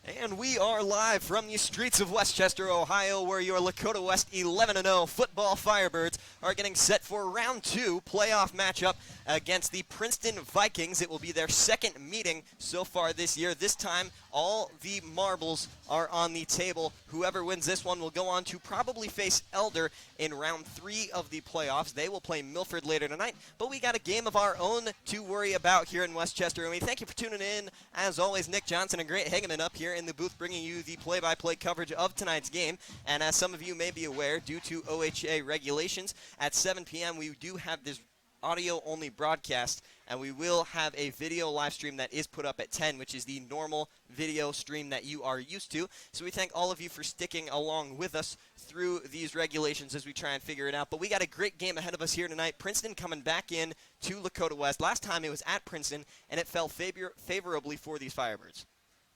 And we are live from the streets of Westchester, Ohio, where your Lakota West 11-0 football Firebirds are getting set for round 2 playoff matchup against the Princeton Vikings. It will be their second meeting so far this year. This time, all the marbles are on the table. Whoever wins this one will go on to probably face Elder in round 3 of the playoffs. They will play Milford later tonight, but we got a game of our own to worry about here in Westchester. And we thank you for tuning in. As always, Nick Johnson and Grant Hageman up here in the booth bringing you the play-by-play coverage of tonight's game. And as some of you may be aware, due to OHSAA regulations, at 7 p.m. we do have this audio-only broadcast, and we will have a video live stream that is put up at 10, which is the normal video stream that you are used to. So we thank all of you for sticking along with us through these regulations as we try and figure it out. But we got a great game ahead of us here tonight. Princeton coming back in to Lakota West. Last time it was at Princeton, and it fell favorably for these Firebirds.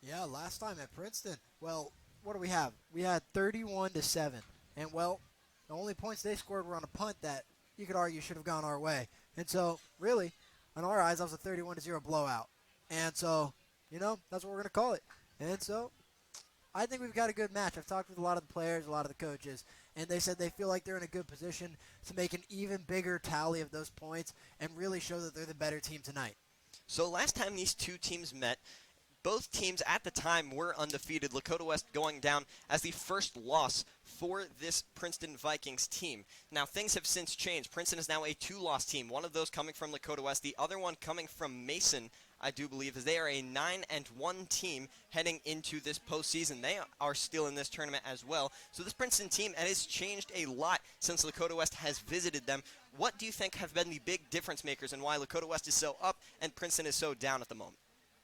Yeah, last time at Princeton, well, what do we have? We had 31-7, and well, the only points they scored were on a punt that you could argue should have gone our way. And so, really, in our eyes, that was a 31-0 blowout. And so, you know, that's what we're going to call it. And so, I think we've got a good match. I've talked with a lot of the players, a lot of the coaches, and they said they feel like they're in a good position to make an even bigger tally of those points and really show that they're the better team tonight. So last time these two teams met, both teams at the time were undefeated. Lakota West going down as the first loss for this Princeton Vikings team. Now, things have since changed. Princeton is now a 2-loss team, one of those coming from Lakota West, the other one coming from Mason, I do believe, as they are a 9-1 team heading into this postseason. They are still in this tournament as well. So this Princeton team has changed a lot since Lakota West has visited them. What do you think have been the big difference makers and why Lakota West is so up and Princeton is so down at the moment?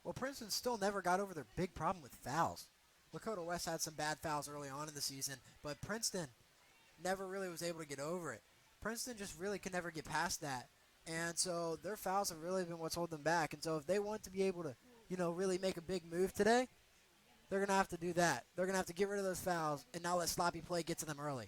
Well, Princeton still never got over their big problem with fouls. Lakota West had some bad fouls early on in the season, but Princeton never really was able to get over it. Princeton just really could never get past that. And so their fouls have really been what's holding them back. And so if they want to be able to, you know, really make a big move today, they're going to have to do that. They're going to have to get rid of those fouls and not let sloppy play get to them early.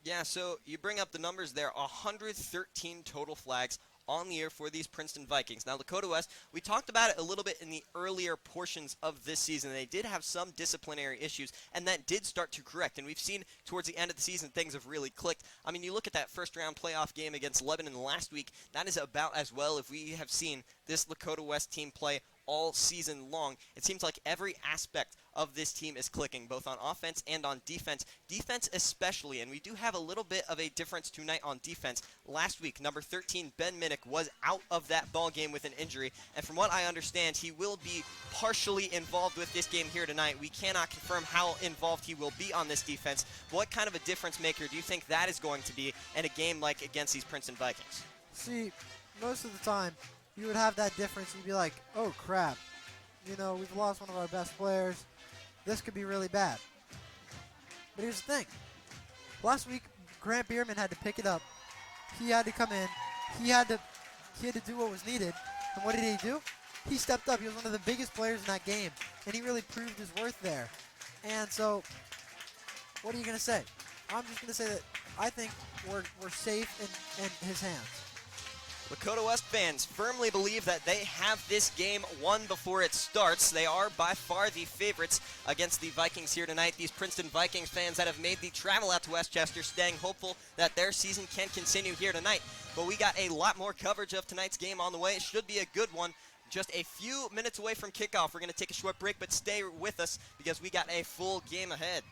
Yeah, so you bring up the numbers there, 113 total flags on the year for these Princeton Vikings. Now, Lakota West, we talked about it a little bit in the earlier portions of this season. They did have some disciplinary issues, and that did start to correct. And we've seen towards the end of the season things have really clicked. I mean, you look at that first-round playoff game against Lebanon last week, that is about as well if we have seen this Lakota West team play all season long. It seems like every aspect of this team is clicking, both on offense and on defense. Defense especially, and we do have a little bit of a difference tonight on defense. Last week, number 13, Ben Minnick, was out of that ball game with an injury, and from what I understand, he will be partially involved with this game here tonight. We cannot confirm how involved he will be on this defense. What kind of a difference maker do you think that is going to be in a game like against these Princeton Vikings? See, most of the time, you would have that difference. You'd be like, oh, crap. You know, we've lost one of our best players. This could be really bad. But here's the thing. Last week, Grant Bierman had to pick it up. He had to come in. He had to do what was needed. And what did he do? He stepped up. He was one of the biggest players in that game. And he really proved his worth there. And so, what are you going to say? I'm just going to say that I think we're safe in his hands. Lakota West fans firmly believe that they have this game won before it starts. They are by far the favorites against the Vikings here tonight. These Princeton Vikings fans that have made the travel out to Westchester staying hopeful that their season can continue here tonight. But we got a lot more coverage of tonight's game on the way. It should be a good one. Just a few minutes away from kickoff. We're going to take a short break, but stay with us because we got a full game ahead.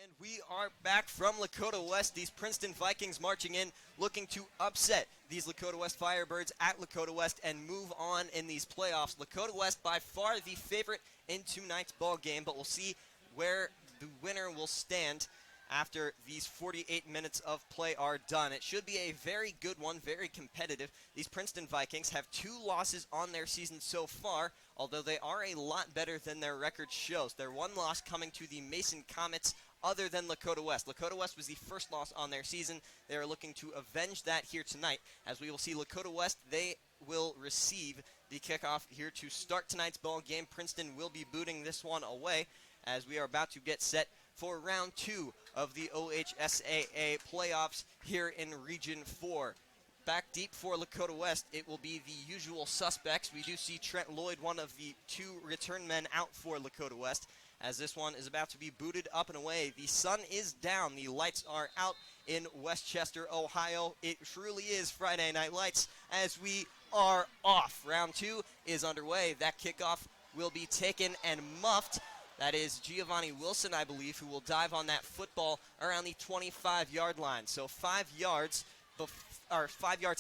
And we are back from Lakota West. These Princeton Vikings marching in, looking to upset these Lakota West Firebirds at Lakota West and move on in these playoffs. Lakota West by far the favorite in tonight's ball game, but we'll see where the winner will stand after these 48 minutes of play are done. It should be a very good one, very competitive. These Princeton Vikings have 2 losses on their season so far, although they are a lot better than their record shows. Their one loss coming to the Mason Comets other than Lakota West. Lakota West was the first loss on their season. They are looking to avenge that here tonight. As we will see Lakota West, they will receive the kickoff here to start tonight's ball game. Princeton will be booting this one away as we are about to get set for round 2 of the OHSAA playoffs here in Region 4. Back deep for Lakota West, it will be the usual suspects. We do see Trent Lloyd, one of the 2 return men out for Lakota West, as this one is about to be booted up and away. The sun is down. The lights are out in Westchester, Ohio. It truly is Friday Night Lights as we are off. Round 2 is underway. That kickoff will be taken and muffed. That is Giovanni Wilson, I believe, who will dive on that football around the 25-yard line. So 5 yards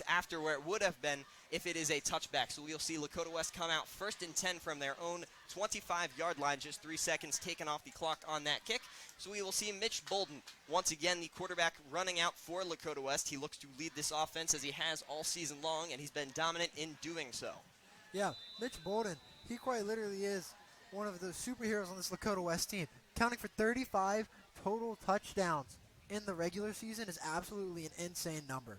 after where it would have been if it is a touchback. So we'll see Lakota West come out 1st and 10 from their own 25-yard line, just 3 seconds taken off the clock on that kick. So we will see Mitch Bolden, once again the quarterback running out for Lakota West. He looks to lead this offense as he has all season long, and he's been dominant in doing so. Yeah, Mitch Bolden, he quite literally is one of the superheroes on this Lakota West team. Counting for 35 total touchdowns in the regular season is absolutely an insane number.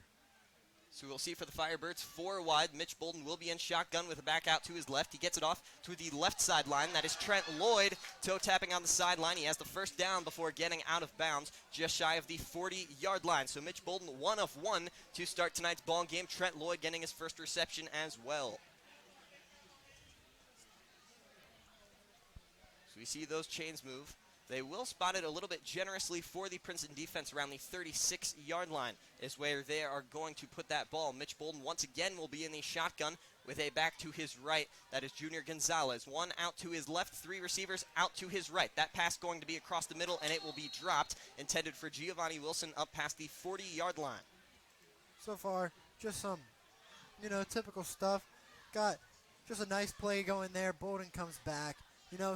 So we'll see for the Firebirds, 4 wide. Mitch Bolden will be in shotgun with a back out to his left. He gets it off to the left sideline. That is Trent Lloyd, toe tapping on the sideline. He has the first down before getting out of bounds, just shy of the 40-yard line. So Mitch Bolden, 1 of 1 to start tonight's ball game. Trent Lloyd getting his first reception as well. So we see those chains move. They will spot it a little bit generously for the Princeton defense around the 36-yard line is where they are going to put that ball. Mitch Bolden once again will be in the shotgun with a back to his right. That is Junior Gonzalez. 1 out to his left, 3 receivers out to his right. That pass going to be across the middle, and it will be dropped, intended for Giovanni Wilson up past the 40-yard line. So far, just some, typical stuff. Got just a nice play going there. Bolden comes back.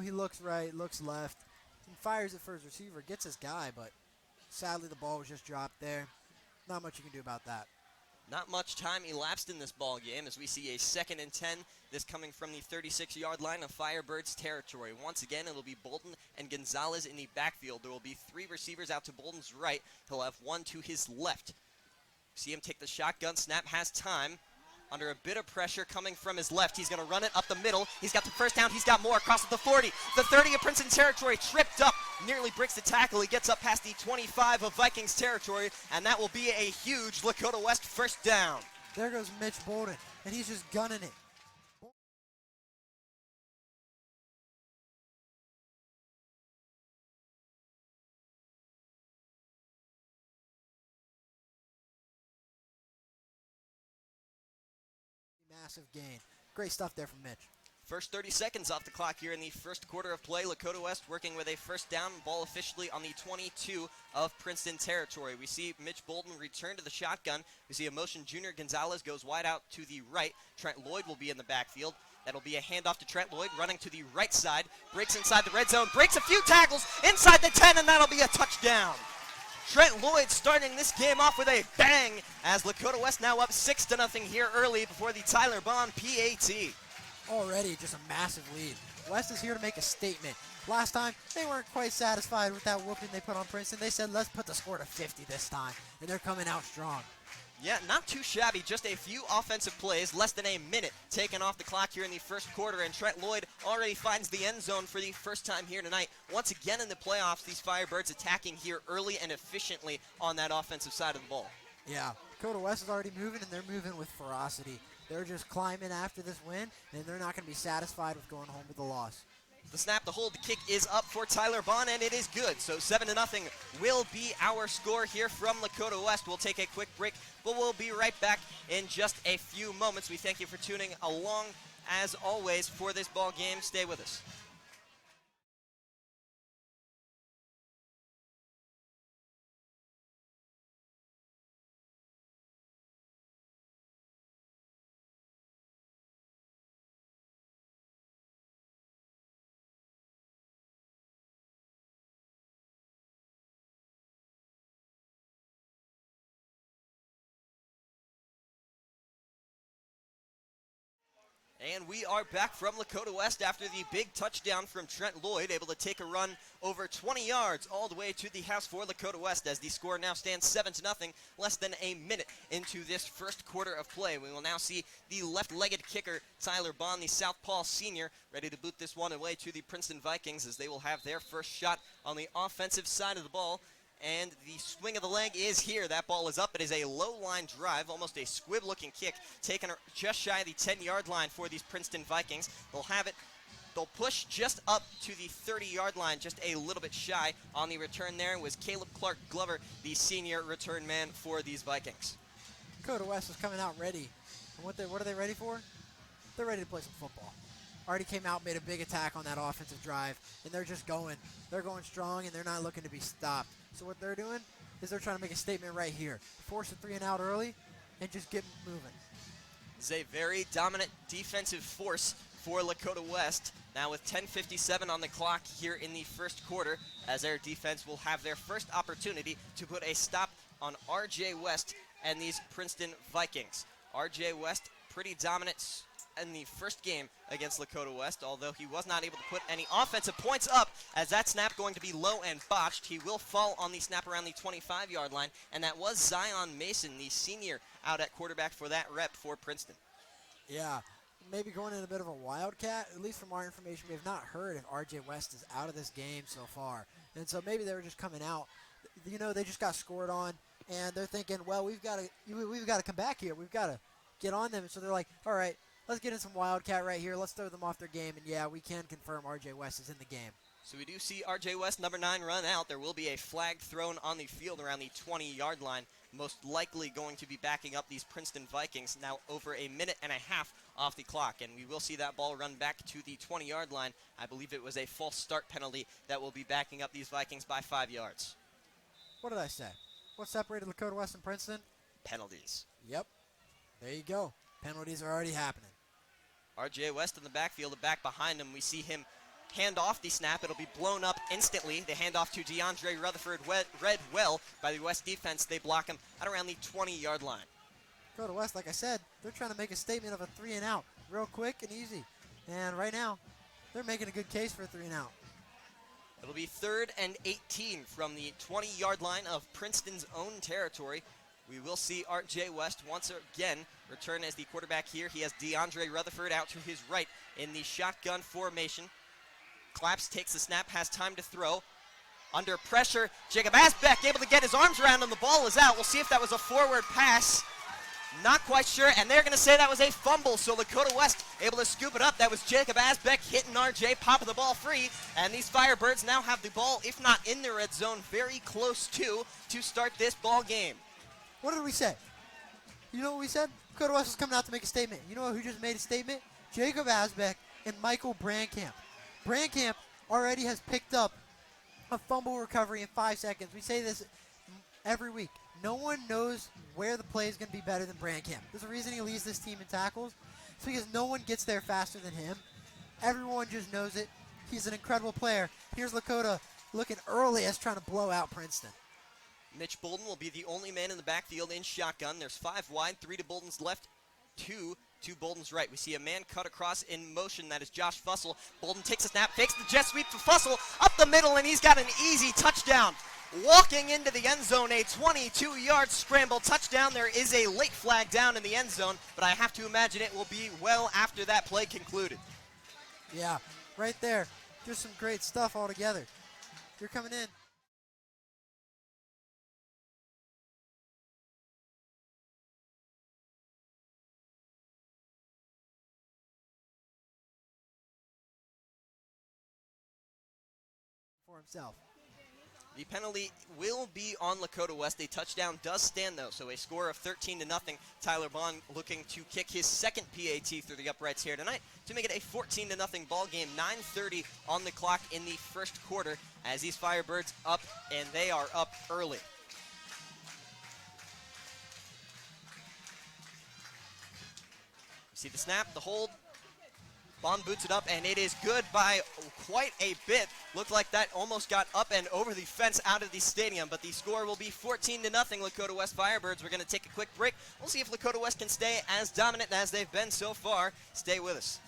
He looks right, looks left, and fires it for his receiver. Gets his guy, but sadly the ball was just dropped there. Not much you can do about that. Not much time elapsed in this ball game as we see a 2nd and 10. This coming from the 36-yard line of Firebirds territory. Once again, it'll be Bolden and Gonzalez in the backfield. There will be 3 receivers out to Bolden's right. He'll have 1 to his left. See him take the shotgun. Snap has time. Under a bit of pressure coming from his left. He's going to run it up the middle. He's got the first down. He's got more across the 40. The 30 of Princeton territory, tripped up, nearly breaks the tackle. He gets up past the 25 of Vikings territory, and that will be a huge Lakota West first down. There goes Mitch Bolden, and he's just gunning it. Massive gain. Great stuff there from Mitch. First 30 seconds off the clock here in the first quarter of play. Lakota West working with a first down, ball officially on the 22 of Princeton territory. We see Mitch Bolden return to the shotgun. We see a motion. Junior Gonzalez goes wide out to the right. Trent Lloyd will be in the backfield. That'll be a handoff to Trent Lloyd, running to the right side. Breaks inside the red zone, breaks a few tackles inside the 10, and that'll be a touchdown. Trent Lloyd starting this game off with a bang as Lakota West now up 6-0 here early before the Tyler Bond PAT. Already just a massive lead. West is here to make a statement. Last time, they weren't quite satisfied with that whooping they put on Princeton. They said, let's put the score to 50 this time, and they're coming out strong. Yeah, not too shabby. Just a few offensive plays, less than a minute taken off the clock here in the first quarter, and Trent Lloyd already finds the end zone for the first time here tonight. Once again in the playoffs, these Firebirds attacking here early and efficiently on that offensive side of the ball. Yeah, Lakota West is already moving, and they're moving with ferocity. They're just climbing after this win, and they're not going to be satisfied with going home with a loss. The snap, the hold, the kick is up for Tyler Bond, and it is good. So 7-0 will be our score here from Lakota West. We'll take a quick break, but we'll be right back in just a few moments. We thank you for tuning along, as always, for this ball game. Stay with us. And we are back from Lakota West after the big touchdown from Trent Lloyd, able to take a run over 20 yards all the way to the house for Lakota West as the score now stands 7-0, less than a minute into this first quarter of play. We will now see the left-legged kicker, Tyler Bond, the Southpaw senior, ready to boot this one away to the Princeton Vikings as they will have their first shot on the offensive side of the ball. And the swing of the leg is here. That ball is up. It is a low-line drive, almost a squib-looking kick, taken just shy of the 10-yard line for these Princeton Vikings. They'll have it. They'll push just up to the 30-yard line, just a little bit shy. On the return there was Caleb Clark Glover, the senior return man for these Vikings. Lakota West is coming out ready. And what are they ready for? They're ready to play some football. Already came out, made a big attack on that offensive drive, and they're just going. They're going strong, and they're not looking to be stopped. So what they're doing is they're trying to make a statement right here. Force a 3-and-out early and just get moving. It's a very dominant defensive force for Lakota West. Now with 10:57 on the clock here in the first quarter, as their defense will have their first opportunity to put a stop on RJ West and these Princeton Vikings. RJ West pretty dominant in the first game against Lakota West, although he was not able to put any offensive points up, as that snap going to be low and botched. He will fall on the snap around the 25-yard line, and that was Zion Mason, the senior, out at quarterback for that rep for Princeton. Yeah, maybe going in a bit of a wildcat. At least from our information, we have not heard if RJ West is out of this game so far. And so maybe they were just coming out. You know, they just got scored on, and they're thinking, well, we've got to come back here. We've got to get on them. And so they're like, all right, let's get in some wildcat right here. Let's throw them off their game. And, yeah, we can confirm RJ West is in the game. So we do see RJ West, number 9, run out. There will be a flag thrown on the field around the 20-yard line, most likely going to be backing up these Princeton Vikings now over a minute and a half off the clock. And we will see that ball run back to the 20-yard line. I believe it was a false start penalty that will be backing up these Vikings by 5 yards. What did I say? What separated Lakota West and Princeton? Penalties. Yep. There you go. Penalties are already happening. RJ West in the backfield, the back behind him. We see him hand off the snap. It'll be blown up instantly. They hand off to DeAndre Rutherford, read well by the West defense. They block him at around the 20-yard line. Lakota West, like I said, they're trying to make a statement of a 3-and-out real quick and easy. And right now, they're making a good case for a 3-and-out. It'll be 3rd and 18 from the 20-yard line of Princeton's own territory. We will see RJ West once again return as the quarterback here. He has DeAndre Rutherford out to his right in the shotgun formation. Claps, takes the snap, has time to throw. Under pressure, Jacob Asbeck able to get his arms around him. The ball is out. We'll see if that was a forward pass. Not quite sure, and they're going to say that was a fumble, so Lakota West able to scoop it up. That was Jacob Asbeck hitting RJ, popping the ball free, and these Firebirds now have the ball, if not in the red zone, very close to start this ball game. What did we say? You know what we said? Lakota West was coming out to make a statement. You know who just made a statement? Jacob Asbeck and Michael Brandkamp. Brandkamp already has picked up a fumble recovery in 5 seconds. We say this every week. No one knows where the play is going to be better than Brandkamp. There's a reason he leads this team in tackles. It's because no one gets there faster than him. Everyone just knows it. He's an incredible player. Here's Lakota looking early as trying to blow out Princeton. Mitch Bolden will be the only man in the backfield in shotgun. There's 5 wide, 3 to Bolden's left, 2 to Bolden's right. We see a man cut across in motion. That is Josh Fussell. Bolden takes a snap, fakes the jet sweep to Fussell up the middle, and he's got an easy touchdown. Walking into the end zone, a 22-yard scramble touchdown. There is a late flag down in the end zone, but I have to imagine it will be well after that play concluded. Yeah, right there. Just some great stuff all together. You're coming in. For himself. The penalty will be on Lakota West. A touchdown does stand, though, so a score of 13-0. Tyler Bond looking to kick his second PAT through the uprights here tonight to make it a 14-0 ball game. 9:30 on the clock in the first quarter as these Firebirds up, and they are up early. See the snap, the hold. Bond boots it up, and it is good by quite a bit. Looked like that almost got up and over the fence out of the stadium, but the score will be 14-0 Lakota West Firebirds. We're going to take a quick break. We'll see if Lakota West can stay as dominant as they've been so far. Stay with us.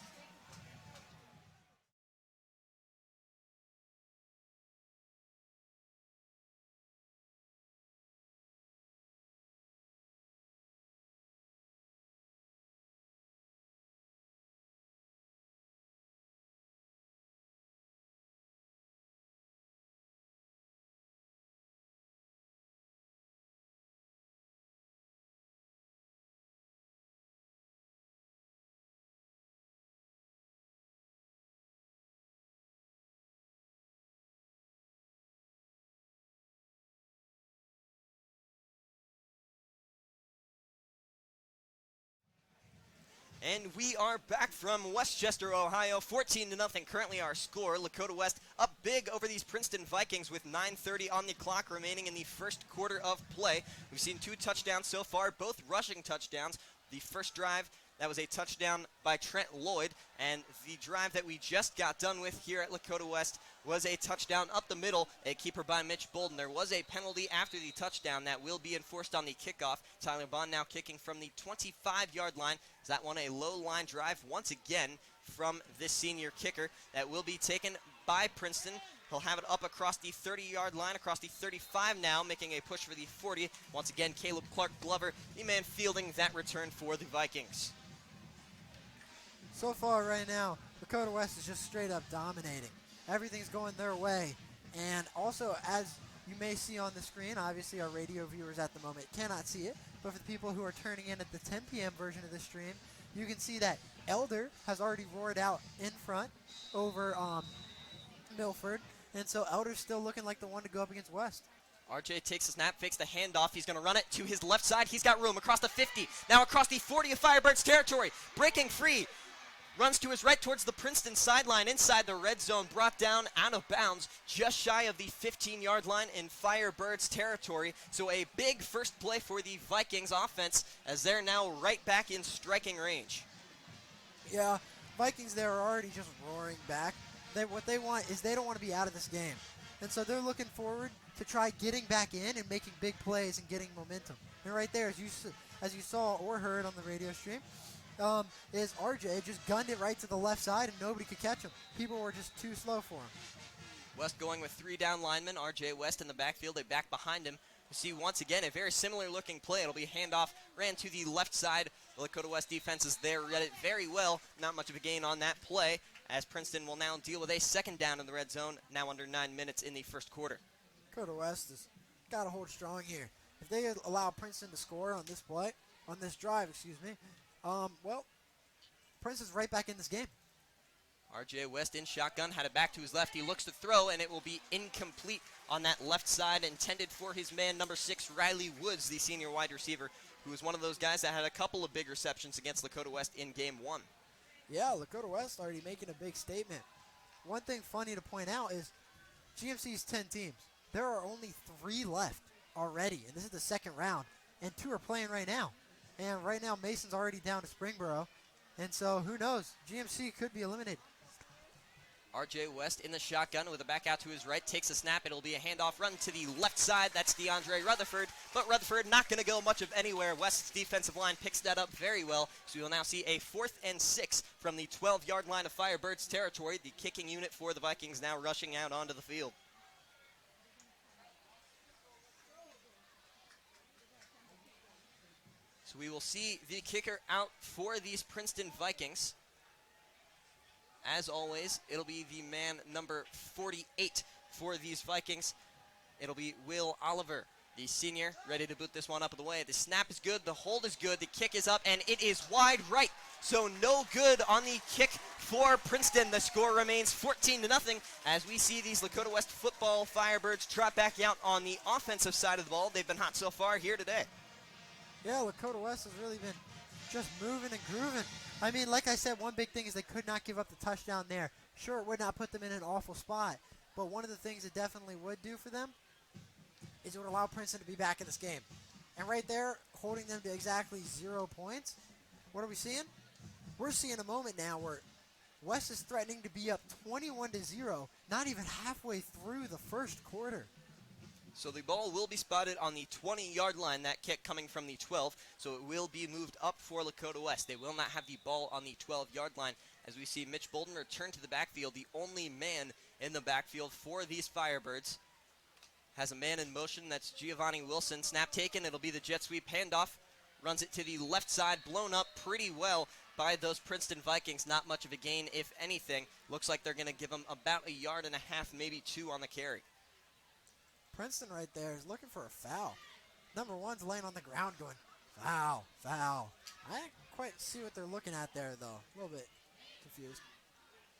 And we are back from Westchester, Ohio, 14-0 currently our score. Lakota West up big over these Princeton Vikings with 9:30 on the clock remaining in the first quarter of play. We've seen 2 touchdowns so far, both rushing touchdowns. The first drive, that was a touchdown by Trent Lloyd, and the drive that we just got done with here at Lakota West was a touchdown up the middle, a keeper by Mitch Bolden. There was a penalty after the touchdown that will be enforced on the kickoff. Tyler Bond now kicking from the 25-yard line. Is that one a low line drive once again from this senior kicker that will be taken by Princeton. He'll have it up across the 30-yard line, across the 35 now, making a push for the 40. Once again, Caleb Clark Glover, the man fielding that return for the Vikings. So far right now, Lakota West is just straight up dominating. Everything's going their way. And also, as you may see on the screen, obviously our radio viewers at the moment cannot see it, but for the people who are turning in at the 10 p.m. version of the stream, you can see that Elder has already roared out in front over Milford. And so Elder's still looking like the one to go up against West. RJ takes a snap, fakes the handoff. He's going to run it to his left side. He's got room across the 50. Now across the 40 of Firebirds territory. Breaking free. Runs to his right towards the Princeton sideline inside the red zone. Brought down out of bounds just shy of the 15-yard line in Firebirds territory. So a big first play for the Vikings offense as they're now right back in striking range. Yeah, Vikings there are already just roaring back. What they want is they don't want to be out of this game. And so they're looking forward to try getting back in and making big plays and getting momentum. And right there, as you saw or heard on the radio stream, is RJ just gunned it right to the left side and nobody could catch him. People were just too slow for him. West going with 3 down linemen. RJ West in the backfield, they back behind him. You see once again a very similar looking play. It'll be a handoff, ran to the left side. The Lakota West defense is there, read it very well. Not much of a gain on that play as Princeton will now deal with a second down in the red zone, now under 9 minutes in the first quarter. Lakota West has got to hold strong here. If they allow Princeton to score on this play, on this drive, well, Princeton's right back in this game. RJ West in shotgun, had it back to his left. He looks to throw, and it will be incomplete on that left side, intended for his man, number 6, Riley Woods, the senior wide receiver, who was one of those guys that had a couple of big receptions against Lakota West in game 1. Yeah, Lakota West already making a big statement. One thing funny to point out is GMC's 10 teams. There are only 3 left already, and this is the second round, and 2 are playing right now. And right now, Mason's already down to Springboro, and so who knows? GMC could be eliminated. RJ West in the shotgun with a back out to his right, takes a snap. It'll be a handoff run to the left side. That's DeAndre Rutherford, but Rutherford not going to go much of anywhere. West's defensive line picks that up very well, so we will now see a 4th and 6 from the 12-yard line of Firebirds territory. The kicking unit for the Vikings now rushing out onto the field. So we will see the kicker out for these Princeton Vikings. As always, it'll be the man number 48 for these Vikings. It'll be Will Oliver, the senior, ready to boot this one up of the way. The snap is good, the hold is good, the kick is up, and it is wide right. So no good on the kick for Princeton. The score remains 14-0 as we see these Lakota West football Firebirds trot back out on the offensive side of the ball. They've been hot so far here today. Yeah, Lakota West has really been just moving and grooving. I mean, like I said, one big thing is they could not give up the touchdown there. Sure, it would not put them in an awful spot, but one of the things it definitely would do for them is it would allow Princeton to be back in this game. And right there, holding them to exactly 0 points, what are we seeing? We're seeing a moment now where West is threatening to be up 21-0, not even halfway through the first quarter. So the ball will be spotted on the 20-yard line, that kick coming from the 12, so it will be moved up for Lakota West. They will not have the ball on the 12-yard line as we see Mitch Bolden return to the backfield. The only man in the backfield for these Firebirds has a man in motion. That's Giovanni Wilson. Snap taken. It'll be the jet sweep handoff. Runs it to the left side, blown up pretty well by those Princeton Vikings. Not much of a gain, if anything. Looks like they're going to give them about 1.5 yards, maybe 2 on the carry. Princeton right there is looking for a foul. Number one's laying on the ground going, foul, foul. I didn't quite see what they're looking at there, though. A little bit confused.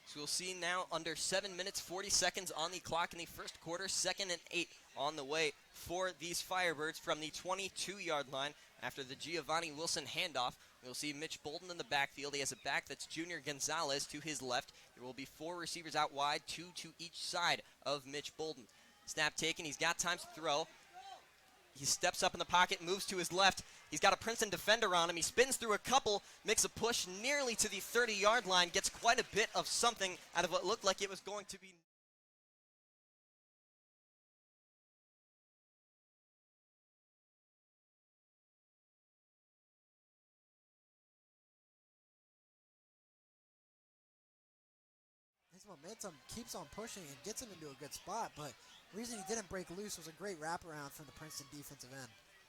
So we'll see now under 7 minutes, 40 seconds on the clock in the first quarter. 2nd and 8 on the way for these Firebirds from the 22-yard line. After the Giovanni Wilson handoff, we'll see Mitch Bolden in the backfield. He has a back that's Junior Gonzalez to his left. There will be 4 receivers out wide, 2 to each side of Mitch Bolden. Snap taken. He's got time to throw. He steps up in the pocket, moves to his left. He's got a Princeton defender on him. He spins through a couple, makes a push nearly to the 30-yard line, gets quite a bit of something out of what looked like it was going to be. His momentum keeps on pushing and gets him into a good spot, but the reason he didn't break loose was a great wraparound from the Princeton defensive end.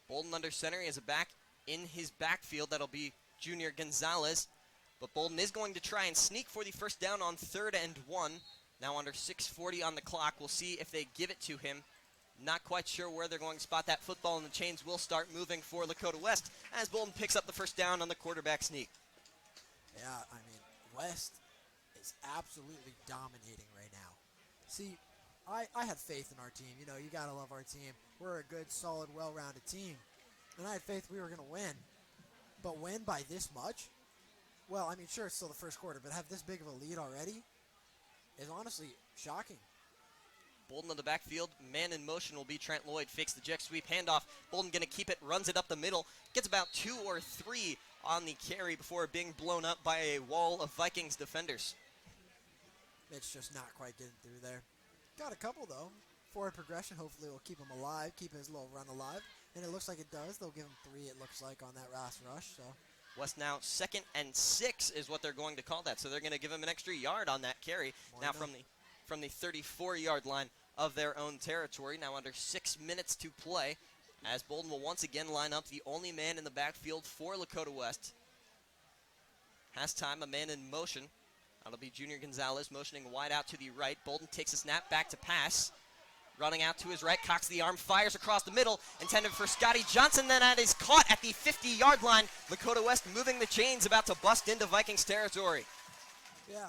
Bolden under center. He has a back in his backfield. That'll be Junior Gonzalez. But Bolden is going to try and sneak for the first down on 3rd and 1. Now under 6:40 on the clock. We'll see if they give it to him. Not quite sure where they're going to spot that football, and the chains will start moving for Lakota West as Bolden picks up the first down on the quarterback sneak. Yeah, I mean, West is absolutely dominating right now. See, I had faith in our team. You know, you got to love our team. We're a good, solid, well-rounded team. And I had faith we were going to win. But win by this much? Well, I mean, sure, it's still the first quarter, but have this big of a lead already is honestly shocking. Bolden on the backfield, man in motion will be Trent Lloyd. Fakes the jet sweep handoff. Bolden going to keep it, runs it up the middle. Gets about 2 or 3 on the carry before being blown up by a wall of Vikings defenders. It's just not quite getting through there. Got a couple, though. Forward progression hopefully will keep him alive, keep his little run alive. And it looks like it does. They'll give him 3, it looks like, on that last rush. So West now 2nd and 6 is what they're going to call that. So they're going to give him an extra yard on that carry. Now from the 34-yard line of their own territory. Now under 6 minutes to play, as Bolden will once again line up the only man in the backfield for Lakota West. Has time, a man in motion. That'll be Junior Gonzalez motioning wide out to the right. Bolden takes a snap back to pass. Running out to his right, cocks the arm, fires across the middle, intended for Scotty Johnson. Then that is caught at the 50-yard line. Lakota West moving the chains, about to bust into Vikings territory. yeah.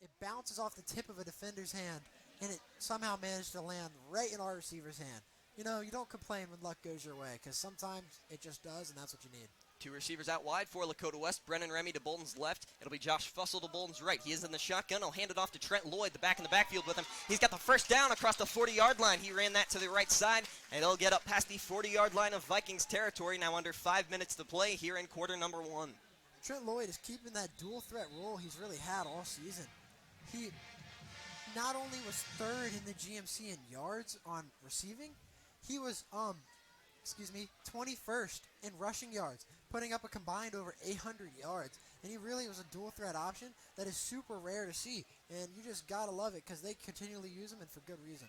It bounces off the tip of a defender's hand, and it somehow managed to land right in our receiver's hand. You know, you don't complain when luck goes your way, because sometimes it just does, and that's what you need. 2 receivers out wide for Lakota West. Brennan Remy to Bolden's left. It'll be Josh Fussell to Bolden's right. He is in the shotgun. He'll hand it off to Trent Lloyd, the back in the backfield with him. He's got the first down across the 40-yard line. He ran that to the right side, and it'll get up past the 40-yard line of Vikings territory. Now under 5 minutes to play here in quarter number 1. Trent Lloyd is keeping that dual threat role he's really had all season. He not only was 3rd in the GMC in yards on receiving, he was 21st in rushing yards, putting up a combined over 800 yards. And he really was a dual threat option that is super rare to see. And you just got to love it because they continually use him, and for good reason.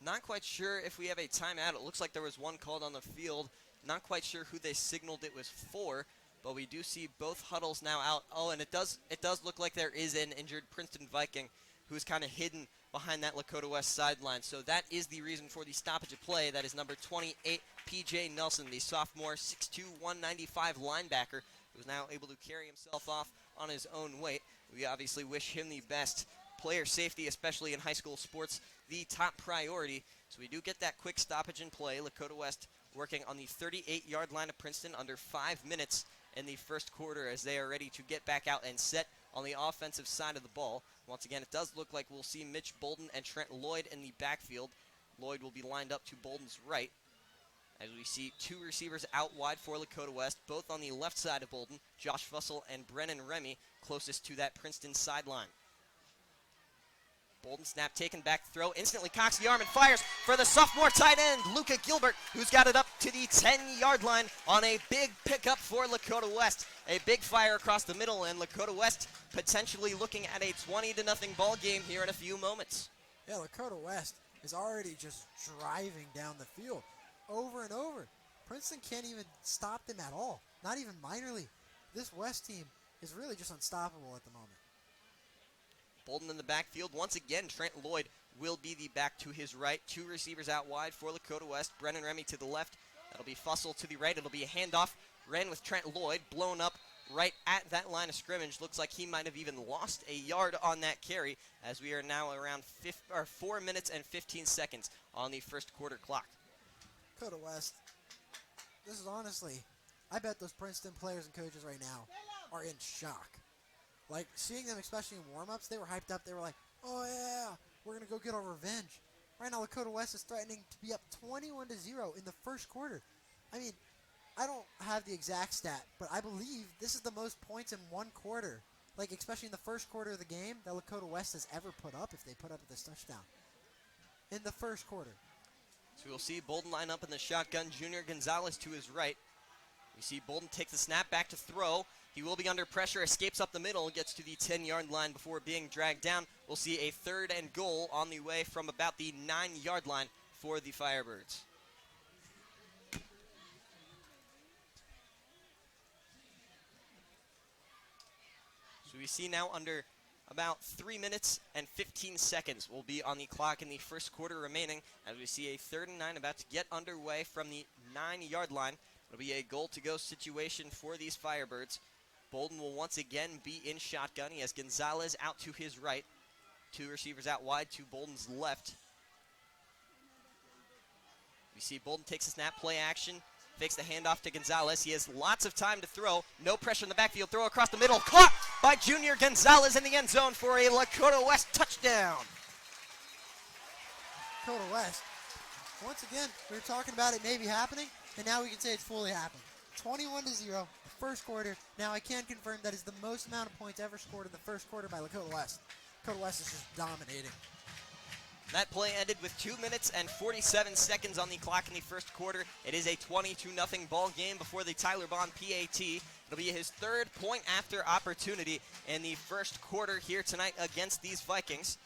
Not quite sure if we have a timeout. It looks like there was one called on the field. Not quite sure who they signaled it was for, but we do see both huddles now out. Oh, and it does look like there is an injured Princeton Viking who's kind of hidden behind that Lakota West sideline. So that is the reason for the stoppage of play. That is number 28, P.J. Nelson, the sophomore, 6'2", 195 linebacker, who's now able to carry himself off on his own weight. We obviously wish him the best. Player safety, especially in high school sports, the top priority. So we do get that quick stoppage in play. Lakota West working on the 38-yard line of Princeton under 5 minutes in the first quarter as they are ready to get back out and set on the offensive side of the ball. Once again, it does look like we'll see Mitch Bolden and Trent Lloyd in the backfield. Lloyd will be lined up to Bolden's right, as we see two receivers out wide for Lakota West, both on the left side of Bolden, Josh Fussell and Brennan Remy, closest to that Princeton sideline. Bolden snap taken, back throw, instantly cocks the arm and fires for the sophomore tight end, Luca Gilbert, who's got it up to the 10-yard line on a big pickup for Lakota West. A big fire across the middle, and Lakota West potentially looking at a 20-0 ball game here in a few moments. Yeah, Lakota West is already just driving down the field over and over. Princeton can't even stop them at all, not even minorly. This West team is really just unstoppable at the moment. Bolden in the backfield. Once again, Trent Lloyd will be the back to his right. Two receivers out wide for Lakota West. Brennan Remy to the left. That'll be Fussell to the right. It'll be a handoff. Ran with Trent Lloyd, blown up right at that line of scrimmage. Looks like he might have even lost a yard on that carry, as we are now around 4 minutes and 15 seconds on the first quarter clock. Lakota West, this is honestly, I bet those Princeton players and coaches right now are in shock. Like, seeing them, especially in warm-ups, they were hyped up. They were like, oh, yeah, we're going to go get our revenge. Right now, Lakota West is threatening to be up 21-0 in the first quarter. I mean, I don't have the exact stat, but I believe this is the most points in one quarter, like, especially in the first quarter of the game, that Lakota West has ever put up, if they put up this touchdown. In the first quarter. So we'll see Bolden line up in the shotgun. Junior Gonzalez to his right. We see Bolden take the snap, back to throw. He will be under pressure, escapes up the middle, gets to the 10-yard line before being dragged down. We'll see a 3rd and goal on the way from about the 9-yard line for the Firebirds. So we see now under about 3 minutes and 15 seconds will be on the clock in the first quarter remaining, as we see a 3rd and 9 about to get underway from the 9-yard line. It'll be a goal-to-go situation for these Firebirds. Bolden will once again be in shotgun. He has Gonzalez out to his right. Two receivers out wide to Bolden's left. We see Bolden takes a snap, play action, fakes the handoff to Gonzalez. He has lots of time to throw. No pressure in the backfield. Throw across the middle. Caught by Junior Gonzalez in the end zone for a Lakota West touchdown. Lakota West, once again, we were talking about it maybe happening, and now we can say it's fully happened. 21-0, first quarter. Now I can confirm that is the most amount of points ever scored in the first quarter by Lakota West. Lakota West is just dominating. That play ended with 2 minutes and 47 seconds on the clock in the first quarter. It is a 22-0 ball game before the Tyler Bond PAT. It'll be his 3rd point after opportunity in the first quarter here tonight against these Vikings.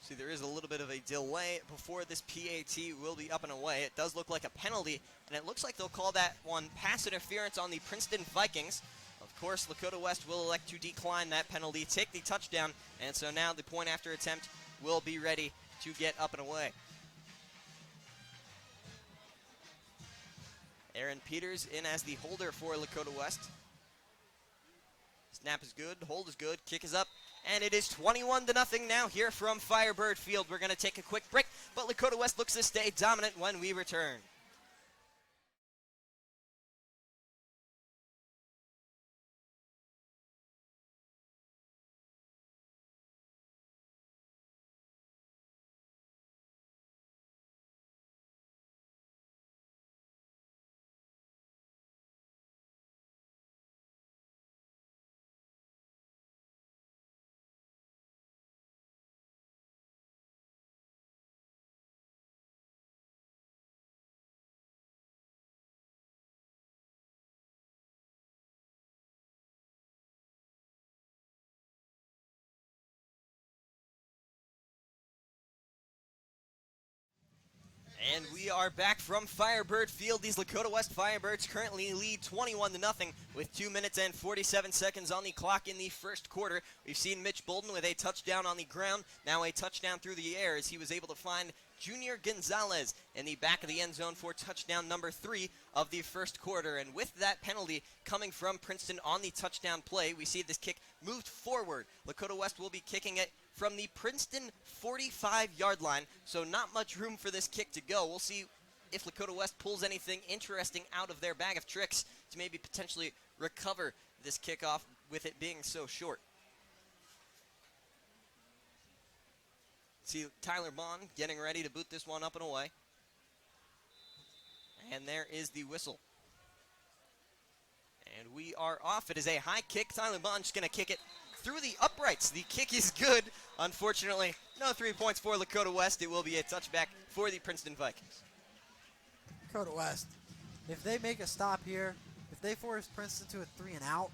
See, there is a little bit of a delay before this PAT will be up and away. It does look like a penalty, and it looks like they'll call that one pass interference on the Princeton Vikings. Of course, Lakota West will elect to decline that penalty, take the touchdown, and so now the point after attempt will be ready to get up and away. Aaron Peters in as the holder for Lakota West. Snap is good, hold is good, kick is up, and it is 21-0 now here from Firebird Field. We're going to take a quick break, but Lakota West looks to stay dominant when we return. And we are back from Firebird Field. These Lakota West Firebirds currently lead 21-0 with 2 minutes and 47 seconds on the clock in the first quarter. We've seen Mitch Bolden with a touchdown on the ground, now a touchdown through the air as he was able to find Junior Gonzalez in the back of the end zone for touchdown number 3 of the first quarter. And with that penalty coming from Princeton on the touchdown play, we see this kick moved forward. Lakota West will be kicking it from the Princeton 45-yard line, so not much room for this kick to go. We'll see if Lakota West pulls anything interesting out of their bag of tricks to maybe potentially recover this kickoff with it being so short. See Tyler Bond getting ready to boot this one up and away. And there is the whistle. And we are off. It is a high kick. Tyler Bond just going to kick it through the uprights. The kick is good. Unfortunately, no 3 points for Lakota West. It will be a touchback for the Princeton Vikings. Lakota West, if they make a stop here, if they force Princeton to a 3-and-out,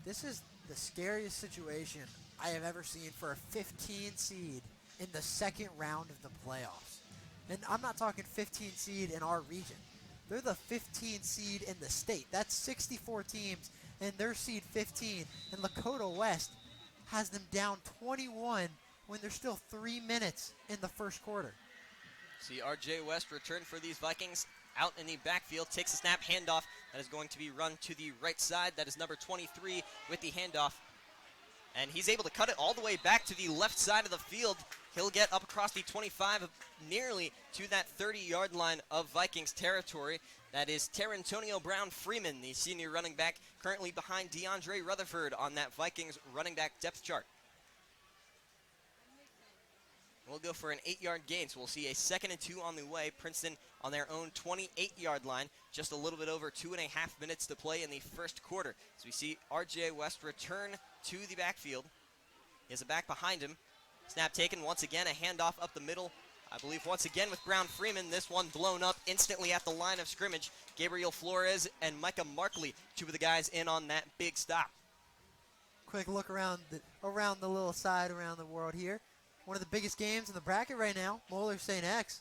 this is the scariest situation I have ever seen for a 15 seed in the second round of the playoffs. And I'm not talking 15 seed in our region. They're the 15 seed in the state. That's 64 teams, and they're seed 15. And Lakota West has them down 21 when there's still 3 minutes in the first quarter. See RJ West return for these Vikings out in the backfield, takes a snap, handoff that is going to be run to the right side. That is number 23 with the handoff. And he's able to cut it all the way back to the left side of the field. He'll get up across the 25, nearly to that 30-yard line of Vikings territory. That is Terrantonio Brown Freeman, the senior running back, currently behind DeAndre Rutherford on that Vikings running back depth chart. We'll go for an 8-yard gain, so we'll see a 2nd and 2 on the way. Princeton on their own 28-yard line, just a little bit over 2.5 minutes to play in the first quarter. So we see RJ West return to the backfield. He has a back behind him. Snap taken once again, a handoff up the middle. I believe once again with Brown Freeman, this one blown up instantly at the line of scrimmage. Gabriel Flores and Micah Markley, 2 of the guys in on that big stop. Quick look around the little side around the world here. One of the biggest games in the bracket right now, Moeller St. X.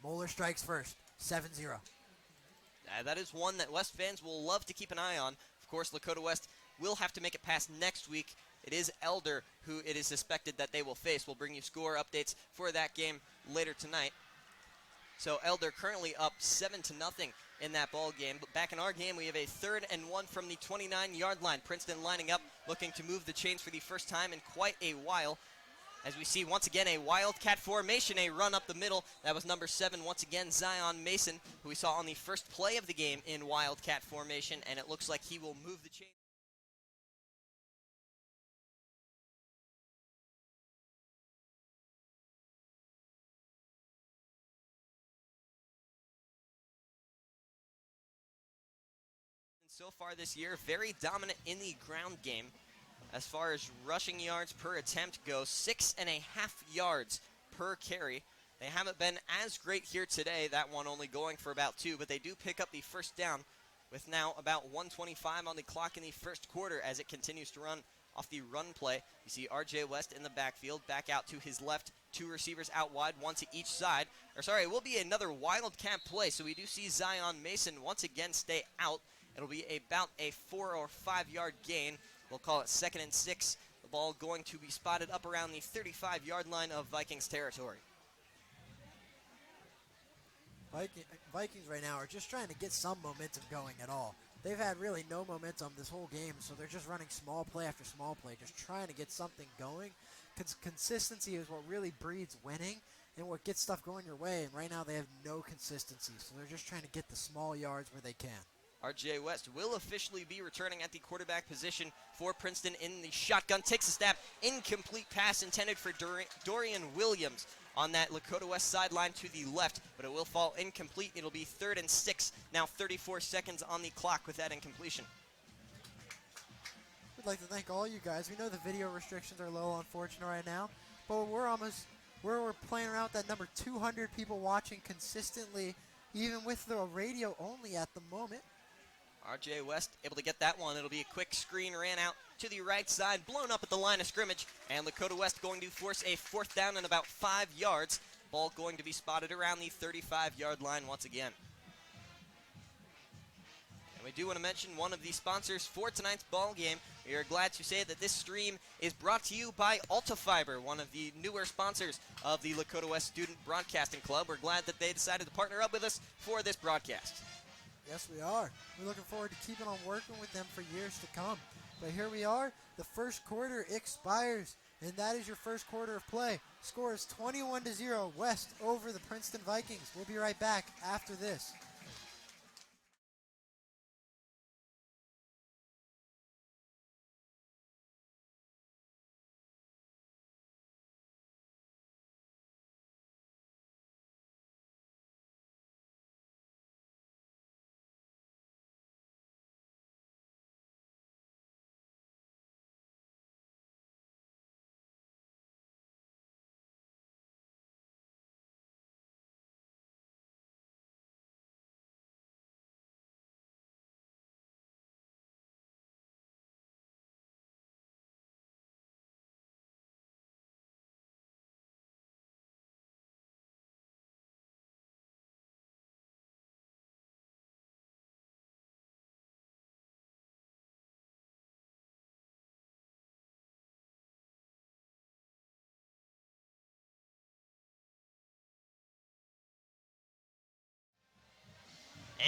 Moeller strikes first, 7-0. That is one that West fans will love to keep an eye on. Of course, Lakota West will have to make it past next week. It is Elder who it is suspected that they will face. We'll bring you score updates for that game later tonight. So Elder currently up 7-0 in that ball game. But back in our game, we have a 3rd and 1 from the 29-yard line. Princeton lining up, looking to move the chains for the first time in quite a while. As we see once again a Wildcat formation, a run up the middle. That was number 7, once again Zion Mason, who we saw on the first play of the game in Wildcat formation, and it looks like he will move the chain. So far this year, very dominant in the ground game. As far as rushing yards per attempt go, 6.5 yards per carry. They haven't been as great here today, that one only going for about 2, but they do pick up the first down with now about 1:25 on the clock in the first quarter as it continues to run off the run play. You see RJ West in the backfield, back out to his left, 2 receivers out wide, 1 to each side. It will be another Wildcat play, so we do see Zion Mason once again stay out. It'll be about a 4 or 5 yard gain. We'll call it 2nd and 6. The ball going to be spotted up around the 35-yard line of Vikings territory. Vikings right now are just trying to get some momentum going at all. They've had really no momentum this whole game, so they're just running small play after small play, just trying to get something going. Consistency is what really breeds winning and what gets stuff going your way, and right now they have no consistency, so they're just trying to get the small yards where they can. RJ West will officially be returning at the quarterback position for Princeton in the shotgun. Takes a snap, incomplete pass intended for Dorian Williams on that Lakota West sideline to the left, but it will fall incomplete. It'll be 3rd and 6, now 34 seconds on the clock with that incompletion. We'd like to thank all you guys. We know the video restrictions are a little unfortunate right now, but we're playing around with that number 200 people watching consistently, even with the radio only at the moment. RJ West able to get that one. It'll be a quick screen, ran out to the right side, blown up at the line of scrimmage, and Lakota West going to force a 4th down and about 5 yards. Ball going to be spotted around the 35-yard line once again. And we do want to mention one of the sponsors for tonight's ball game. We are glad to say that this stream is brought to you by Altafiber, one of the newer sponsors of the Lakota West Student Broadcasting Club. We're glad that they decided to partner up with us for this broadcast. Yes, we are. We're looking forward to keeping on working with them for years to come. But here we are. The first quarter expires, and that is your first quarter of play. Score is 21-0 West over the Princeton Vikings. We'll be right back after this.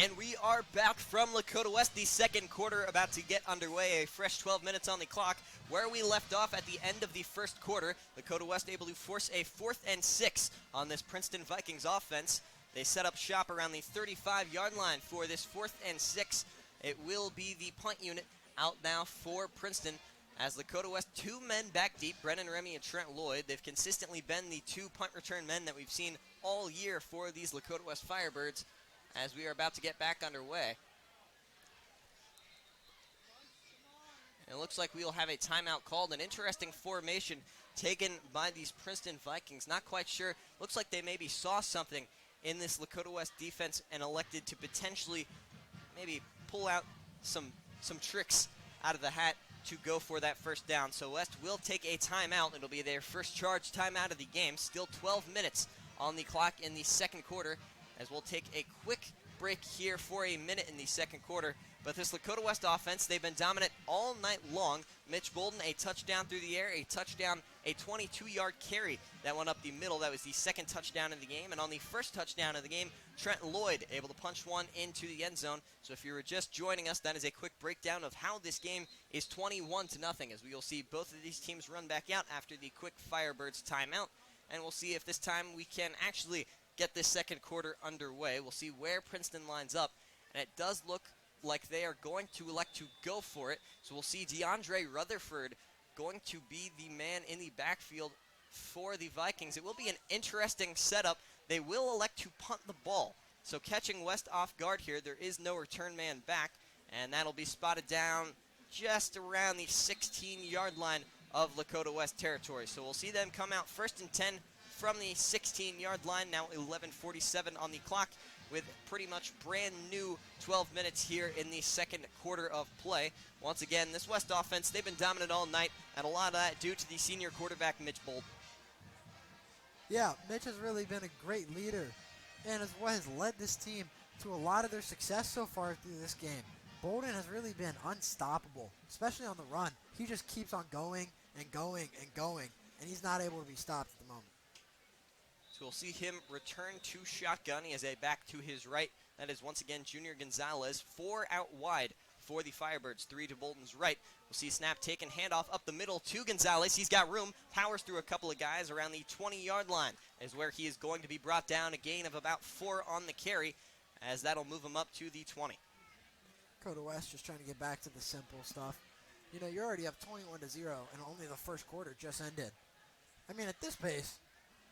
And we are back from Lakota West, the second quarter about to get underway, a fresh 12 minutes on the clock. Where we left off at the end of the first quarter, Lakota West able to force a 4th and 6 on this Princeton Vikings offense. They set up shop around the 35-yard line for this 4th and 6. It will be the punt unit out now for Princeton. As Lakota West, 2 men back deep, Brennan Remy and Trent Lloyd. They've consistently been the 2 punt return men that we've seen all year for these Lakota West Firebirds, as we are about to get back underway. And it looks like we'll have a timeout called. An interesting formation taken by these Princeton Vikings. Not quite sure. Looks like they maybe saw something in this Lakota West defense and elected to potentially maybe pull out some tricks out of the hat to go for that first down. So West will take a timeout. It'll be their first charge timeout of the game. Still 12 minutes on the clock in the second quarter, as we'll take a quick break here for a minute in the second quarter. But this Lakota West offense, they've been dominant all night long. Mitch Bolden, a touchdown through the air, a touchdown, a 22-yard carry that went up the middle. That was the second touchdown in the game. And on the first touchdown of the game, Trent Lloyd able to punch one into the end zone. So if you were just joining us, that is a quick breakdown of how this game is 21-0, as we will see both of these teams run back out after the quick Firebirds timeout. And we'll see if this time we can actually get this second quarter underway. We'll see where Princeton lines up, and it does look like they are going to elect to go for it. So we'll see DeAndre Rutherford going to be the man in the backfield for the Vikings. It will be an interesting setup. They will elect to punt the ball. So catching West off guard here, there is no return man back, and that'll be spotted down just around the 16-yard line of Lakota West territory. So we'll see them come out 1st and 10 from the 16-yard line. Now 11:47 on the clock, with pretty much brand new 12 minutes here in the second quarter of play. Once again, this West offense, they've been dominant all night, and a lot of that due to the senior quarterback, Mitch Bolden. Yeah, Mitch has really been a great leader, and is what has led this team to a lot of their success so far through this game. Bolden has really been unstoppable, especially on the run. He just keeps on going and going and going, and he's not able to be stopped at the moment. So we'll see him return to shotgun. He has a back to his right. That is once again Junior Gonzalez. 4 out wide for the Firebirds, 3 to Bolden's right. We'll see snap taken, handoff up the middle to Gonzalez. He's got room, powers through a couple of guys around the 20-yard line, is where he is going to be brought down. A gain of about 4 on the carry, as that'll move him up to the 20. Lakota West just trying to get back to the simple stuff. You know, you're already up 21-0, and only the first quarter just ended. I mean, at this pace,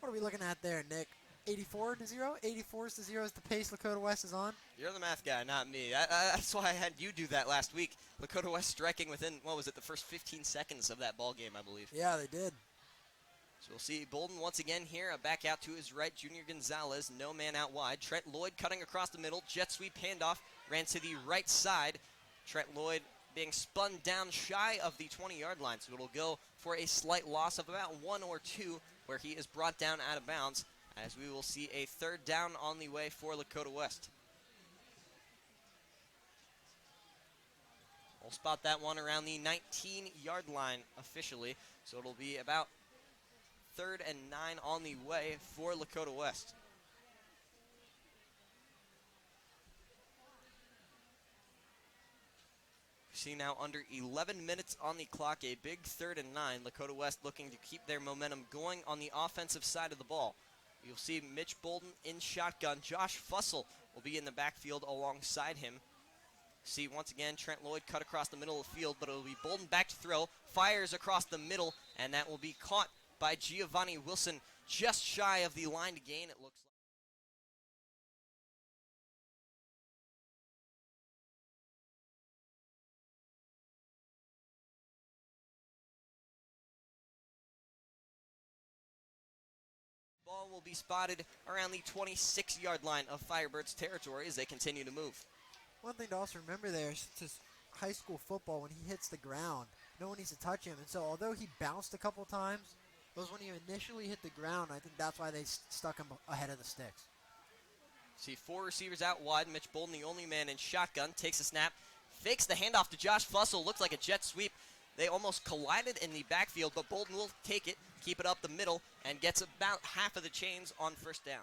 what are we looking at there, Nick? 84-0? 84-0 is the pace Lakota West is on? You're the math guy, not me. That's why I had you do that last week. Lakota West striking within, what was it, the first 15 seconds of that ball game, I believe. Yeah, they did. So we'll see Bolden once again here. Back out to his right, Junior Gonzalez. No man out wide. Trent Lloyd cutting across the middle. Jet sweep handoff. Ran to the right side. Trent Lloyd being spun down shy of the 20-yard line. So it'll go for a slight loss of about 1 or 2, where he is brought down out of bounds, as we will see a third down on the way for Lakota West. We'll spot that one around the 19-yard line officially. So it'll be about 3rd and 9 on the way for Lakota West. See now under 11 minutes on the clock, a big 3rd and 9. Lakota West looking to keep their momentum going on the offensive side of the ball. You'll see Mitch Bolden in shotgun. Josh Fussell will be in the backfield alongside him. See once again Trent Lloyd cut across the middle of the field, but it'll be Bolden back to throw. Fires across the middle, and that will be caught by Giovanni Wilson just shy of the line to gain, it looks like. Ball will be spotted around the 26-yard line of Firebirds territory as they continue to move. One thing to also remember there is just high school football, when he hits the ground, no one needs to touch him. And so although he bounced a couple times, it was when he initially hit the ground. I think that's why they stuck him ahead of the sticks. See 4 receivers out wide. Mitch Bolden, the only man in shotgun, takes a snap, fakes the handoff to Josh Fussell. Looks like a jet sweep. They almost collided in the backfield, but Bolden will take it, keep it up the middle, and gets about half of the chains on first down.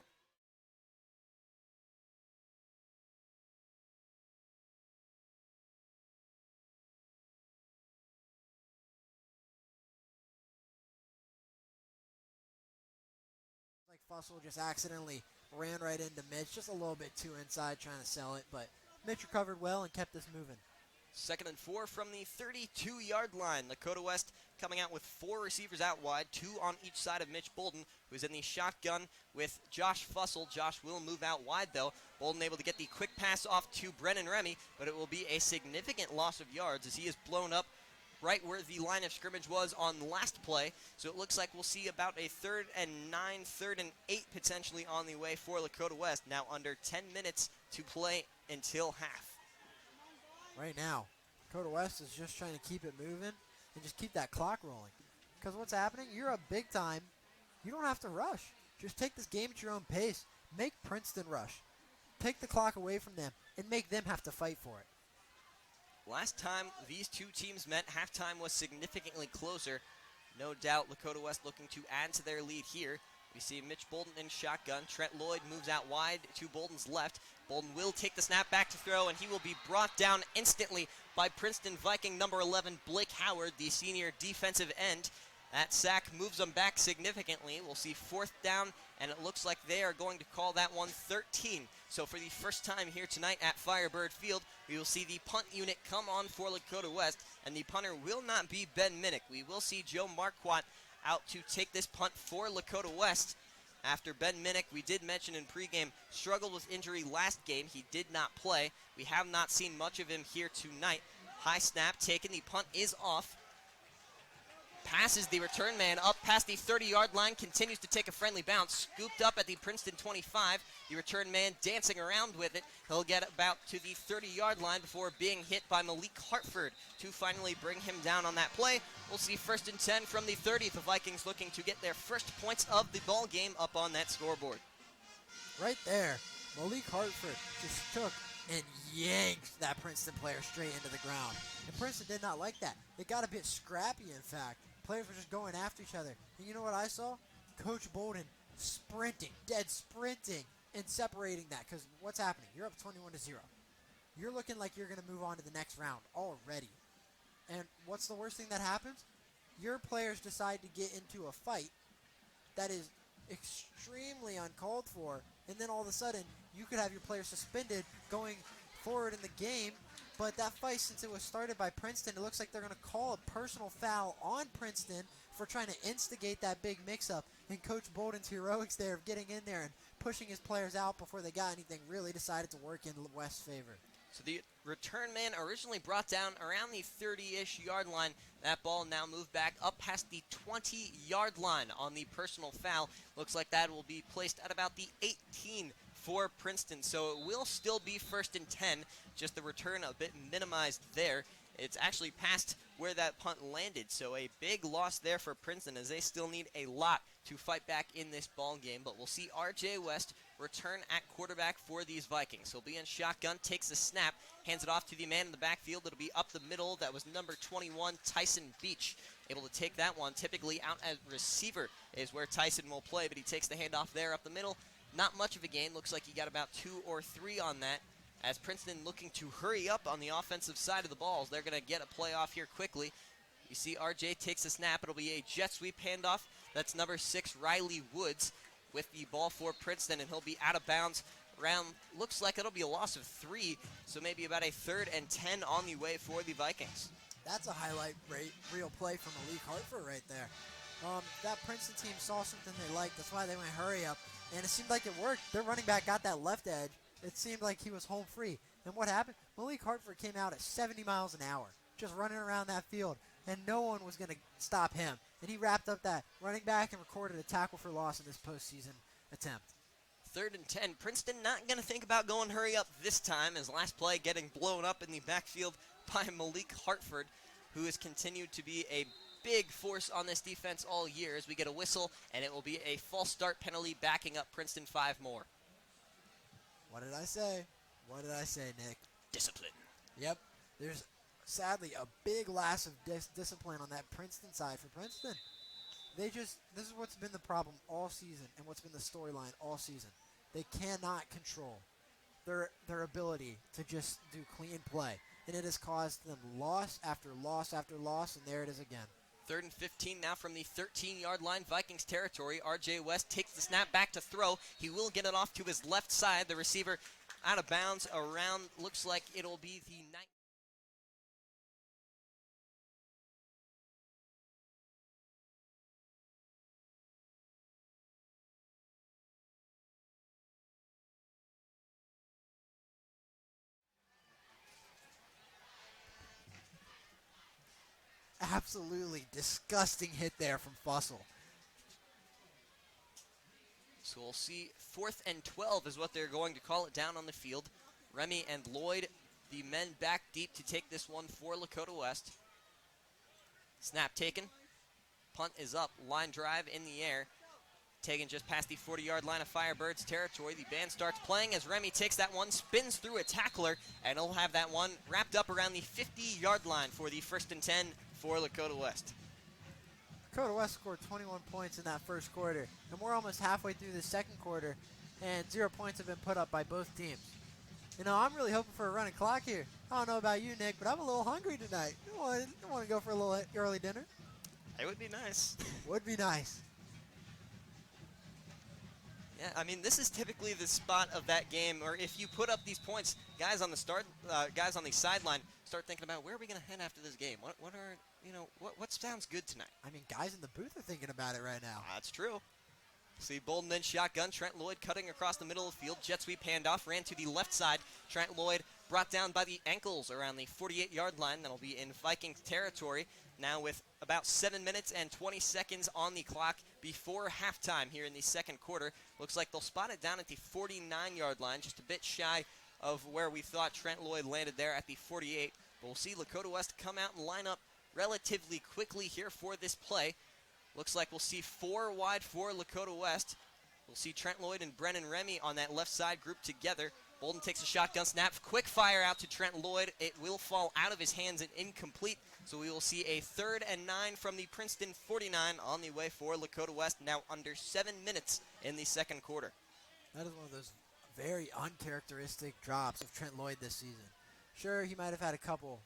Like Fussell just accidentally ran right into Mitch, just a little bit too inside trying to sell it, but Mitch recovered well and kept this moving. 2nd and 4 from the 32-yard line. Lakota West coming out with 4 receivers out wide, 2 on each side of Mitch Bolden, who's in the shotgun with Josh Fussell. Josh will move out wide, though. Bolden able to get the quick pass off to Brennan Remy, but it will be a significant loss of yards as he is blown up right where the line of scrimmage was on last play. So it looks like we'll see about a 3rd and 9, 3rd and 8 potentially on the way for Lakota West. Now under 10 minutes to play until half. Right now, Lakota West is just trying to keep it moving and just keep that clock rolling. Because what's happening, you're up big time. You don't have to rush. Just take this game at your own pace. Make Princeton rush. Take the clock away from them and make them have to fight for it. Last time these two teams met, halftime was significantly closer. No doubt Lakota West looking to add to their lead here. We see Mitch Bolden in shotgun. Trent Lloyd moves out wide to Bolden's left. Bolden will take the snap back to throw, and he will be brought down instantly by Princeton Viking number 11, Blake Howard, the senior defensive end. That sack moves them back significantly. We'll see 4th down, and it looks like they are going to call that one 13. So for the first time here tonight at Firebird Field, we will see the punt unit come on for Lakota West, and the punter will not be Ben Minnick. We will see Joe Marquardt out to take this punt for Lakota West. After Ben Minnick, we did mention in pregame, struggled with injury last game. He did not play. We have not seen much of him here tonight. High snap taken. The punt is off. Passes the return man up past the 30-yard line, continues to take a friendly bounce, scooped up at the Princeton 25. The return man dancing around with it. He'll get about to the 30-yard line before being hit by Malik Hartford to finally bring him down on that play. We'll see 1st and 10 from the 30. The Vikings looking to get their first points of the ball game up on that scoreboard. Right there, Malik Hartford just took and yanked that Princeton player straight into the ground. And Princeton did not like that. They got a bit scrappy, in fact. Players were just going after each other. And you know what I saw? Coach Bolden sprinting, dead sprinting, and separating that. Because what's happening? You're up 21-0. You're looking like you're going to move on to the next round already. And what's the worst thing that happens? Your players decide to get into a fight that is extremely uncalled for. And then all of a sudden, you could have your players suspended going forward in the game. But that fight, since it was started by Princeton, it looks like they're going to call a personal foul on Princeton for trying to instigate that big mix-up. And Coach Bolden's heroics there of getting in there and pushing his players out before they got anything really decided to work in West's favor. So the return man originally brought down around the 30-ish yard line. That ball now moved back up past the 20-yard line on the personal foul. Looks like that will be placed at about the 18 for Princeton. So it will still be 1st and 10. Just the return a bit minimized there. It's actually past where that punt landed, so a big loss there for Princeton as they still need a lot to fight back in this ball game. But we'll see RJ West return at quarterback for these Vikings. He'll be in shotgun, takes the snap, hands it off to the man in the backfield. It'll be up the middle. That was number 21, Tyson Beach. Able to take that one. Typically out at receiver is where Tyson will play, but he takes the handoff there up the middle. Not much of a gain. Looks like he got about 2 or 3 on that, as Princeton looking to hurry up on the offensive side of the balls. They're going to get a play off here quickly. You see RJ takes the snap. It'll be a jet sweep handoff. That's number 6, Riley Woods, with the ball for Princeton, and he'll be out of bounds around, looks like it'll be a loss of 3, so maybe about a 3rd and 10 on the way for the Vikings. That's a highlight reel play from Malik Hartford right there. That Princeton team saw something they liked. That's why they went hurry up, and it seemed like it worked. Their running back got that left edge. It seemed like he was home free. And what happened? Malik Hartford came out at 70 miles an hour, just running around that field, and no one was going to stop him. And he wrapped up that running back and recorded a tackle for loss in this postseason attempt. 3rd and 10. Princeton not going to think about going hurry up this time, as last play getting blown up in the backfield by Malik Hartford, who has continued to be a big force on this defense all year, as we get a whistle, and it will be a false start penalty backing up Princeton 5 more. What did I say? What did I say, Nick? Discipline. Yep. There's sadly a big loss of discipline on that Princeton side for Princeton. This is what's been the problem all season and what's been the storyline all season. They cannot control their ability to just do clean play. And it has caused them loss after loss after loss, and there it is again. 3rd and 15 now from the 13-yard line, Vikings territory. RJ West takes the snap back to throw. He will get it off to his left side. The receiver out of bounds around, looks like it'll be the ninth. Absolutely disgusting hit there from Fussell. So we'll see 4th and 12 is what they're going to call it down on the field. Remy and Lloyd, the men back deep to take this one for Lakota West. Snap taken. Punt is up. Line drive in the air. Taken just past the 40-yard line of Firebirds territory. The band starts playing as Remy takes that one, spins through a tackler, and he'll have that one wrapped up around the 50-yard line for the 1st and 10 for Lakota West. Lakota West scored 21 points in that first quarter, and we're almost halfway through the second quarter, and 0 points have been put up by both teams. You know, I'm really hoping for a running clock here. I don't know about you, Nick, but I'm a little hungry tonight. I want to go for a little early dinner. It would be nice. Would be nice. Yeah, I mean, this is typically the spot of that game, or if you put up these points, guys on the sideline start thinking about where are we going to head after this game. What sounds good tonight? I mean, guys in the booth are thinking about it right now. That's true. See Bolden in shotgun. Trent Lloyd cutting across the middle of the field. Jet sweep handoff. Ran to the left side. Trent Lloyd brought down by the ankles around the 48-yard line. That'll be in Vikings territory. Now with about 7 minutes and 20 seconds on the clock before halftime here in the second quarter. Looks like they'll spot it down at the 49-yard line, just a bit shy of where we thought Trent Lloyd landed there at the 48. But we'll see Lakota West come out and line up relatively quickly here for this play. Looks like we'll see 4 wide for Lakota West. We'll see Trent Lloyd and Brennan Remy on that left side grouped together. Bolden takes a shotgun snap. Quick fire out to Trent Lloyd. It will fall out of his hands and incomplete. So we will see a 3rd and 9 from the Princeton 49 on the way for Lakota West. Now under 7 minutes in the second quarter. That is one of those very uncharacteristic drops of Trent Lloyd this season. Sure, he might have had a couple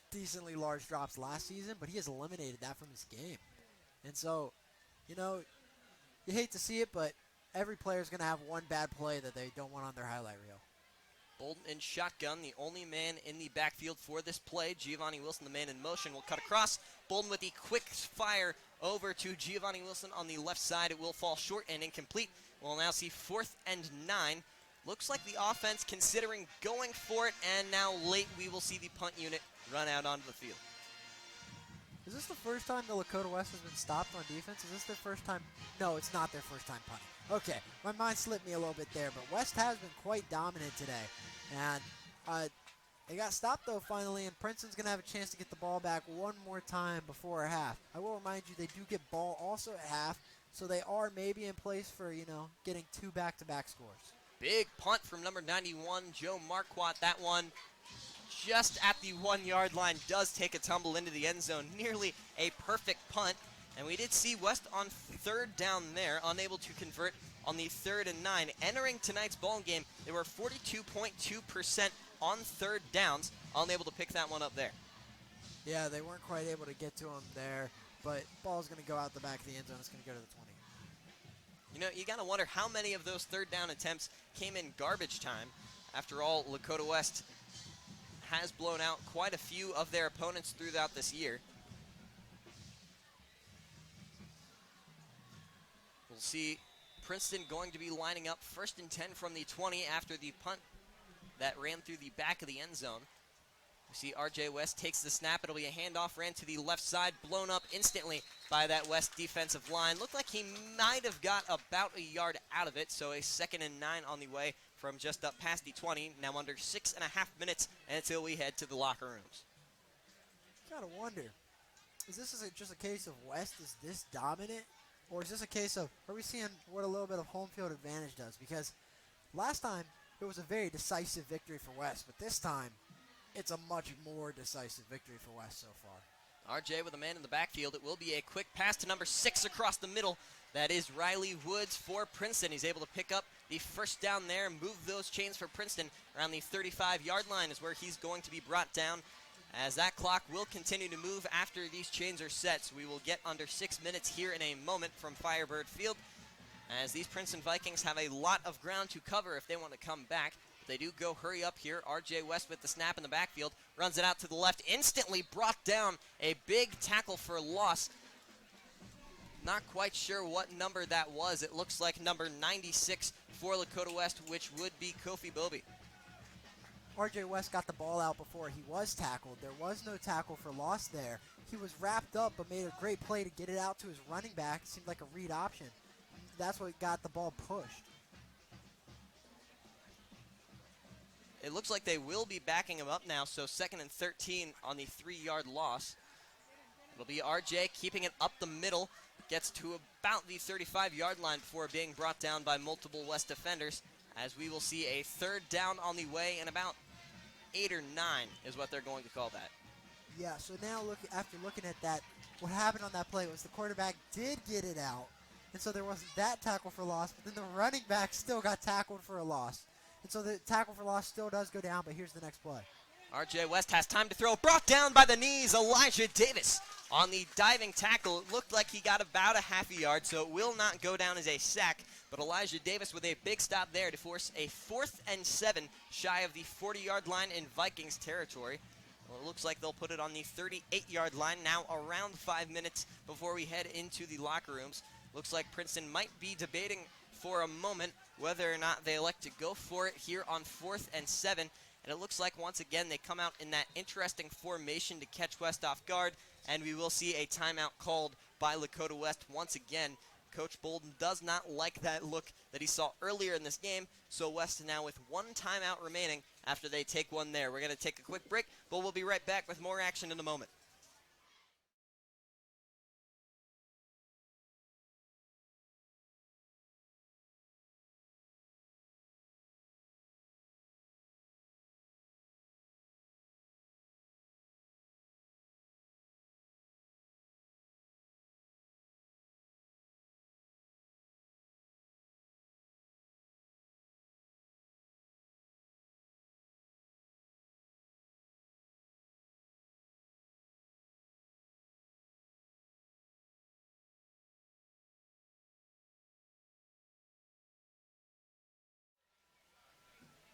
decently large drops last season, but he has eliminated that from his game. And so, you hate to see it, but every player is going to have one bad play that they don't want on their highlight reel. Bolden in shotgun, the only man in the backfield for this play. Giovanni Wilson, the man in motion, will cut across. Bolden with the quick fire over to Giovanni Wilson on the left side. It will fall short and incomplete. We'll now see 4th and 9. Looks like the offense considering going for it, and now late we will see the punt unit run out onto the field. Is this the first time the Lakota West has been stopped on defense? Is this their first time? No, it's not their first time punting. Okay, my mind slipped me a little bit there, but West has been quite dominant today. And It got stopped, though, finally, and Princeton's going to have a chance to get the ball back one more time before half. I will remind you, they do get ball also at half, so they are maybe in place for, getting 2 back-to-back scores. Big punt from number 91, Joe Marquardt. That one just at the 1-yard line does take a tumble into the end zone. Nearly a perfect punt. And we did see West on 3rd down there, unable to convert on the 3rd and 9. Entering tonight's ball game, they were 42.2% on 3rd downs, unable to pick that one up there. Yeah, they weren't quite able to get to him there, but ball's going to go out the back of the end zone. It's going to go to the 20. You got to wonder how many of those 3rd down attempts came in garbage time. After all, Lakota West has blown out quite a few of their opponents throughout this year. We'll see Princeton going to be lining up 1st and 10 from the 20 after the punt that ran through the back of the end zone. We see RJ West takes the snap. It'll be a handoff, ran to the left side, blown up instantly by that West defensive line. Looked like he might have got about a yard out of it, so a 2nd and 9 on the way from just up past the 20. Now under 6.5 minutes until we head to the locker rooms. Gotta wonder, is this just a case of West is this dominant? Or is this a case of, are we seeing what a little bit of home field advantage does? Because last time, it was a very decisive victory for West, but this time, it's a much more decisive victory for West so far. RJ with a man in the backfield. It will be a quick pass to number 6 across the middle. That is Riley Woods for Princeton. He's able to pick up the 1st down there, move those chains for Princeton around the 35-yard line is where he's going to be brought down. As that clock will continue to move after these chains are set, so we will get under 6 minutes here in a moment from Firebird Field, as these Princeton Vikings have a lot of ground to cover if they want to come back. But they do go hurry up here. RJ West with the snap in the backfield, runs it out to the left, instantly brought down. A big tackle for loss. Not quite sure what number that was. It looks like number 96 for Lakota West, which would be Kofi Bobie. RJ West got the ball out before he was tackled. There was no tackle for loss there. He was wrapped up but made a great play to get it out to his running back. It seemed like a read option. That's what got the ball pushed. It looks like they will be backing him up now, so 2nd and 13 on the 3-yard loss. It'll be RJ keeping it up the middle. Gets to about the 35-yard line before being brought down by multiple West defenders, as we will see a 3rd down on the way, and about 8 or 9 is what they're going to call that. Yeah, so now after looking at that, what happened on that play was the quarterback did get it out, and so there wasn't that tackle for loss, but then the running back still got tackled for a loss. And so the tackle for loss still does go down, but here's the next play. RJ West has time to throw, brought down by the knees, Elijah Davis on the diving tackle. It looked like he got about a half a yard, so it will not go down as a sack. But Elijah Davis with a big stop there to force a 4th and 7 shy of the 40-yard line in Vikings territory. Well, it looks like they'll put it on the 38-yard line now, around 5 minutes before we head into the locker rooms. Looks like Princeton might be debating for a moment whether or not they elect to go for it here on 4th and 7. And it looks like, once again, they come out in that interesting formation to catch West off guard, and we will see a timeout called by Lakota West once again. Coach Bolden does not like that look that he saw earlier in this game, so West now with 1 timeout remaining after they take one there. We're going to take a quick break, but we'll be right back with more action in a moment.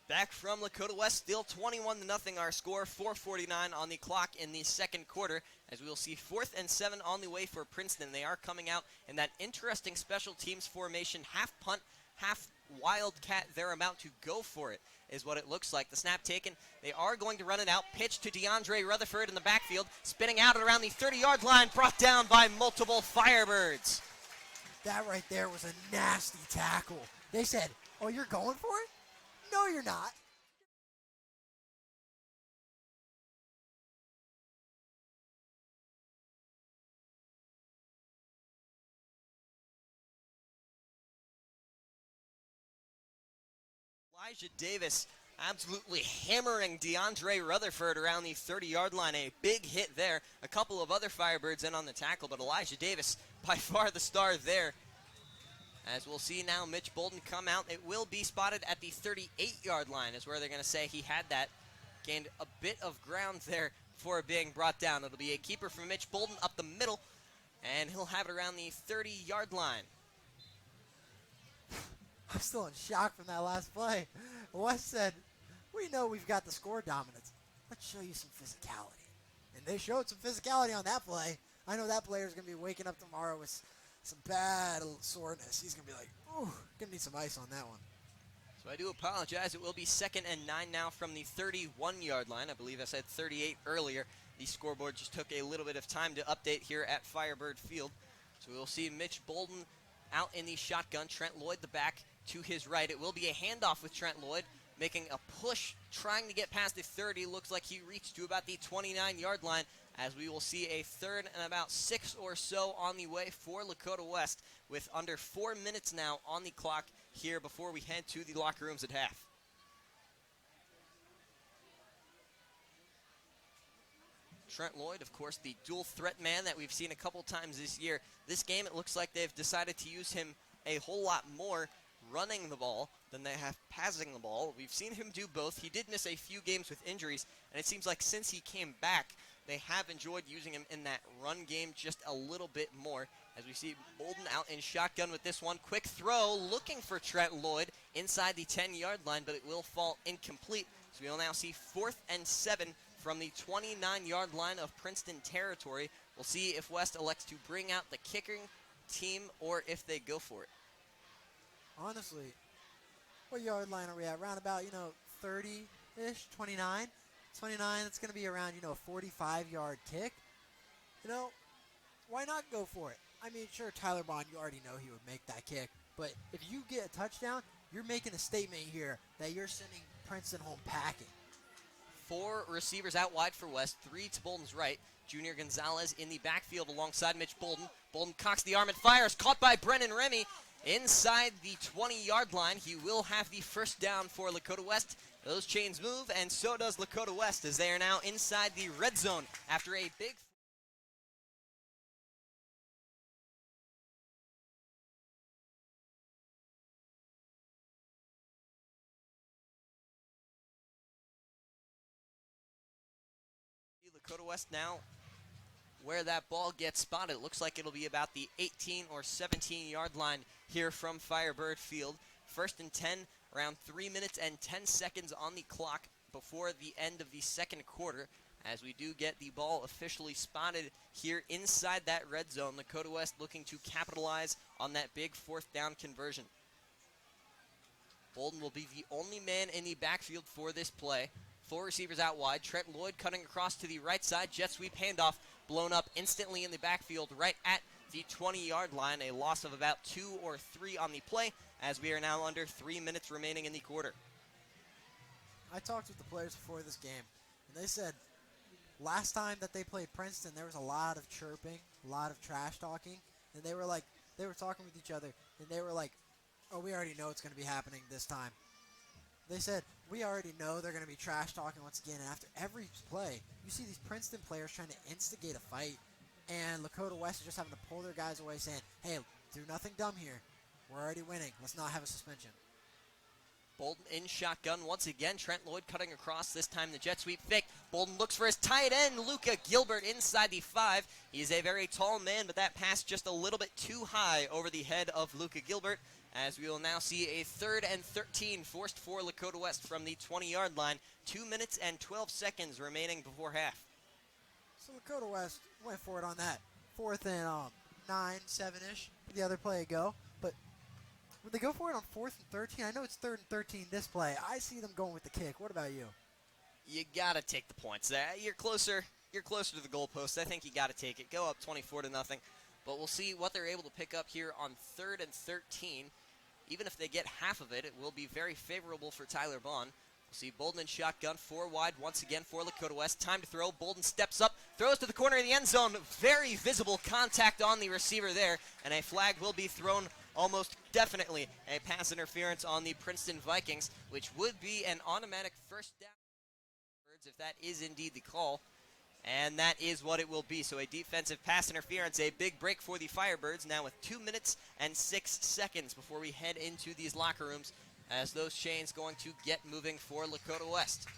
Back from Lakota West, still 21-0 our score, 4:49 on the clock in the 2nd quarter, as we will see 4th and 7 on the way for Princeton. They are coming out in that interesting special teams formation, half punt, half wildcat. They're about to go for it, is what it looks like. The snap taken. They are going to run it out. Pitch to DeAndre Rutherford in the backfield, spinning out at around the 30-yard line, brought down by multiple Firebirds. That right there was a nasty tackle. They said, oh, you're going for it? No, you're not. Elijah Davis absolutely hammering DeAndre Rutherford around the 30-yard line. A big hit there. A couple of other Firebirds in on the tackle, but Elijah Davis by far the star there. As we'll see now, Mitch Bolden come out. It will be spotted at the 38-yard line is where they're going to say he had that. Gained a bit of ground there before being brought down. It'll be a keeper from Mitch Bolden up the middle, and he'll have it around the 30-yard line. I'm still in shock from that last play. West said, we know we've got the score dominance. Let's show you some physicality. And they showed some physicality on that play. I know that player's going to be waking up tomorrow with some bad soreness. He's going to be like, ooh, going to need some ice on that one. So I do apologize. It will be 2nd and 9 now from the 31-yard line. I believe I said 38 earlier. The scoreboard just took a little bit of time to update here at Firebird Field. So we'll see Mitch Bolden out in the shotgun. Trent Lloyd, the back, to his right. It will be a handoff with Trent Lloyd, making a push, trying to get past the 30. Looks like he reached to about the 29-yard line, as we will see a 3rd and about 6 or so on the way for Lakota West, with under 4 minutes now on the clock here before we head to the locker rooms at half. Trent Lloyd, of course, the dual threat man that we've seen a couple times this year. This game, it looks like they've decided to use him a whole lot more running the ball than they have passing the ball. We've seen him do both. He did miss a few games with injuries, and it seems like since he came back, they have enjoyed using him in that run game just a little bit more. As we see Bolden out in shotgun with this one. Quick throw, looking for Trent Lloyd inside the 10-yard line, but it will fall incomplete. So we will now see 4th and 7 from the 29-yard line of Princeton territory. We'll see if West elects to bring out the kicking team or if they go for it. Honestly, what yard line are we at? Around about, 30-ish, 29? 29, it's going to be around, a 45-yard kick. Why not go for it? I mean, sure, Tyler Bond, you already know he would make that kick. But if you get a touchdown, you're making a statement here that you're sending Princeton home packing. 4 receivers out wide for West, 3 to Bolden's right. Junior Gonzalez in the backfield alongside Mitch Bolden. Bolden cocks the arm and fires, caught by Brennan Remy inside the 20-yard line. He will have the first down for Lakota West. Those chains move, and so does Lakota West, as they are now inside the red zone after a big... Lakota West now, where that ball gets spotted, it looks like it'll be about the 18 or 17-yard line here from Firebird Field. 1st and 10, around 3 minutes and 10 seconds on the clock before the end of the second quarter, as we do get the ball officially spotted here inside that red zone. Lakota West looking to capitalize on that big 4th down conversion. Bolden will be the only man in the backfield for this play. 4 receivers out wide. Trent Lloyd cutting across to the right side. Jet sweep handoff blown up instantly in the backfield right at the 20-yard line. A loss of about 2 or 3 on the play, as we are now under 3 minutes remaining in the quarter. I talked with the players before this game, and they said last time that they played Princeton, there was a lot of chirping, a lot of trash talking, and they were talking with each other, and they were like, oh, we already know it's going to be happening this time. They said, we already know they're going to be trash talking once again. And after every play, you see these Princeton players trying to instigate a fight. And Lakota West is just having to pull their guys away saying, hey, do nothing dumb here. We're already winning. Let's not have a suspension. Bolden in shotgun once again. Trent Lloyd cutting across, this time the jet sweep fake. Bolden looks for his tight end, Luca Gilbert, inside the 5. He's a very tall man, but that pass just a little bit too high over the head of Luca Gilbert, as we will now see a 3rd and 13 forced for Lakota West from the 20-yard line. 2 minutes and 12 seconds remaining before half. So Lakota West went for it on that 4th and 9, 7-ish, the other play ago. But would they go for it on 4th and 13? I know it's 3rd and 13 this play. I see them going with the kick. What about you? You got to take the points there. You're closer to the goalpost. I think you got to take it. Go up 24-0. But we'll see what they're able to pick up here on 3rd and 13. Even if they get half of it, it will be very favorable for Tyler Bond. See Bolden in shotgun, 4 wide once again for Lakota West. Time to throw. Bolden steps up, throws to the corner of the end zone. Very visible contact on the receiver there, and a flag will be thrown almost definitely. A pass interference on the Princeton Vikings, which would be an automatic first down if that is indeed the call. And that is what it will be. So a defensive pass interference, a big break for the Firebirds now with 2 minutes and 6 seconds before we head into these locker rooms as those chains going to get moving for Lakota West.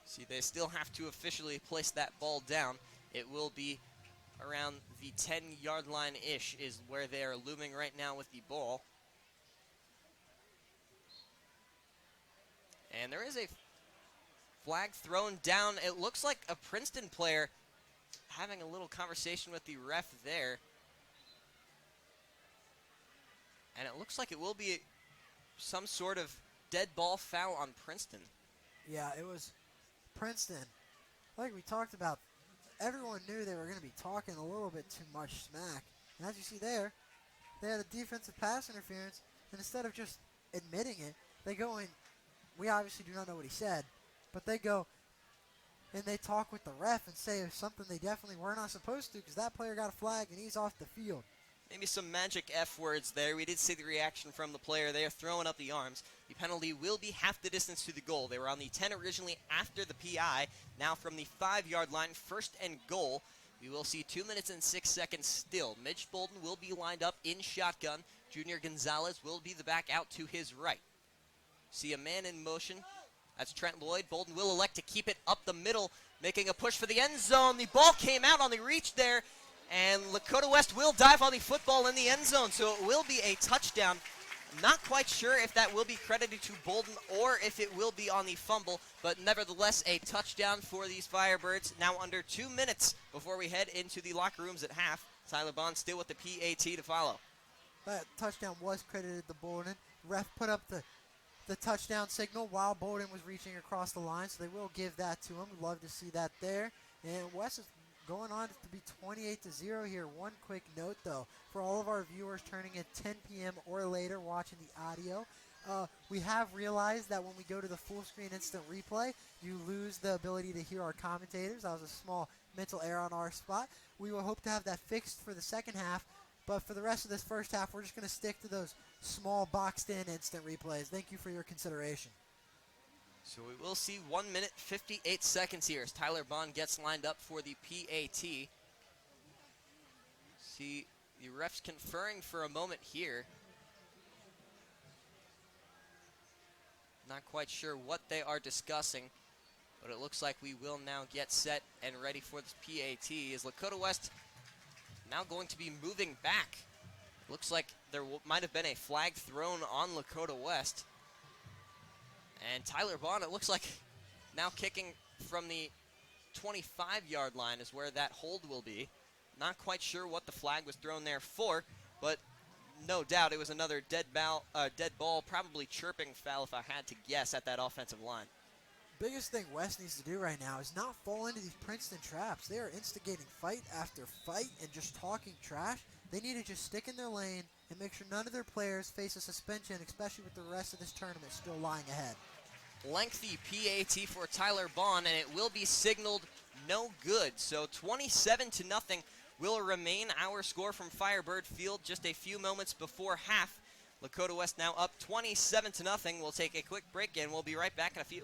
See, they still have to officially place that ball down. It will be around the 10-yard line-ish is where they are looming right now with the ball. And there is a flag thrown down. It looks like a Princeton player having a little conversation with the ref there. And it looks like it will be some sort of dead ball foul on Princeton. Yeah, it was Princeton. Like we talked about, everyone knew they were going to be talking a little bit too much smack. And as you see there, they had a defensive pass interference, and instead of just admitting it, they go in. We obviously do not know what he said, but they go and they talk with the ref and say something they definitely were not supposed to because that player got a flag and he's off the field. Maybe some magic F words there. We did see the reaction from the player. They are throwing up the arms. The penalty will be half the distance to the goal. They were on the 10 originally after the PI. Now from the 5-yard line, first and goal. We will see 2 minutes and 6 seconds still. Mitch Bolden will be lined up in shotgun. Junior Gonzalez will be the back out to his right. See a man in motion. That's Trent Lloyd. Bolden will elect to keep it up the middle, making a push for the end zone. The ball came out on the reach there, and Lakota West will dive on the football in the end zone, so it will be a touchdown. Not quite sure if that will be credited to Bolden or if it will be on the fumble, but nevertheless a touchdown for these Firebirds. Now under 2 minutes before we head into the locker rooms at half. Tyler Bond still with the PAT to follow. That touchdown was credited to Bolden. Ref put up the touchdown signal while Bolden was reaching across the line, so they will give that to him. We'd love to see that there. And West is going on to be 28-0 here. One quick note, though, for all of our viewers turning at 10 p.m. or later watching the audio, we have realized that when we go to the full screen instant replay, you lose the ability to hear our commentators. That was a small mental error on our spot. We will hope to have that fixed for the second half, but for the rest of this first half, we're just going to stick to those small boxed-in instant replays. Thank you for your consideration. So we will see 1 minute, 58 seconds here as Tyler Bond gets lined up for the PAT. See the refs conferring for a moment here. Not quite sure what they are discussing, but it looks like we will now get set and ready for this PAT as Lakota West now going to be moving back. Looks like there might have been a flag thrown on Lakota West. And Tyler Bond, it looks like now kicking from the 25-yard line is where that hold will be. Not quite sure what the flag was thrown there for, but no doubt it was another dead ball, probably chirping foul if I had to guess at that offensive line. Biggest thing West needs to do right now is not fall into these Princeton traps. They are instigating fight after fight and just talking trash. They need to just stick in their lane and make sure none of their players face a suspension, especially with the rest of this tournament still lying ahead. Lengthy PAT for Tyler Bond, and it will be signaled no good. So 27-0 will remain our score from Firebird Field just a few moments before half. Lakota West now up 27-0. We'll take a quick break, and we'll be right back in a few.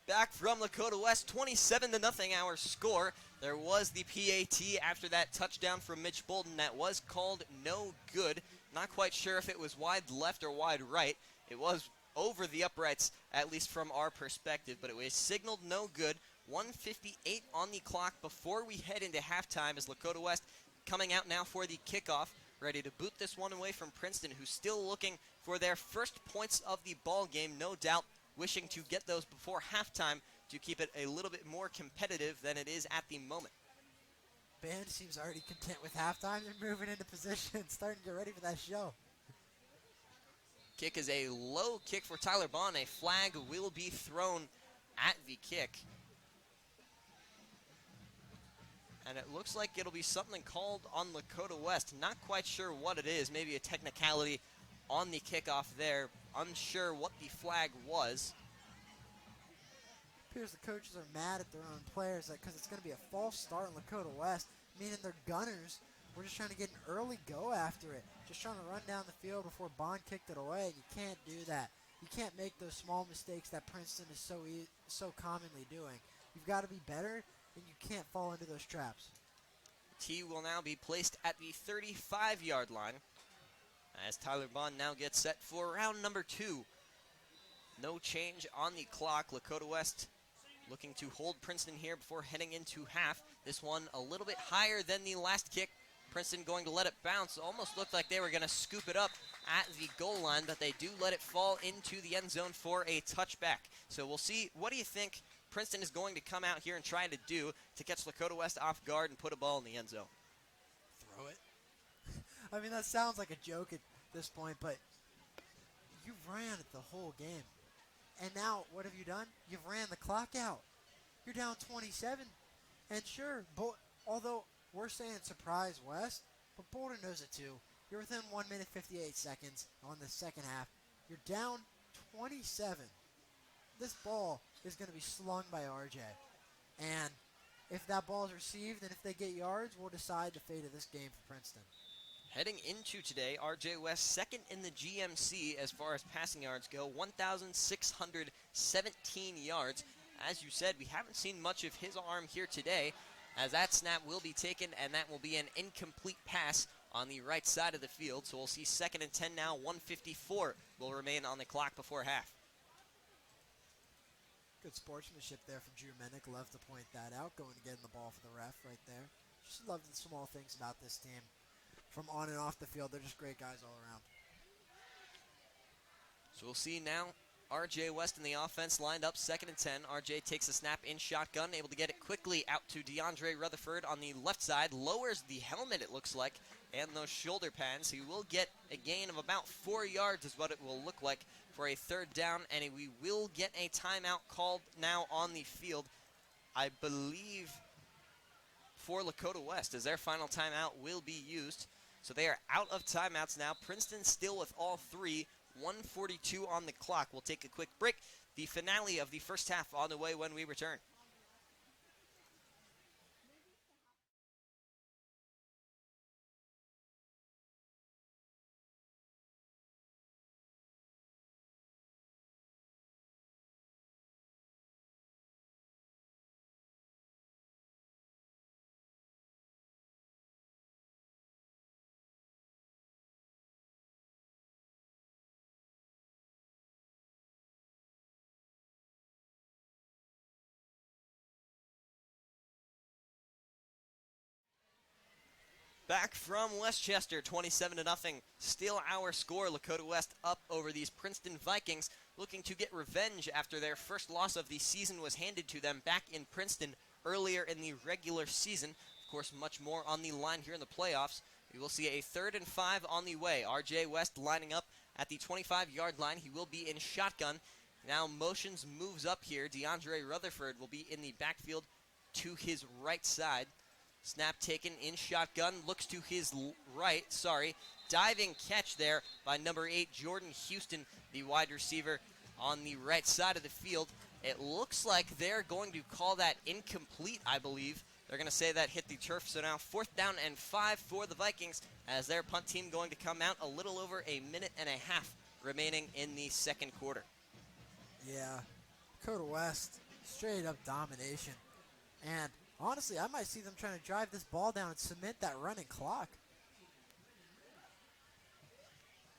Back from Lakota West, 27-0 our score. There was the PAT after that touchdown from Mitch Bolden that was called no good. Not quite sure if it was wide left or wide right. It was over the uprights, at least from our perspective, but it was signaled no good. 1:58 on the clock before we head into halftime as Lakota West coming out now for the kickoff, ready to boot this one away from Princeton, who's still looking for their first points of the ball game, no doubt wishing to get those before halftime to keep it a little bit more competitive than it is at the moment. Band seems already content with halftime. They're moving into position, starting to get ready for that show. Kick is a low kick for Tyler Bond. A flag will be thrown at the kick. And it looks like it'll be something called on Lakota West. Not quite sure what it is. Maybe a technicality on the kickoff there. Unsure what the flag was. Appears the coaches are mad at their own players because it's going to be a false start in Lakota West, meaning their gunners were just trying to get an early go after it, just trying to run down the field before Bond kicked it away. You can't do that. You can't make those small mistakes that Princeton is so commonly doing. You've got to be better, and you can't fall into those traps. Tee will now be placed at the 35-yard line as Tyler Bond now gets set for round number 2. No change on the clock. Lakota West looking to hold Princeton here before heading into half. This one a little bit higher than the last kick. Princeton going to let it bounce. Almost looked like they were going to scoop it up at the goal line, but they do let it fall into the end zone for a touchback. So we'll see. What do you think Princeton is going to come out here and try to do to catch Lakota West off guard and put a ball in the end zone? Throw it. I mean, that sounds like a joke at this point, but you ran it the whole game. And now, what have you done? You've ran the clock out. You're down 27. And sure, although we're saying surprise West, but Boulder knows it too. You're within 1 minute 58 seconds on the second half. You're down 27. This ball is going to be slung by RJ. And if that ball is received and if they get yards, we'll decide the fate of this game for Princeton. Heading into today, RJ West second in the GMC as far as passing yards go, 1,617 yards. As you said, we haven't seen much of his arm here today, as that snap will be taken, and that will be an incomplete pass on the right side of the field. So we'll see 2nd and 10 now. 1:54 will remain on the clock before half. Good sportsmanship there from Drew Mennick. Love to point that out. Going to get in the ball for the ref right there. Just love the small things about this team. From on and off the field, they're just great guys all around. So we'll see now RJ West in the offense lined up, 2nd and 10. RJ takes a snap in shotgun, able to get it quickly out to DeAndre Rutherford on the left side. Lowers the helmet, it looks like, and those shoulder pads. He will get a gain of about 4 yards is what it will look like for a 3rd down, and we will get a timeout called now on the field, I believe, for Lakota West, as their final timeout will be used. So they are out of timeouts now. Princeton still with all 3. 1:42 on the clock. We'll take a quick break. The finale of the first half on the way when we return. Back from Westchester, 27-0. Still our score. Lakota West up over these Princeton Vikings, looking to get revenge after their first loss of the season was handed to them back in Princeton earlier in the regular season. Of course, much more on the line here in the playoffs. We will see a 3rd and 5 on the way. RJ West lining up at the 25-yard line. He will be in shotgun. Now motions moves up here. DeAndre Rutherford will be in the backfield to his right side. Snap taken in shotgun, looks to his right, diving catch there by number 8, Jordan Houston, the wide receiver on the right side of the field. It looks like they're going to call that incomplete, I believe. They're going to say that hit the turf, so now 4th down and 5 for the Vikings, as their punt team going to come out a little over a minute and a half remaining in the second quarter. Yeah, Dakota West, straight up domination. And honestly, I might see them trying to drive this ball down and cement that running clock.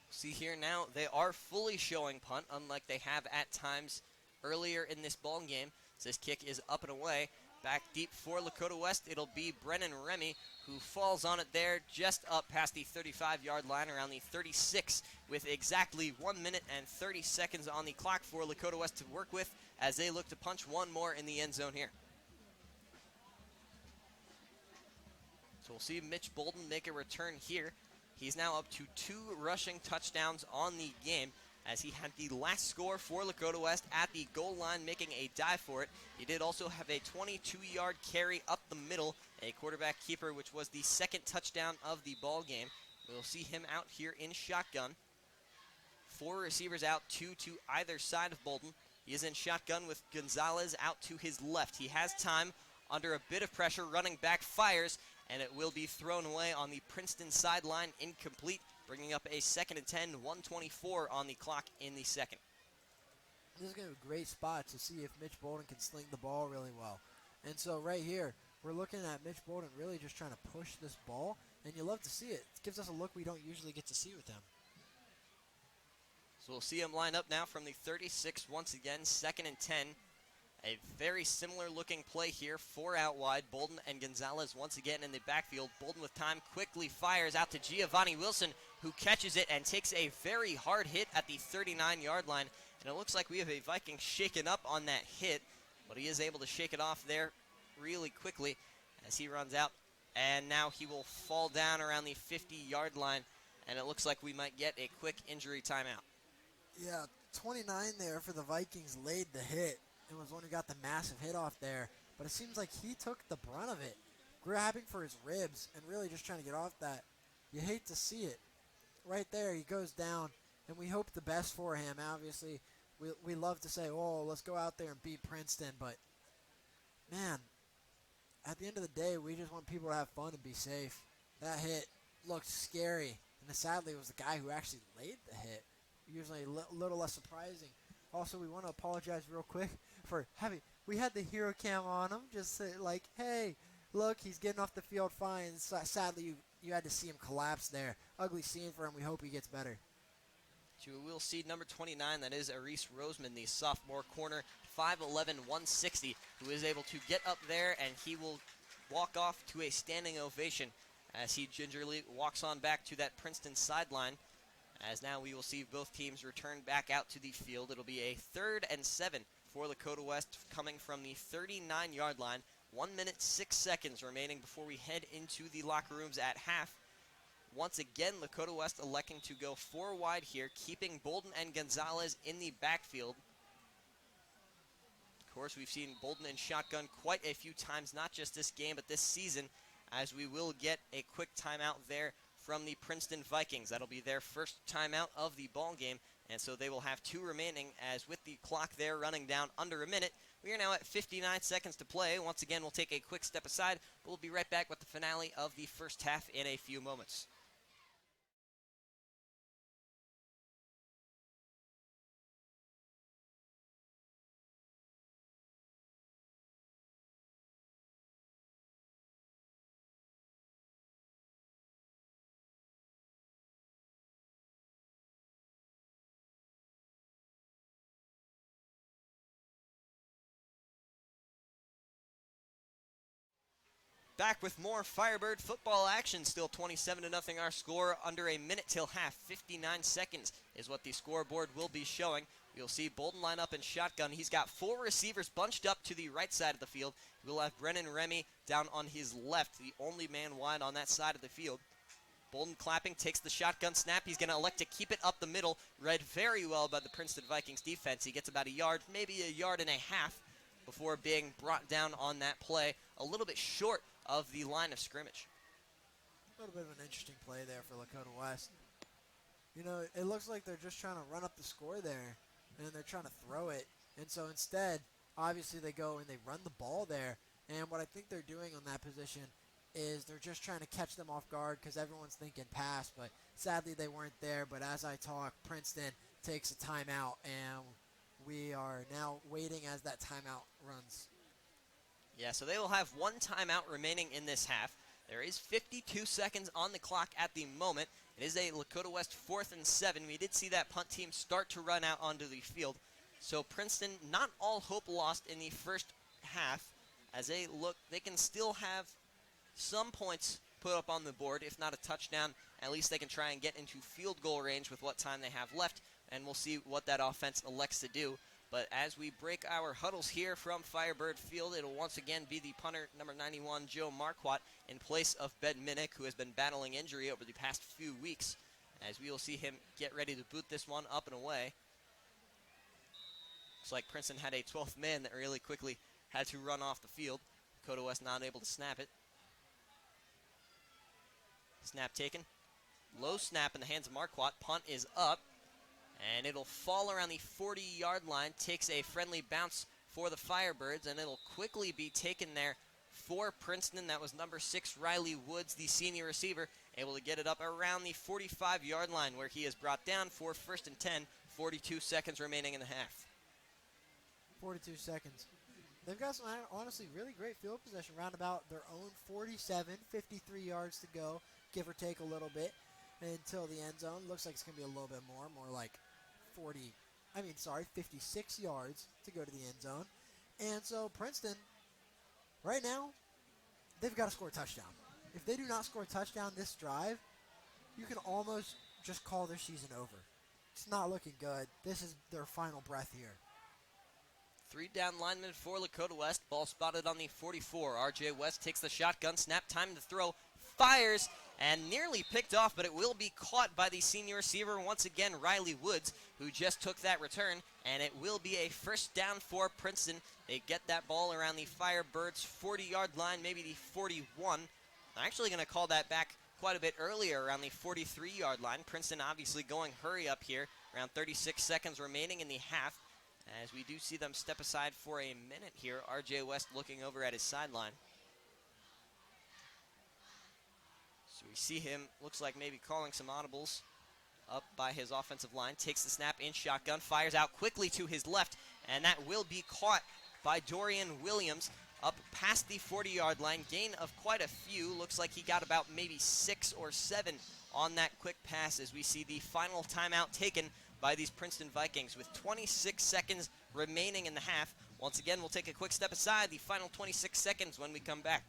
See here now, they are fully showing punt, unlike they have at times earlier in this ball game. So this kick is up and away. Back deep for Lakota West, it'll be Brennan Remy who falls on it there just up past the 35-yard line, around the 36, with exactly 1 minute and 30 seconds on the clock for Lakota West to work with as they look to punch one more in the end zone here. So we'll see Mitch Bolden make a return here. He's now up to 2 rushing touchdowns on the game, as he had the last score for Lakota West at the goal line, making a dive for it. He did also have a 22-yard carry up the middle, a quarterback keeper, which was the second touchdown of the ball game. We'll see him out here in shotgun. 4 receivers out, 2 to either side of Bolden. He is in shotgun with Gonzalez out to his left. He has time under a bit of pressure. Running back fires, and it will be thrown away on the Princeton sideline, incomplete, bringing up a 2nd and 10, 1:24 on the clock in the second. This is going to be a great spot to see if Mitch Bolden can sling the ball really well. And so right here, we're looking at Mitch Bolden really just trying to push this ball, and you love to see it. It gives us a look we don't usually get to see with him. So we'll see him line up now from the 36 once again, 2nd and 10. A very similar looking play here, 4 out wide. Bolden and Gonzalez once again in the backfield. Bolden with time quickly fires out to Giovanni Wilson, who catches it and takes a very hard hit at the 39-yard line. And it looks like we have a Viking shaken up on that hit, but he is able to shake it off there really quickly as he runs out. And now he will fall down around the 50-yard line, and it looks like we might get a quick injury timeout. Yeah, 29 there for the Vikings laid the hit. It was one who got the massive hit off there, but it seems like he took the brunt of it, grabbing for his ribs and really just trying to get off that. You hate to see it. Right there, he goes down, and we hope the best for him. Obviously, we love to say, oh, let's go out there and beat Princeton, but, man, at the end of the day, we just want people to have fun and be safe. That hit looked scary, and sadly, it was the guy who actually laid the hit. Usually a little less surprising. Also, we want to apologize real quick for we had the hero cam on him, just like, hey, look, he's getting off the field fine. Sadly, you had to see him collapse there. Ugly scene for him. We hope he gets better. So we'll see number 29, that is Aris Roseman, the sophomore corner, 5'11", 160, who is able to get up there, and he will walk off to a standing ovation as he gingerly walks on back to that Princeton sideline. As now we will see both teams return back out to the field. It'll be a 3rd and 7 for Lakota West, coming from the 39-yard line. 1 minute, 6 seconds remaining before we head into the locker rooms at half. Once again, Lakota West electing to go 4 wide here, keeping Bolden and Gonzalez in the backfield. Of course, we've seen Bolden in shotgun quite a few times, not just this game, but this season, as we will get a quick timeout there from the Princeton Vikings. That'll be their first timeout of the ball game, and so they will have 2 remaining, as with the clock there running down under a minute. We are now at 59 seconds to play. Once again, we'll take a quick step aside. We'll be right back with the finale of the first half in a few moments. Back with more Firebird football action. Still 27-0 our score. Under a minute till half. 59 seconds is what the scoreboard will be showing. You'll see Bolden line up in shotgun. He's got 4 receivers bunched up to the right side of the field. We'll have Brennan Remy down on his left, the only man wide on that side of the field. Bolden clapping, takes the shotgun snap. He's going to elect to keep it up the middle. Read very well by the Princeton Vikings defense. He gets about a yard, maybe a yard and a half, before being brought down on that play. A little bit short of the line of scrimmage. A little bit of an interesting play there for Lakota West. You know, it looks like they're just trying to run up the score there, and they're trying to throw it. And so instead, obviously they go and they run the ball there. And what I think they're doing on that position is they're just trying to catch them off guard because everyone's thinking pass. But sadly, they weren't there. But as I talk, Princeton takes a timeout, and we are now waiting as that timeout runs. Yeah, so they will have 1 timeout remaining in this half. There is 52 seconds on the clock at the moment. It is a Lakota West 4th and 7. We did see that punt team start to run out onto the field. So Princeton, not all hope lost in the first half, as they can still have some points put up on the board, if not a touchdown. At least they can try and get into field goal range with what time they have left, and we'll see what that offense elects to do. But as we break our huddles here from Firebird Field, it'll once again be the punter, number 91, Joe Marquardt, in place of Ben Minnick, who has been battling injury over the past few weeks, as we will see him get ready to boot this one up and away. Looks like Princeton had a 12th man that really quickly had to run off the field. Lakota West not able to snap it. Snap taken. Low snap in the hands of Marquardt. Punt is up. And it'll fall around the 40-yard line. Takes a friendly bounce for the Firebirds. And it'll quickly be taken there for Princeton. That was number 6, Riley Woods, the senior receiver. Able to get it up around the 45-yard line, where he is brought down for 1st and 10. 42 seconds remaining in the half. 42 seconds. They've got some, honestly, really great field possession around about their own 47, 53 yards to go, give or take a little bit, until the end zone. Looks like it's going to be a little bit more like 56 yards to go to the end zone. And so Princeton, right now, they've got to score a touchdown. If they do not score a touchdown this drive, you can almost just call their season over. It's not looking good. This is their final breath here. 3 down linemen for Lakota West. Ball spotted on the 44. RJ West takes the shotgun. Snap time to throw. Fires and nearly picked off, but it will be caught by the senior receiver once again, Riley Woods, who just took that return. And it will be a 1st down for Princeton. They get that ball around the Firebirds' 40-yard line, maybe the 41. I'm actually going to call that back quite a bit earlier, around the 43-yard line. Princeton obviously going hurry up here. Around 36 seconds remaining in the half, as we do see them step aside for a minute here. RJ West looking over at his sideline. So we see him, looks like maybe calling some audibles up by his offensive line. Takes the snap in shotgun, fires out quickly to his left, and that will be caught by Dorian Williams up past the 40-yard line. Gain of quite a few. Looks like he got about maybe 6 or 7 on that quick pass, as we see the final timeout taken by these Princeton Vikings with 26 seconds remaining in the half. Once again, we'll take a quick step aside. The final 26 seconds when we come back.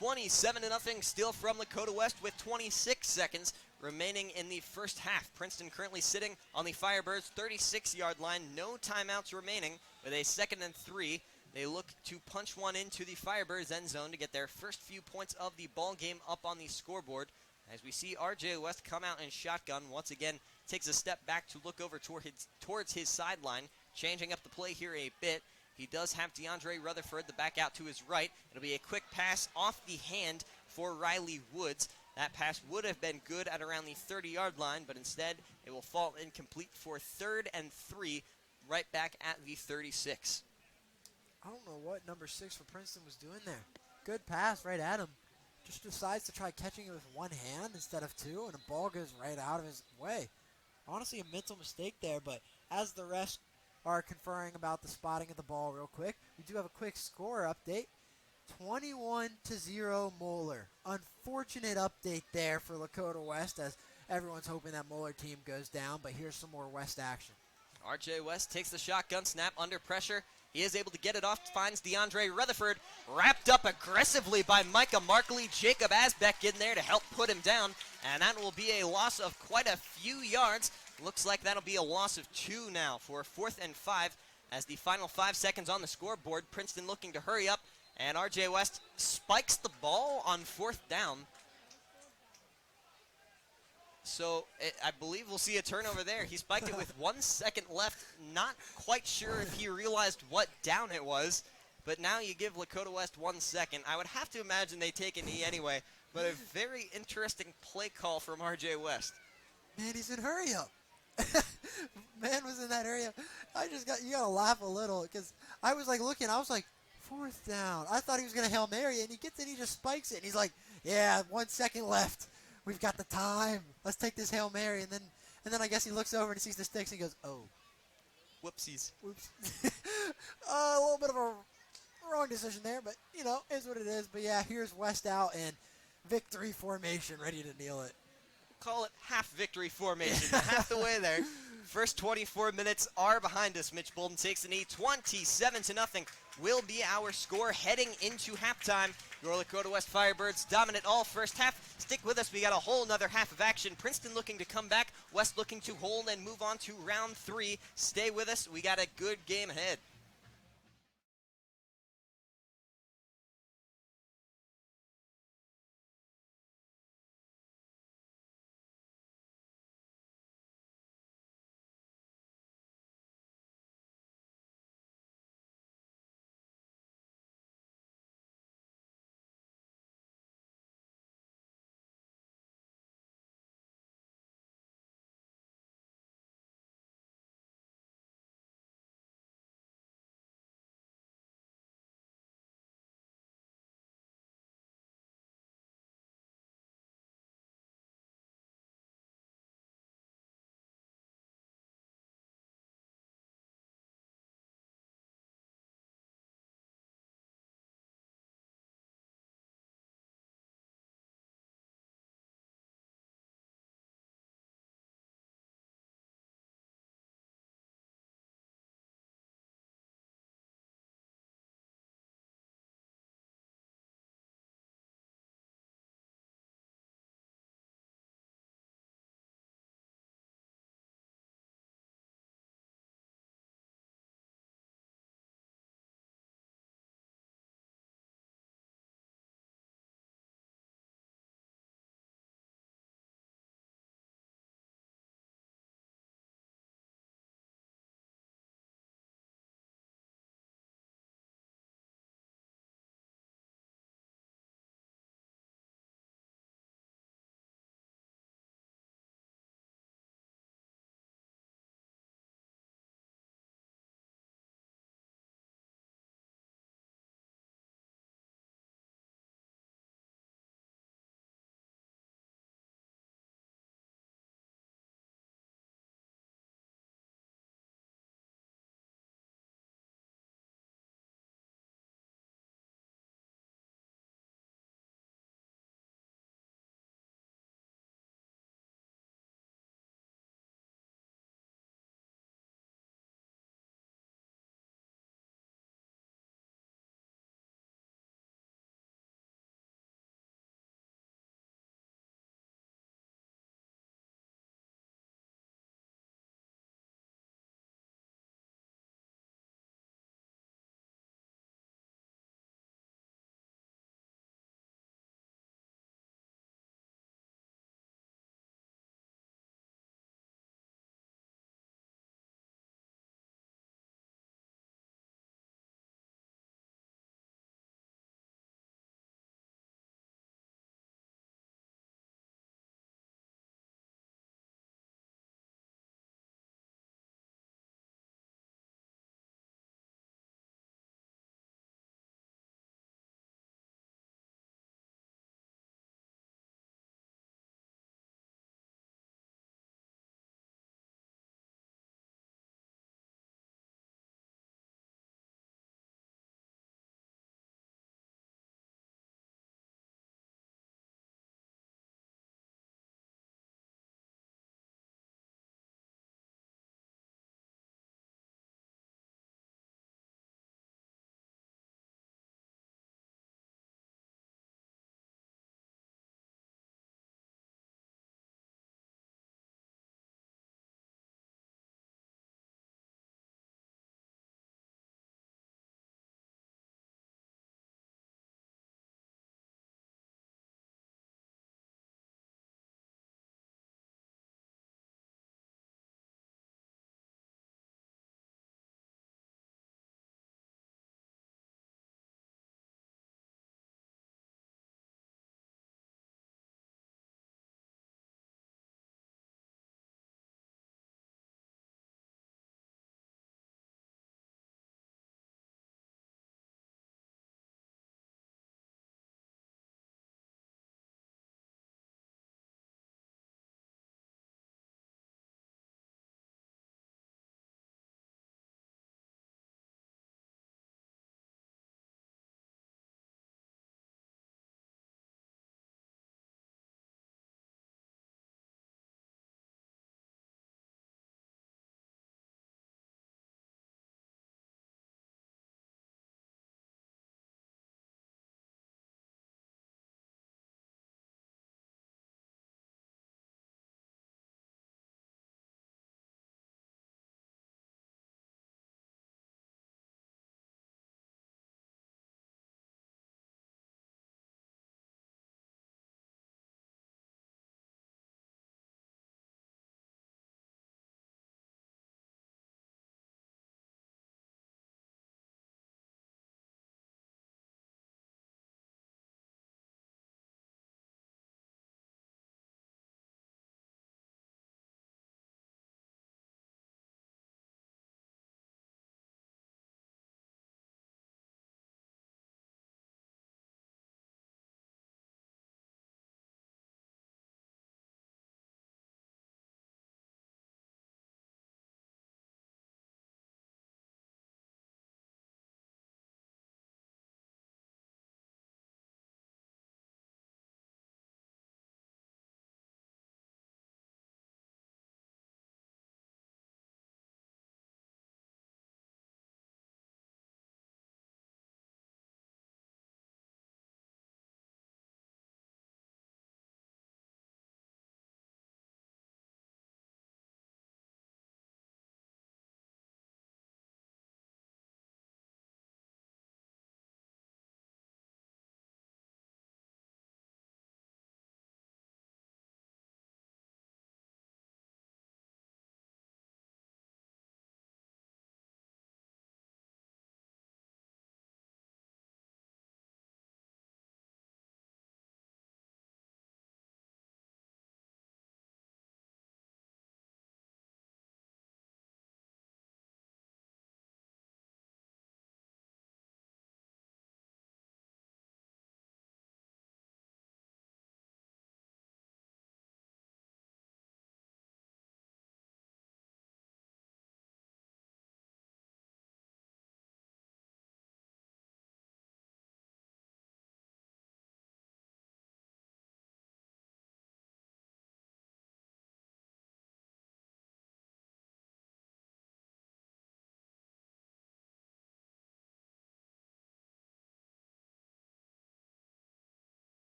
$27-0 still from Lakota West with 26 seconds remaining in the first half. Princeton currently sitting on the Firebirds' 36-yard line. No timeouts remaining with a 2nd and 3. They look to punch one into the Firebirds' end zone to get their first few points of the ball game up on the scoreboard. As we see RJ West come out in shotgun, once again takes a step back to look over towards his sideline, changing up the play here a bit. He does have DeAndre Rutherford, the back out to his right. It'll be a quick pass off the hand for Riley Woods. That pass would have been good at around the 30-yard line, but instead it will fall incomplete for 3rd and 3, right back at the 36. I don't know what number 6 for Princeton was doing there. Good pass right at him. Just decides to try catching it with one hand instead of 2, and the ball goes right out of his way. Honestly, a mental mistake there, but as the rest are conferring about the spotting of the ball real quick, we do have a quick score update. 21-0 Moeller. Unfortunate update there for Lakota West, as everyone's hoping that Moeller team goes down, but here's some more West action. RJ West takes the shotgun snap under pressure. He is able to get it off, finds DeAndre Rutherford, wrapped up aggressively by Micah Markley. Jacob Asbeck in there to help put him down, and that will be a loss of quite a few yards. Looks like that'll be a loss of 2 now for 4th and 5, as the final 5 seconds on the scoreboard. Princeton looking to hurry up, and RJ West spikes the ball on 4th down. So I believe we'll see a turnover there. He spiked it with 1 second left. Not quite sure if he realized what down it was, but now you give Lakota West 1 second. I would have to imagine they take a knee anyway but a very interesting play call from RJ West. Man, he's in hurry up. Man was in that area. You gotta laugh a little because I was like looking. I was like, 4th down. I thought he was gonna Hail Mary, and he gets it. He just spikes it, and he's like, yeah, 1 second left. We've got the time. Let's take this Hail Mary, and then I guess he looks over and he sees the sticks and he goes, oh, Whoopsies. whoops. A little bit of a wrong decision there, but is what it is. But yeah, here's West out in victory formation, ready to kneel it. Call it half victory formation. Half the way there. First 24 minutes are behind us. Mitch Bolden takes the knee. 27-0 will be our score heading into halftime. Your Lakota West Firebirds dominant all first half. Stick with us. We got a whole nother half of action. Princeton looking to come back. West looking to hold and move on to round 3. Stay with us. We got a good game ahead.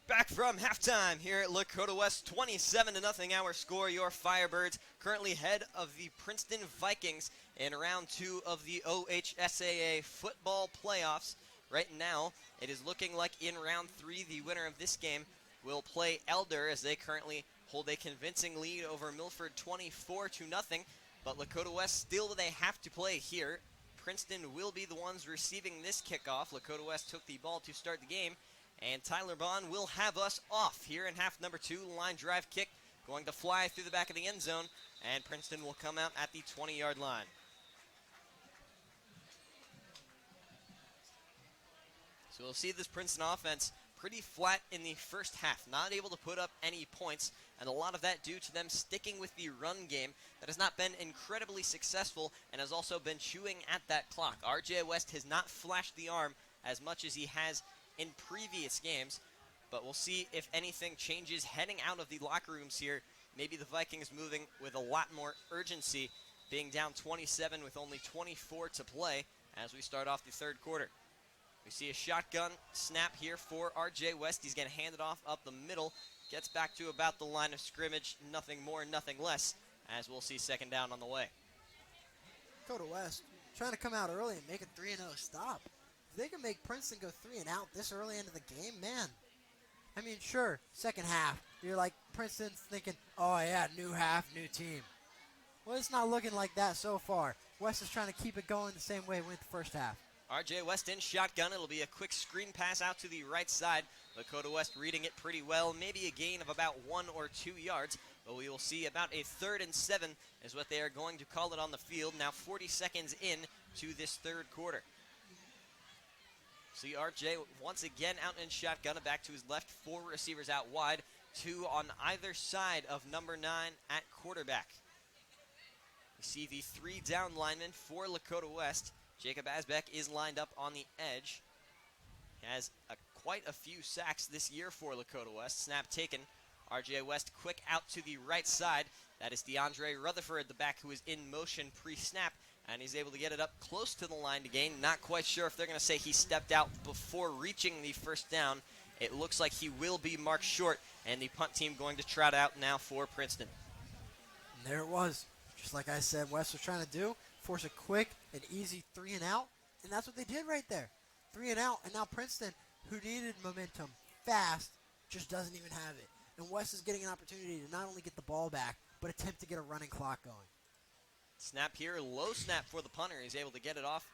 Back from halftime here at Lakota West, 27-0 our score. Your Firebirds currently head of the Princeton Vikings in round 2 of the OHSAA football playoffs. Right now, it is looking like in round 3, the winner of this game will play Elder as they currently hold a convincing lead over Milford 24-0. But Lakota West still they have to play here. Princeton will be the ones receiving this kickoff. Lakota West took the ball to start the game. And Tyler Bond will have us off here in half number 2. Line drive kick going to fly through the back of the end zone. And Princeton will come out at the 20-yard line. So we'll see this Princeton offense pretty flat in the first half. Not able to put up any points. And a lot of that due to them sticking with the run game that has not been incredibly successful and has also been chewing at that clock. RJ West has not flashed the arm as much as he has in previous games, but we'll see if anything changes heading out of the locker rooms here. Maybe the Vikings moving with a lot more urgency, being down 27 with only 24 to play as we start off the third quarter. We see a shotgun snap here for RJ West. He's going to hand it off up the middle. Gets back to about the line of scrimmage. Nothing more, nothing less, as we'll see second down on the way. Lakota West trying to come out early and make a 3-0 stop. If they can make Princeton go 3 and out this early into the game, man. I mean, sure, second half, you're like, Princeton's thinking, oh yeah, new half, new team. Well, it's not looking like that so far. West is trying to keep it going the same way it went the first half. RJ West in shotgun. It'll be a quick screen pass out to the right side. Lakota West reading it pretty well. Maybe a gain of about 1 or 2 yards. But we will see about a 3rd and 7 is what they are going to call it on the field. Now 40 seconds in to this third quarter. See RJ once again out in shotgun. Back to his left. 4 receivers out wide. 2 on either side of number 9 at quarterback. We see the 3 down linemen for Lakota West. Jacob Asbeck is lined up on the edge. He has quite a few sacks this year for Lakota West. Snap taken. RJ West quick out to the right side. That is DeAndre Rutherford, the back who is in motion pre-snap. And he's able to get it up close to the line to gain. Not quite sure if they're going to say he stepped out before reaching the first down. It looks like he will be marked short. And the punt team going to trot out now for Princeton. And there it was. Just like I said, West was trying to do. Force a quick and easy 3 and out. And that's what they did right there. 3 and out. And now Princeton, who needed momentum fast, just doesn't even have it. And West is getting an opportunity to not only get the ball back, but attempt to get a running clock going. Snap here, low snap for the punter. He's able to get it off.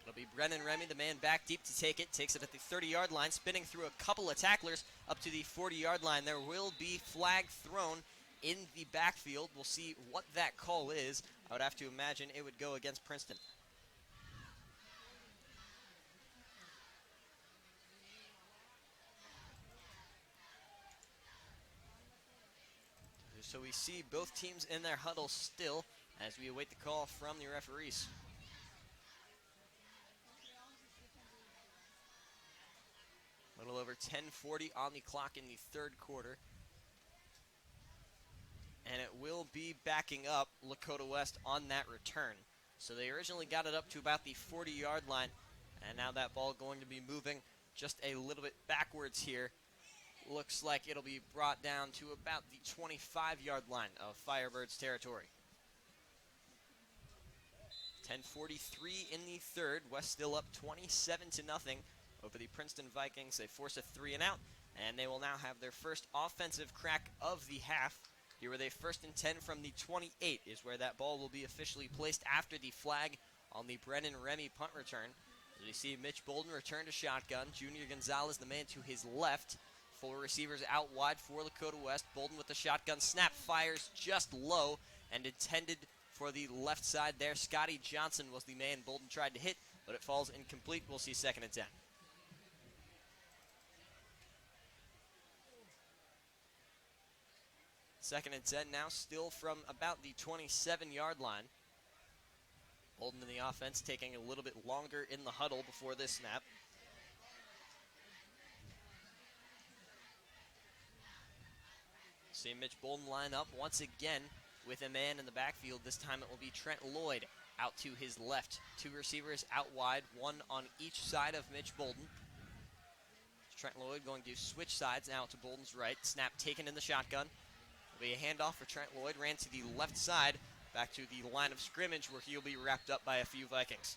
It'll be Brennan Remy, the man back deep to take it. Takes it at the 30-yard line, spinning through a couple of tacklers up to the 40-yard line. There will be flag thrown in the backfield. We'll see what that call is. I would have to imagine it would go against Princeton. So we see both teams in their huddle still as we await the call from the referees. A little over 10:40 on the clock in the third quarter. And it will be backing up Lakota West on that return. So they originally got it up to about the 40-yard line, and now that ball going to be moving just a little bit backwards here. Looks like it'll be brought down to about the 25-yard line of Firebirds territory. 10:43 in the third. West still up 27-0 over the Princeton Vikings. They force a 3 and out, and they will now have their first offensive crack of the half. Here with a 1st and 10 from the 28 is where that ball will be officially placed after the flag on the Brennan Remy punt return. As we see Mitch Bolden return to shotgun. Junior Gonzalez, the man to his left. 4 receivers out wide for Lakota West. Bolden with the shotgun snap, fires just low and intended for the left side there. Scotty Johnson was the man Bolden tried to hit, but it falls incomplete. We'll see 2nd and 10. Second and 10 now, still from about the 27-yard line. Bolden in the offense taking a little bit longer in the huddle before this snap. See Mitch Bolden line up once again with a man in the backfield. This time it will be Trent Lloyd out to his left. 2 receivers out wide, 1 on each side of Mitch Bolden. Trent Lloyd going to switch sides now to Bolden's right. Snap taken in the shotgun. It'll be a handoff for Trent Lloyd. Ran to the left side, back to the line of scrimmage where he'll be wrapped up by a few Vikings.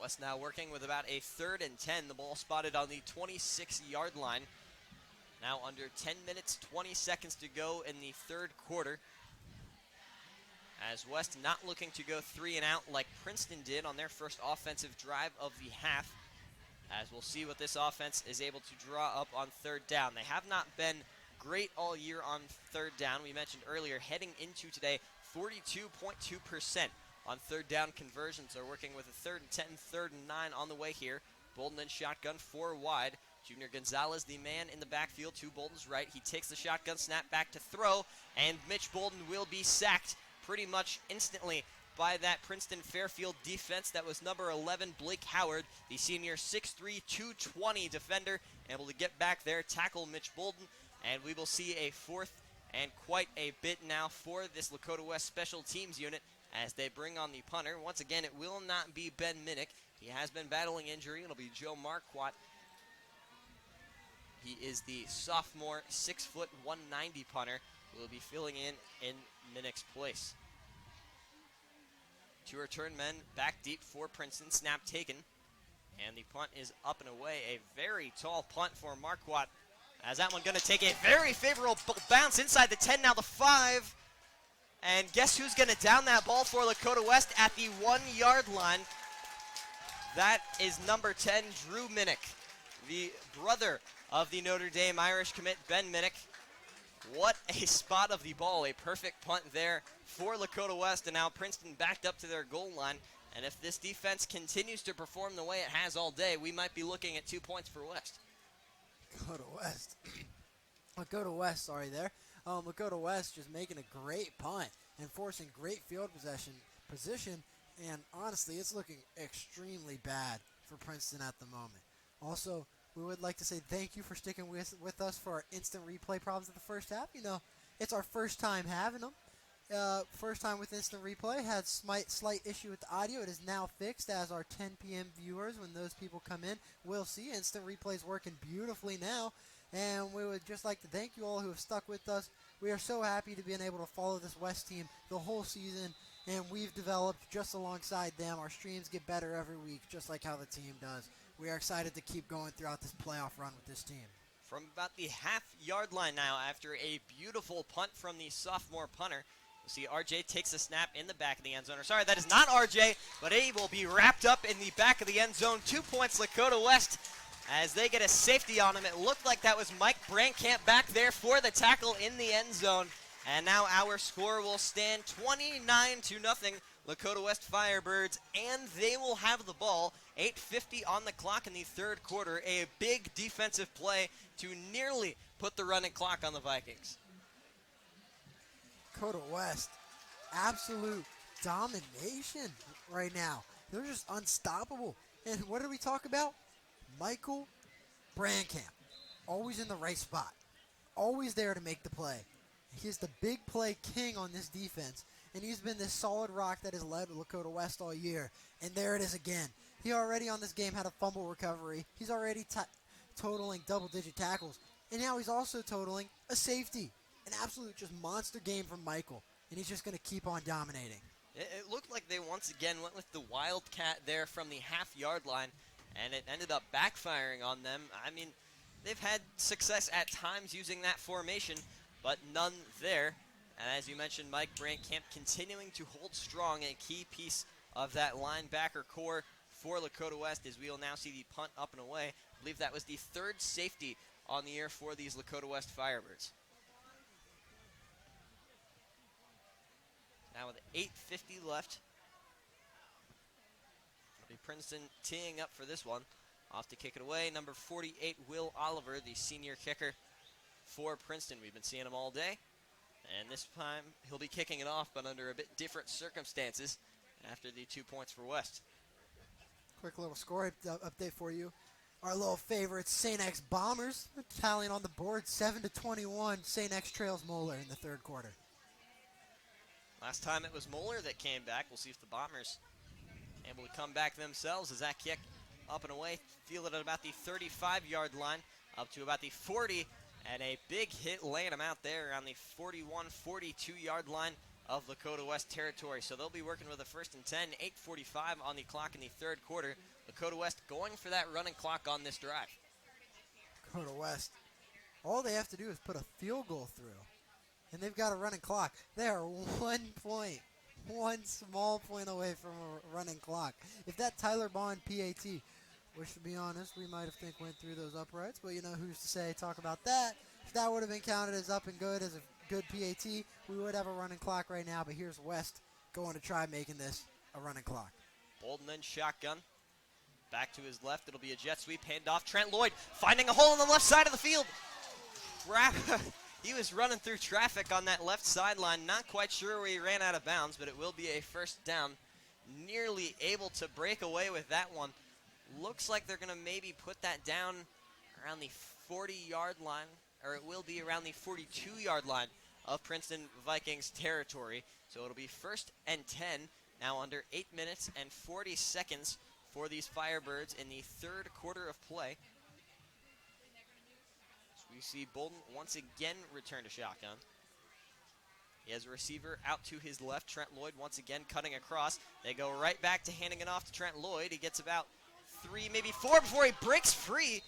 West now working with about a 3rd and 10. The ball spotted on the 26-yard line. Now under 10 minutes, 20 seconds to go in the 3rd quarter. As West not looking to go 3 and out like Princeton did on their first offensive drive of the half. As we'll see what this offense is able to draw up on 3rd down. They have not been great all year on 3rd down. We mentioned earlier, heading into today, 42.2% on 3rd down conversions. They're working with a 3rd and 10, 3rd and 9 on the way here. Bolden in shotgun, 4 wide. Junior Gonzalez, the man in the backfield to Bolden's right. He takes the shotgun snap back to throw, and Mitch Bolden will be sacked pretty much instantly by that Princeton Fairfield defense. That was number 11, Blake Howard, the senior 6'3", 220 defender, able to get back there, tackle Mitch Bolden, and we will see a 4th and quite a bit now for this Lakota West special teams unit as they bring on the punter. Once again, it will not be Ben Minnick. He has been battling injury. It'll be Joe Marquardt. He is the sophomore, 6', 190 punter who will be filling in Minnick's place. 2 return men back deep for Princeton. Snap taken. And the punt is up and away. A very tall punt for Marquardt. As that one going to take a very favorable bounce inside the 10, now the 5. And guess who's going to down that ball for Lakota West at the 1-yard line? That is number 10, Drew Minnick, the brother of the Notre Dame Irish commit, Ben Minnick. What a spot of the ball. A perfect punt there for Lakota West. And now Princeton backed up to their goal line. And if this defense continues to perform the way it has all day, we might be looking at 2 points for West. Lakota West, sorry there. Lakota West just making a great punt and forcing great field position. And honestly, it's looking extremely bad for Princeton at the moment. Also, we would like to say thank you for sticking with us for our instant replay problems in the first half. You know, it's our first time having them. First time with instant replay. Had slight issue with the audio. It is now fixed, as our 10 p.m. viewers, when those people come in, will see. Instant replay is working beautifully now. And we would just like to thank you all who have stuck with us. We are so happy to be able to follow this West team the whole season. And we've developed just alongside them. Our streams get better every week, just like how the team does. We are excited to keep going throughout this playoff run with this team. From about the half-yard line now, after a beautiful punt from the sophomore punter, you see RJ takes a snap in the back of the end zone. Or sorry, that is not RJ, but he will be wrapped up in the back of the end zone. 2 points, Lakota West, as they get a safety on him. It looked like that was Mike Brankamp back there for the tackle in the end zone. And now our score will stand 29-0. Lakota West Firebirds, and they will have the ball. 8:50 on the clock in the 3rd quarter. A big defensive play to nearly put the running clock on the Vikings. Lakota West, absolute domination right now. They're just unstoppable. And what did we talk about? Michael Brankamp, always in the right spot, always there to make the play. He's the big play king on this defense, and he's been this solid rock that has led Lakota West all year. And there it is again. He already on this game had a fumble recovery. He's already totaling double-digit tackles, and now he's also totaling a safety. An absolute just monster game from Michael, and he's just going to keep on dominating. It looked like they once again went with the Wildcat there from the half-yard line, and it ended up backfiring on them. I mean, they've had success at times using that formation, but none there. And as you mentioned, Mike Brankamp continuing to hold strong, a key piece of that linebacker core for Lakota West, as we will now see the punt up and away. I believe that was the 3rd safety on the year for these Lakota West Firebirds. Now with 8:50 left, it'll be Princeton teeing up for this one. Off to kick it away, number 48, Will Oliver, the senior kicker for Princeton. We've been seeing him all day. And this time, he'll be kicking it off, but under a bit different circumstances after the 2 points for West. Quick little score update for you. Our little favorite St. X Bombers tallying on the board, 7-21. St. X trails Moeller in the 3rd quarter. Last time it was Moeller that came back. We'll see if the Bombers able to come back themselves as that kick up and away, fielded at about the 35-yard line, up to about the 40, and a big hit laying them out there around the 41, 42-yard line of Lakota West territory. So they'll be working with a 1st and 10, 8:45 on the clock in the third quarter. Lakota West going for that running clock on this drive. Lakota West, all they have to do is put a field goal through, and they've got a running clock. They are 1 point, one small point away from a running clock. If that Tyler Bond PAT, which to be honest, we might have think went through those uprights, but you know, who's to say, talk about that. If that would have been counted as up and good, as a good PAT, we would have a running clock right now, but here's West going to try making this a running clock. Bolden then shotgun. Back to his left, it'll be a jet sweep, hand off. Trent Lloyd finding a hole on the left side of the field. He was running through traffic on that left sideline, not quite sure where he ran out of bounds, but it will be a first down. Nearly able to break away with that one. Looks like they're going to maybe put that down around the 40-yard line, or it will be around the 42-yard line of Princeton Vikings territory. So it'll be 1st and 10, now under 8 minutes and 40 seconds for these Firebirds in the third quarter of play. So we see Bolden once again return to shotgun. He has a receiver out to his left. Trent Lloyd once again cutting across. They go right back to handing it off to Trent Lloyd. He gets about 3, maybe 4 before he breaks free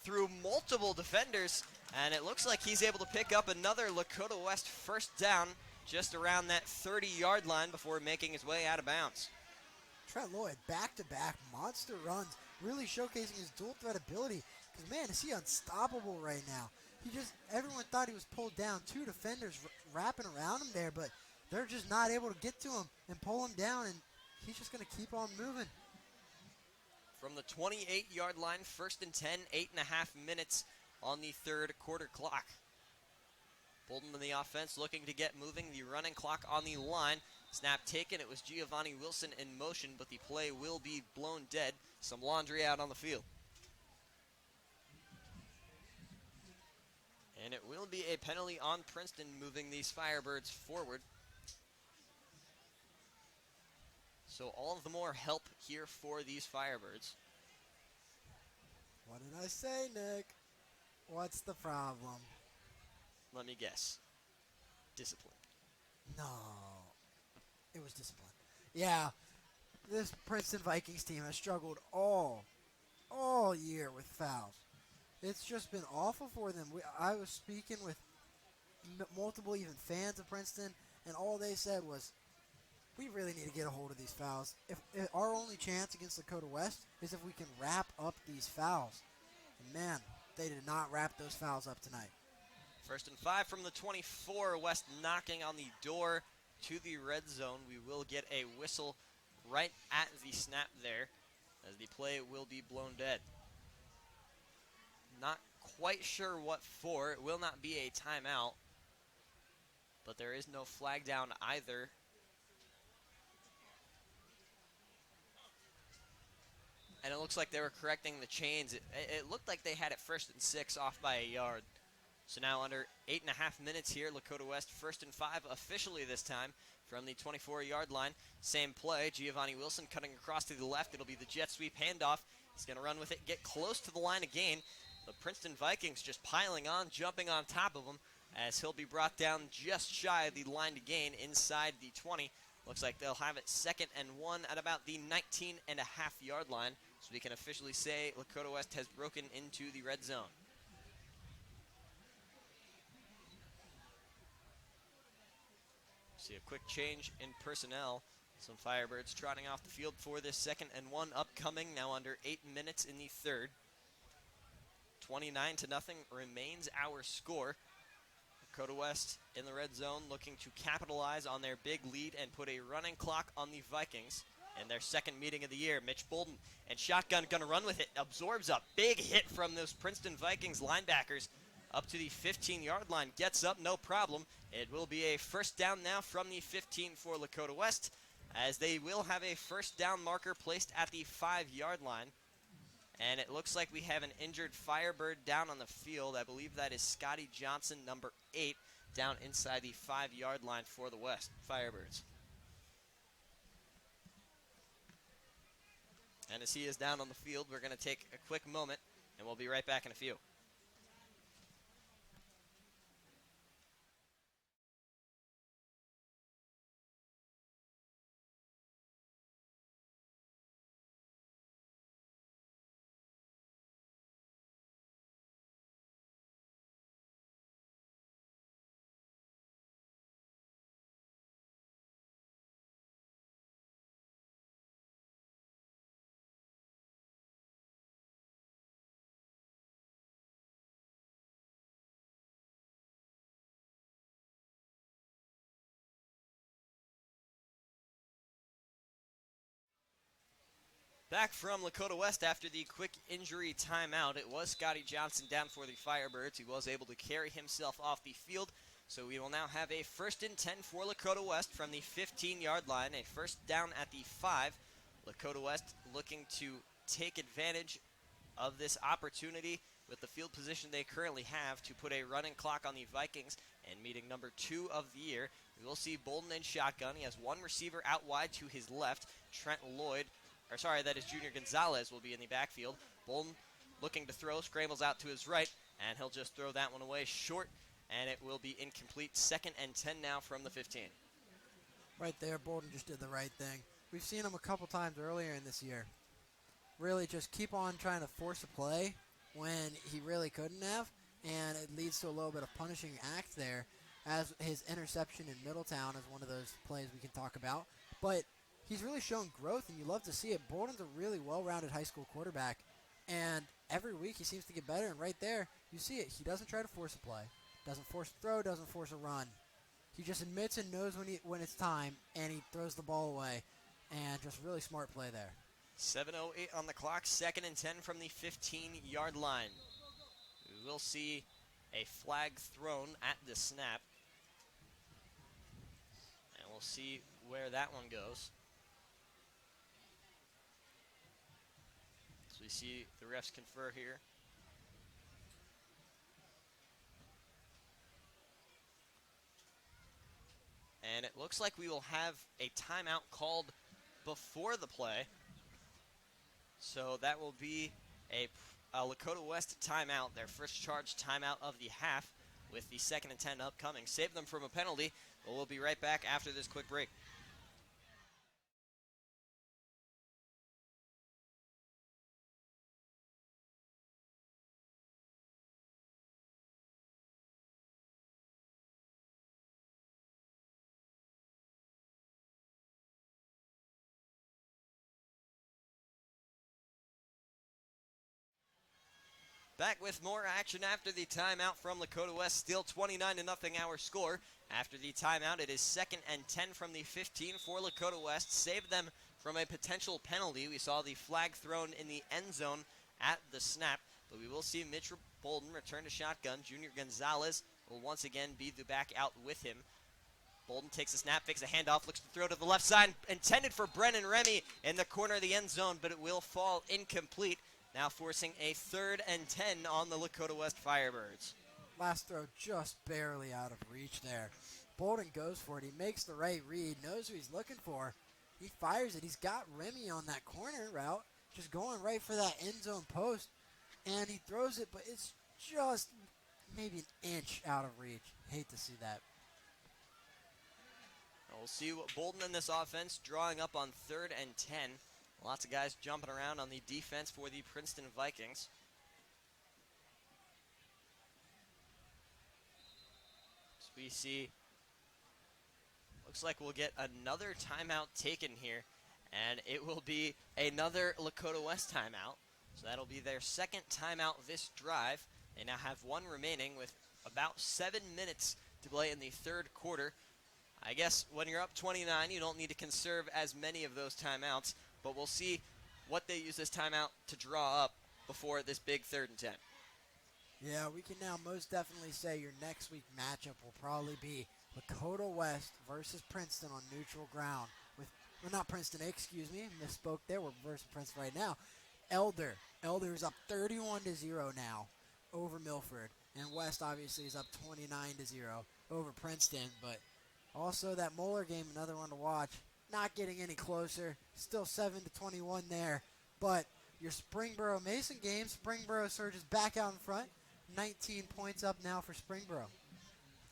through multiple defenders. And it looks like he's able to pick up another Lakota West first down just around that 30-yard line before making his way out of bounds. Trent Lloyd, back-to-back monster runs, really showcasing his dual threat ability. Because, man, is he unstoppable right now. Everyone thought he was pulled down. 2 defenders wrapping around him there, but they're just not able to get to him and pull him down, and he's just going to keep on moving. From the 28-yard line, 1st and 10, 8.5 minutes on the third quarter clock. Bolden in the offense looking to get moving. The running clock on the line. Snap taken. It was Giovanni Wilson in motion, but the play will be blown dead. Some laundry out on the field. And it will be a penalty on Princeton, moving these Firebirds forward. So all of the more help here for these Firebirds. What did I say, Nick? What's the problem? Let me guess. Discipline. No. It was discipline. Yeah, this Princeton Vikings team has struggled all year with fouls. It's just been awful for them. I was speaking with multiple even fans of Princeton, and all they said was, we really need to get a hold of these fouls. If our only chance against Lakota West is if we can wrap up these fouls. And man, they did not wrap those fouls up tonight. 1st and 5 from the 24. West knocking on the door to the red zone. We will get a whistle right at the snap there, as the play will be blown dead. Not quite sure what for. It will not be a timeout, but there is no flag down either. And it looks like they were correcting the chains. It looked like they had it 1st and 6 off by a yard. So now under 8.5 minutes here, Lakota West 1st and 5 officially this time from the 24-yard line. Same play, Giovanni Wilson cutting across to the left. It'll be the jet sweep handoff. He's going to run with it, get close to the line again. The Princeton Vikings just piling on, jumping on top of him, as he'll be brought down just shy of the line to gain inside the 20. Looks like they'll have it 2nd and 1 at about the 19.5-yard line. So we can officially say Lakota West has broken into the red zone. See a quick change in personnel. Some Firebirds trotting off the field for this 2nd and 1 upcoming, now under 8 minutes in the third. 29-0 remains our score. Lakota West in the red zone looking to capitalize on their big lead and put a running clock on the Vikings in their 2nd meeting of the year. Mitch Bolden and shotgun gonna run with it. Absorbs a big hit from those Princeton Vikings linebackers up to the 15-yard line. Gets up, no problem. It will be a first down now from the 15 for Lakota West, as they will have a first down marker placed at the 5-yard line. And it looks like we have an injured Firebird down on the field. I believe that is Scotty Johnson, number 8, down inside the 5-yard line for the West Firebirds. And as he is down on the field, we're going to take a quick moment, and we'll be right back in a few. Back from Lakota West after the quick injury timeout. It was Scotty Johnson down for the Firebirds. He was able to carry himself off the field. So we will now have a 1st and 10 for Lakota West from the 15-yard line. A first down at the 5. Lakota West looking to take advantage of this opportunity with the field position they currently have to put a running clock on the Vikings. And meeting number 2 of the year, we will see Bolden in shotgun. He has one receiver out wide to his left. That is Junior Gonzalez will be in the backfield. Bolden looking to throw, scrambles out to his right, and he'll just throw that one away short, and it will be incomplete. 2nd and 10 now from the 15. Right there, Bolden just did the right thing. We've seen him a couple times earlier in this year. Really just keep on trying to force a play when he really couldn't have, and it leads to a little bit of punishing act there, as his interception in Middletown is one of those plays we can talk about. But he's really shown growth, and you love to see it. Bolden's a really well-rounded high school quarterback, and every week he seems to get better, and right there, you see it. He doesn't try to force a play, doesn't force a throw, doesn't force a run. He just admits and knows when it's time, and he throws the ball away, and just really smart play there. 7:08 on the clock, 2nd and 10 from the 15-yard line. We will see a flag thrown at the snap, and we'll see where that one goes. So we see the refs confer here. And it looks like we will have a timeout called before the play. So that will be a Lakota West timeout, their first charge timeout of the half, with the 2nd and 10 upcoming. Save them from a penalty, but we'll be right back after this quick break. Back with more action after the timeout from Lakota West. Still 29-0 our score. After the timeout, it is 2nd and 10 from the 15 for Lakota West. Saved them from a potential penalty. We saw the flag thrown in the end zone at the snap. But we will see Mitch Bolden return to shotgun. Junior Gonzalez will once again be the back out with him. Bolden takes a snap, fakes a handoff, looks to throw to the left side. Intended for Brennan Remy in the corner of the end zone, but it will fall incomplete. Now forcing a 3rd and 10 on the Lakota West Firebirds. Last throw just barely out of reach there. Bolden goes for it. He makes the right read, knows who he's looking for. He fires it. He's got Remy on that corner route, just going right for that end zone post. And he throws it, but it's just maybe an inch out of reach. Hate to see that. We'll see what Bolden in this offense drawing up on 3rd and 10. Lots of guys jumping around on the defense for the Princeton Vikings. So we see, looks like we'll get another timeout taken here, and it will be another Lakota West timeout. So that'll be their 2nd timeout this drive. They now have one remaining with about 7 minutes to play in the 3rd quarter. I guess when you're up 29, you don't need to conserve as many of those timeouts. But we'll see what they use this timeout to draw up before this big 3rd and 10. Yeah, we can now most definitely say your next week matchup will probably be Lakota West versus Princeton on neutral ground. Not Princeton, excuse me, misspoke there. We're versus Princeton right now. Elder is up 31-0 now over Milford. And West obviously is up 29-0 over Princeton. But also that Moeller game, another one to watch. Not getting any closer. Still 7-21 there. But your Springboro Mason game, Springboro surges back out in front. 19 points up now for Springboro.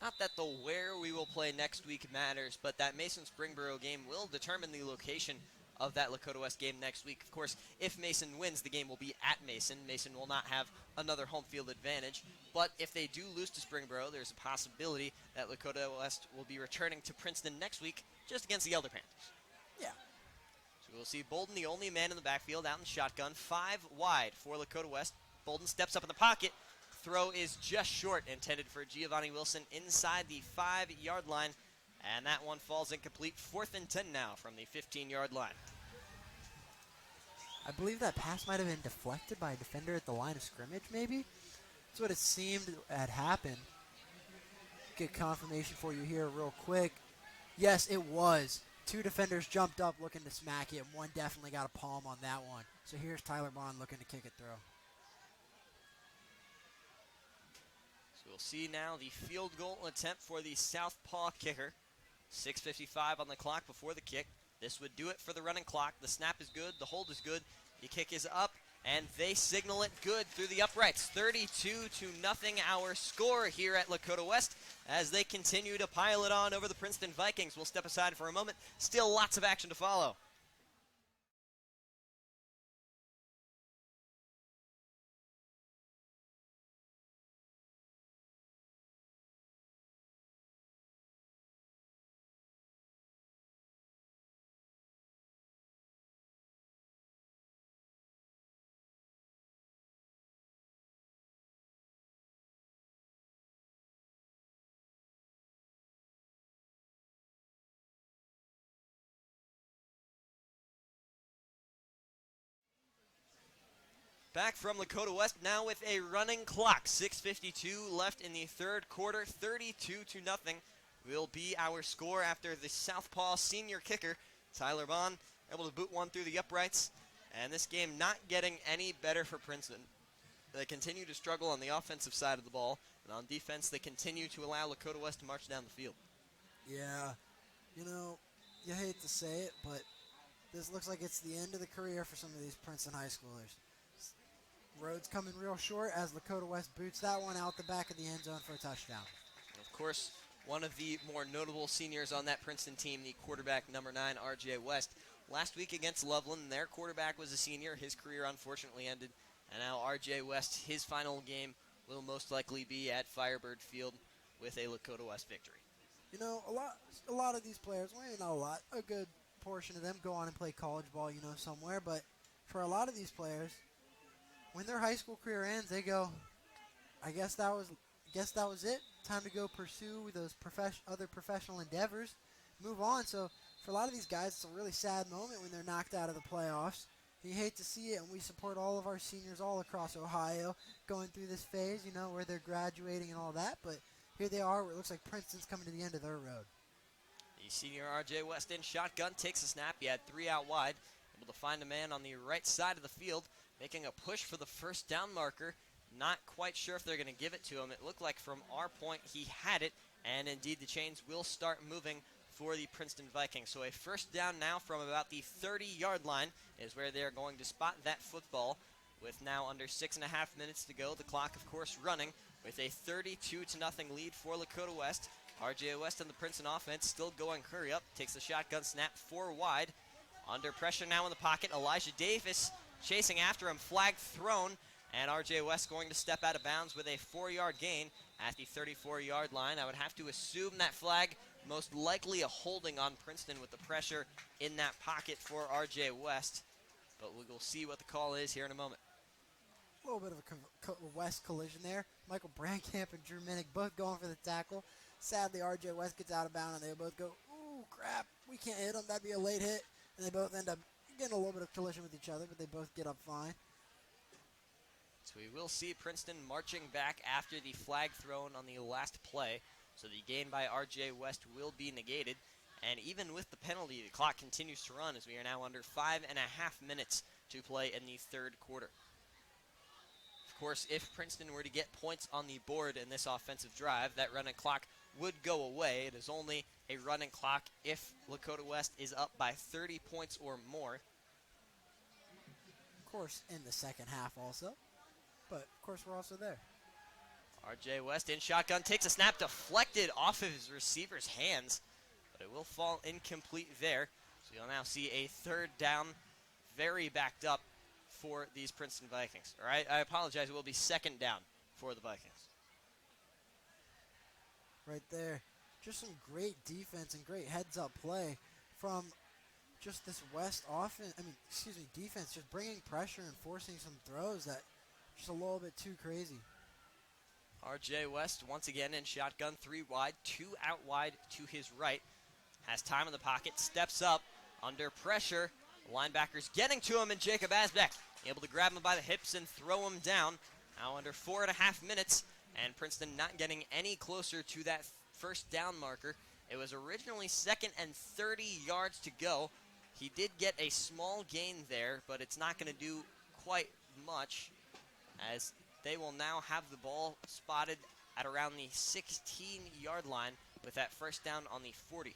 Not that the where we will play next week matters, but that Mason-Springboro game will determine the location of that Lakota West game next week. Of course, if Mason wins, the game will be at Mason. Mason will not have another home field advantage. But if they do lose to Springboro, there's a possibility that Lakota West will be returning to Princeton next week just against the Elder Panthers. Yeah. So we'll see Bolden, the only man in the backfield, out in shotgun, 5 wide for Lakota West. Bolden steps up in the pocket. Throw is just short, intended for Giovanni Wilson inside the 5-yard line. And that one falls incomplete. 4th and 10 now from the 15-yard line. I believe that pass might have been deflected by a defender at the line of scrimmage, maybe? That's what it seemed had happened. Get confirmation for you here real quick. Yes, it was. 2 defenders jumped up looking to smack it, and one definitely got a palm on that one. So here's Tyler Bond looking to kick it through. So we'll see now the field goal attempt for the southpaw kicker. 6:55 on the clock before the kick. This would do it for the running clock. The snap is good. The hold is good. The kick is up, and they signal it good through the uprights. 32-0 our score here at Lakota West as they continue to pile it on over the Princeton Vikings. We'll step aside for a moment. Still lots of action to follow. Back from Lakota West now with a running clock. 6:52 left in the third quarter. 32-0 will be our score after the southpaw senior kicker, Tyler Bond, able to boot one through the uprights. And this game not getting any better for Princeton. They continue to struggle on the offensive side of the ball. And on defense, they continue to allow Lakota West to march down the field. Yeah. You know, you hate to say it, but this looks like it's the end of the career for some of these Princeton high schoolers. Road's coming real short as Lakota West boots that one out the back of the end zone for a touchdown. Of course, one of the more notable seniors on that Princeton team, the quarterback number 9, R.J. West. Last week against Loveland, their quarterback was a senior. His career unfortunately ended. And now R.J. West, his final game will most likely be at Firebird Field with a Lakota West victory. You know, a lot of these players, well, not a lot, a good portion of them go on and play college ball, you know, somewhere. But for a lot of these players, when their high school career ends, they go, I guess that was it. Time to go pursue those other professional endeavors, move on. So for a lot of these guys, it's a really sad moment when they're knocked out of the playoffs. You hate to see it, and we support all of our seniors all across Ohio going through this phase, you know, where they're graduating and all that. But here they are, where it looks like Princeton's coming to the end of their road. The senior R.J. West in shotgun takes a snap. He had 3 out wide, able to find a man on the right side of the field, making a push for the first down marker. Not quite sure if they're going to give it to him. It looked like from our point he had it, and indeed the chains will start moving for the Princeton Vikings. So a first down now from about the 30-yard line is where they're going to spot that football with now under 6.5 minutes to go. The clock, of course, running with a 32-0 lead for Lakota West. R.J. West and the Princeton offense still going hurry up. Takes the shotgun snap 4 wide. Under pressure now in the pocket. Elijah Davis chasing after him. Flag thrown. And R.J. West going to step out of bounds with a 4-yard gain at the 34-yard line. I would have to assume that flag, most likely a holding on Princeton with the pressure in that pocket for R.J. West. But we will see what the call is here in a moment. A little bit of a West collision there. Michael Brandcamp and Drew Minnick both going for the tackle. Sadly, R.J. West gets out of bounds, and they both go, ooh, crap, we can't hit him. That'd be a late hit. And they both end up getting a little bit of collision with each other, but they both get up fine. So we will see Princeton marching back after the flag thrown on the last play. So the gain by R.J. West will be negated. And even with the penalty, the clock continues to run as we are now under 5.5 minutes to play in the third quarter. Of course, if Princeton were to get points on the board in this offensive drive, that running clock would go away. It is only a running clock if Lakota West is up by 30 points or more. Of course, in the second half also. But, of course, we're also there. RJ West in shotgun, takes a snap, deflected off of his receiver's hands, but it will fall incomplete there. So you'll now see a third down, very backed up for these Princeton Vikings. All right, I apologize, it will be second down for the Vikings. Right there. Just some great defense and great heads-up play from just this West defense, just bringing pressure and forcing some throws that just a little bit too crazy. RJ West once again in shotgun, 3 wide, 2 out wide to his right. Has time in the pocket, steps up under pressure. The linebacker's getting to him, and Jacob Asbeck able to grab him by the hips and throw him down. Now under 4.5 minutes, and Princeton not getting any closer to that first down marker. It was originally 2nd and 30 yards to go. He did get a small gain there, but it's not going to do quite much, as they will now have the ball spotted at around the 16-yard line with that first down on the 40.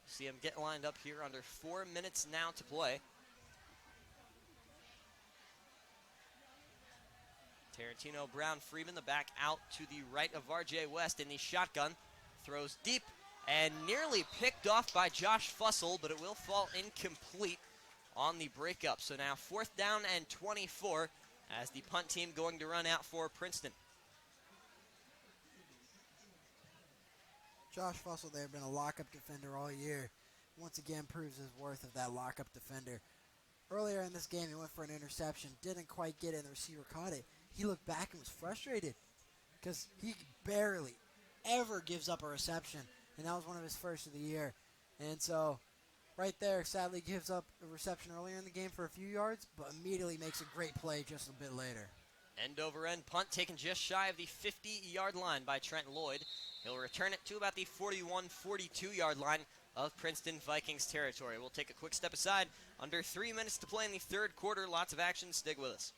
See him get lined up here under 4 minutes now to play. Tarantino, Brown, Freeman, the back out to the right of RJ West in the shotgun. Throws deep and nearly picked off by Josh Fussell, but it will fall incomplete on the breakup. So now 4th down and 24 as the punt team going to run out for Princeton. Josh Fussell there, been a lockup defender all year. Once again proves his worth of that lockup defender. Earlier in this game, he went for an interception, didn't quite get it, and the receiver caught it. He looked back and was frustrated because he barely ever gives up a reception, and that was one of his first of the year. And so right there, sadly gives up a reception earlier in the game for a few yards, but immediately makes a great play just a bit later. End over end punt taken just shy of the 50-yard line by Trent Lloyd. He'll return it to about the 41-42-yard line of Princeton Vikings territory. We'll take a quick step aside. Under 3 minutes to play in the third quarter. Lots of action. Stick with us.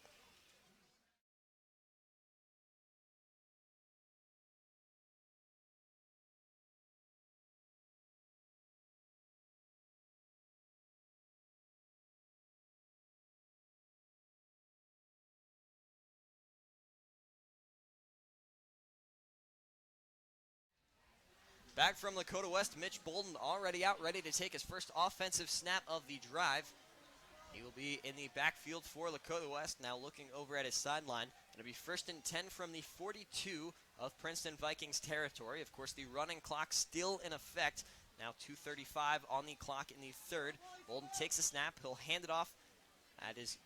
Back from Lakota West, Mitch Bolden already out, ready to take his first offensive snap of the drive. He will be in the backfield for Lakota West, now looking over at his sideline. It'll be 1st and 10 from the 42 of Princeton Vikings territory. Of course, the running clock still in effect. Now 2:35 on the clock in the third. Bolden takes a snap. He'll hand it off at his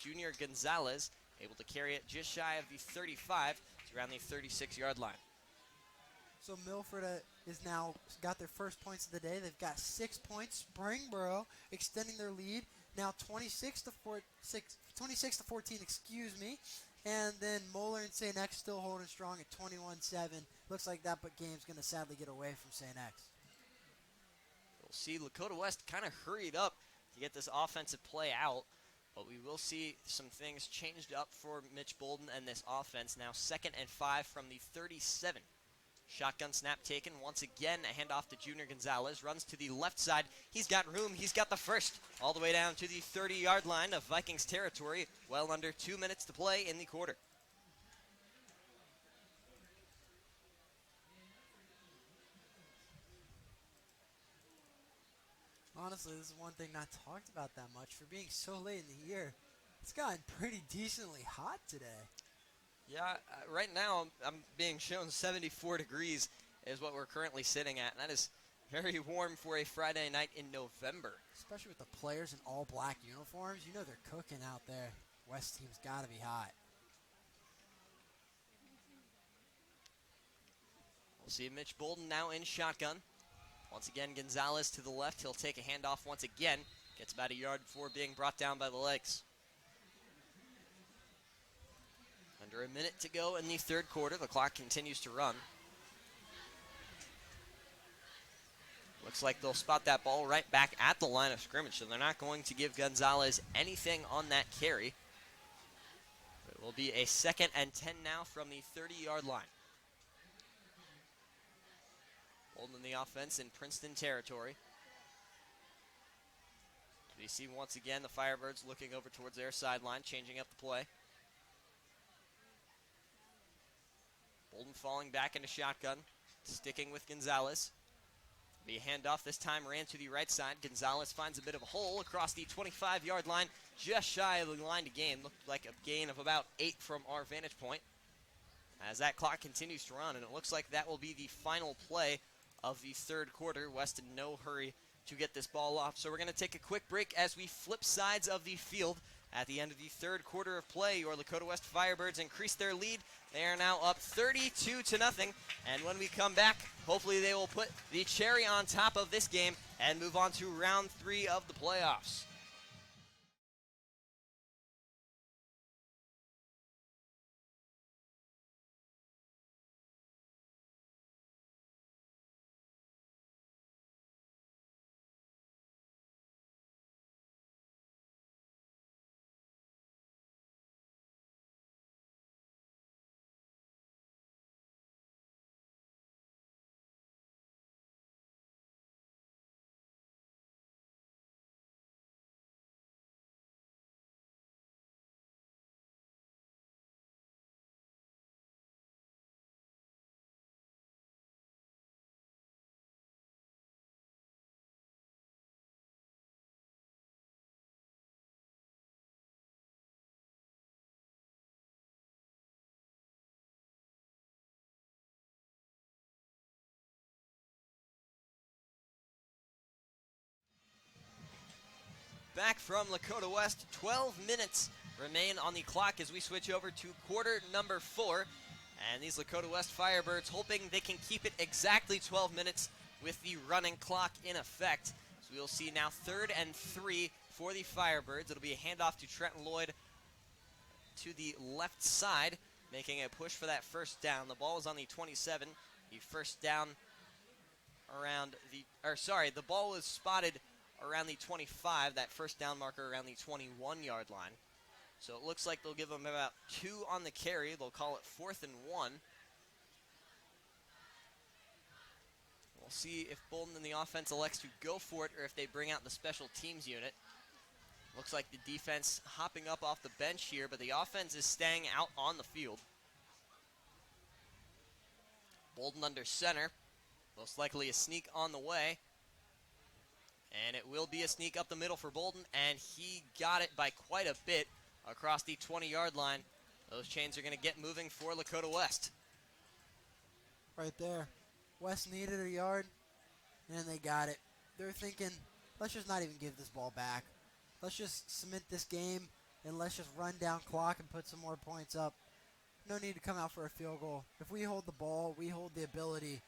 Junior Gonzalez, able to carry it just shy of the 35 to around the 36-yard line. So Milford is now got their first points of the day. They've got 6 points. Springboro extending their lead now 26 to 14. Excuse me. And then Moeller and St. X still holding strong at 21-7. Looks like that, but game's going to sadly get away from St. X. We'll see Lakota West kind of hurried up to get this offensive play out, but we will see some things changed up for Mitch Bolden and this offense. Now 2nd and 5 from the 37. Shotgun snap taken. Once again, a handoff to Junior Gonzalez. Runs to the left side. He's got room. He's got the first. All the way down to the 30-yard line of Vikings territory. Well under 2 minutes to play in the quarter. Honestly, this is one thing not talked about that much. For being so late in the year, it's gotten pretty decently hot today. Yeah, right now I'm being shown 74 degrees is what we're currently sitting at. And that is very warm for a Friday night in November. Especially with the players in all black uniforms. You know they're cooking out there. West team's got to be hot. We'll see Mitch Bolden now in shotgun. Once again, Gonzalez to the left. He'll take a handoff once again. Gets about a yard before being brought down by the legs. Under a minute to go in the third quarter. The clock continues to run. Looks like they'll spot that ball right back at the line of scrimmage, so they're not going to give Gonzalez anything on that carry. It will be a 2nd and 10 now from the 30-yard line. Holding the offense in Princeton territory. We see once again the Firebirds looking over towards their sideline, changing up the play. Bolden falling back into shotgun, sticking with Gonzalez. The handoff this time ran to the right side. Gonzalez finds a bit of a hole across the 25-yard line, just shy of the line to gain. Looked like a gain of about 8 from our vantage point. As that clock continues to run, and it looks like that will be the final play of the third quarter. West in no hurry to get this ball off. So we're going to take a quick break as we flip sides of the field. At the end of the third quarter of play, your Lakota West Firebirds increase their lead. They are now up 32-0. And when we come back, hopefully they will put the cherry on top of this game and move on to round 3 of the playoffs. Back from Lakota West, 12 minutes remain on the clock as we switch over to quarter number 4. And these Lakota West Firebirds hoping they can keep it exactly 12 minutes with the running clock in effect. So we'll see now 3rd and 3 for the Firebirds. It'll be a handoff to Trenton Lloyd to the left side, making a push for that first down. The ball is on the 27. The first down around the ball was spotted around the 25, that first down marker around the 21-yard line. So it looks like they'll give them about 2 on the carry. They'll call it 4th and 1. We'll see if Bolden and the offense elects to go for it or if they bring out the special teams unit. Looks like the defense hopping up off the bench here, but the offense is staying out on the field. Bolden under center. Most likely a sneak on the way. And it will be a sneak up the middle for Bolden, and he got it by quite a bit across the 20-yard line. Those chains are going to get moving for Lakota West. Right there. West needed a yard, and they got it. They're thinking, let's just not even give this ball back. Let's just cement this game, and let's just run down clock and put some more points up. No need to come out for a field goal. If we hold the ball, we hold the ability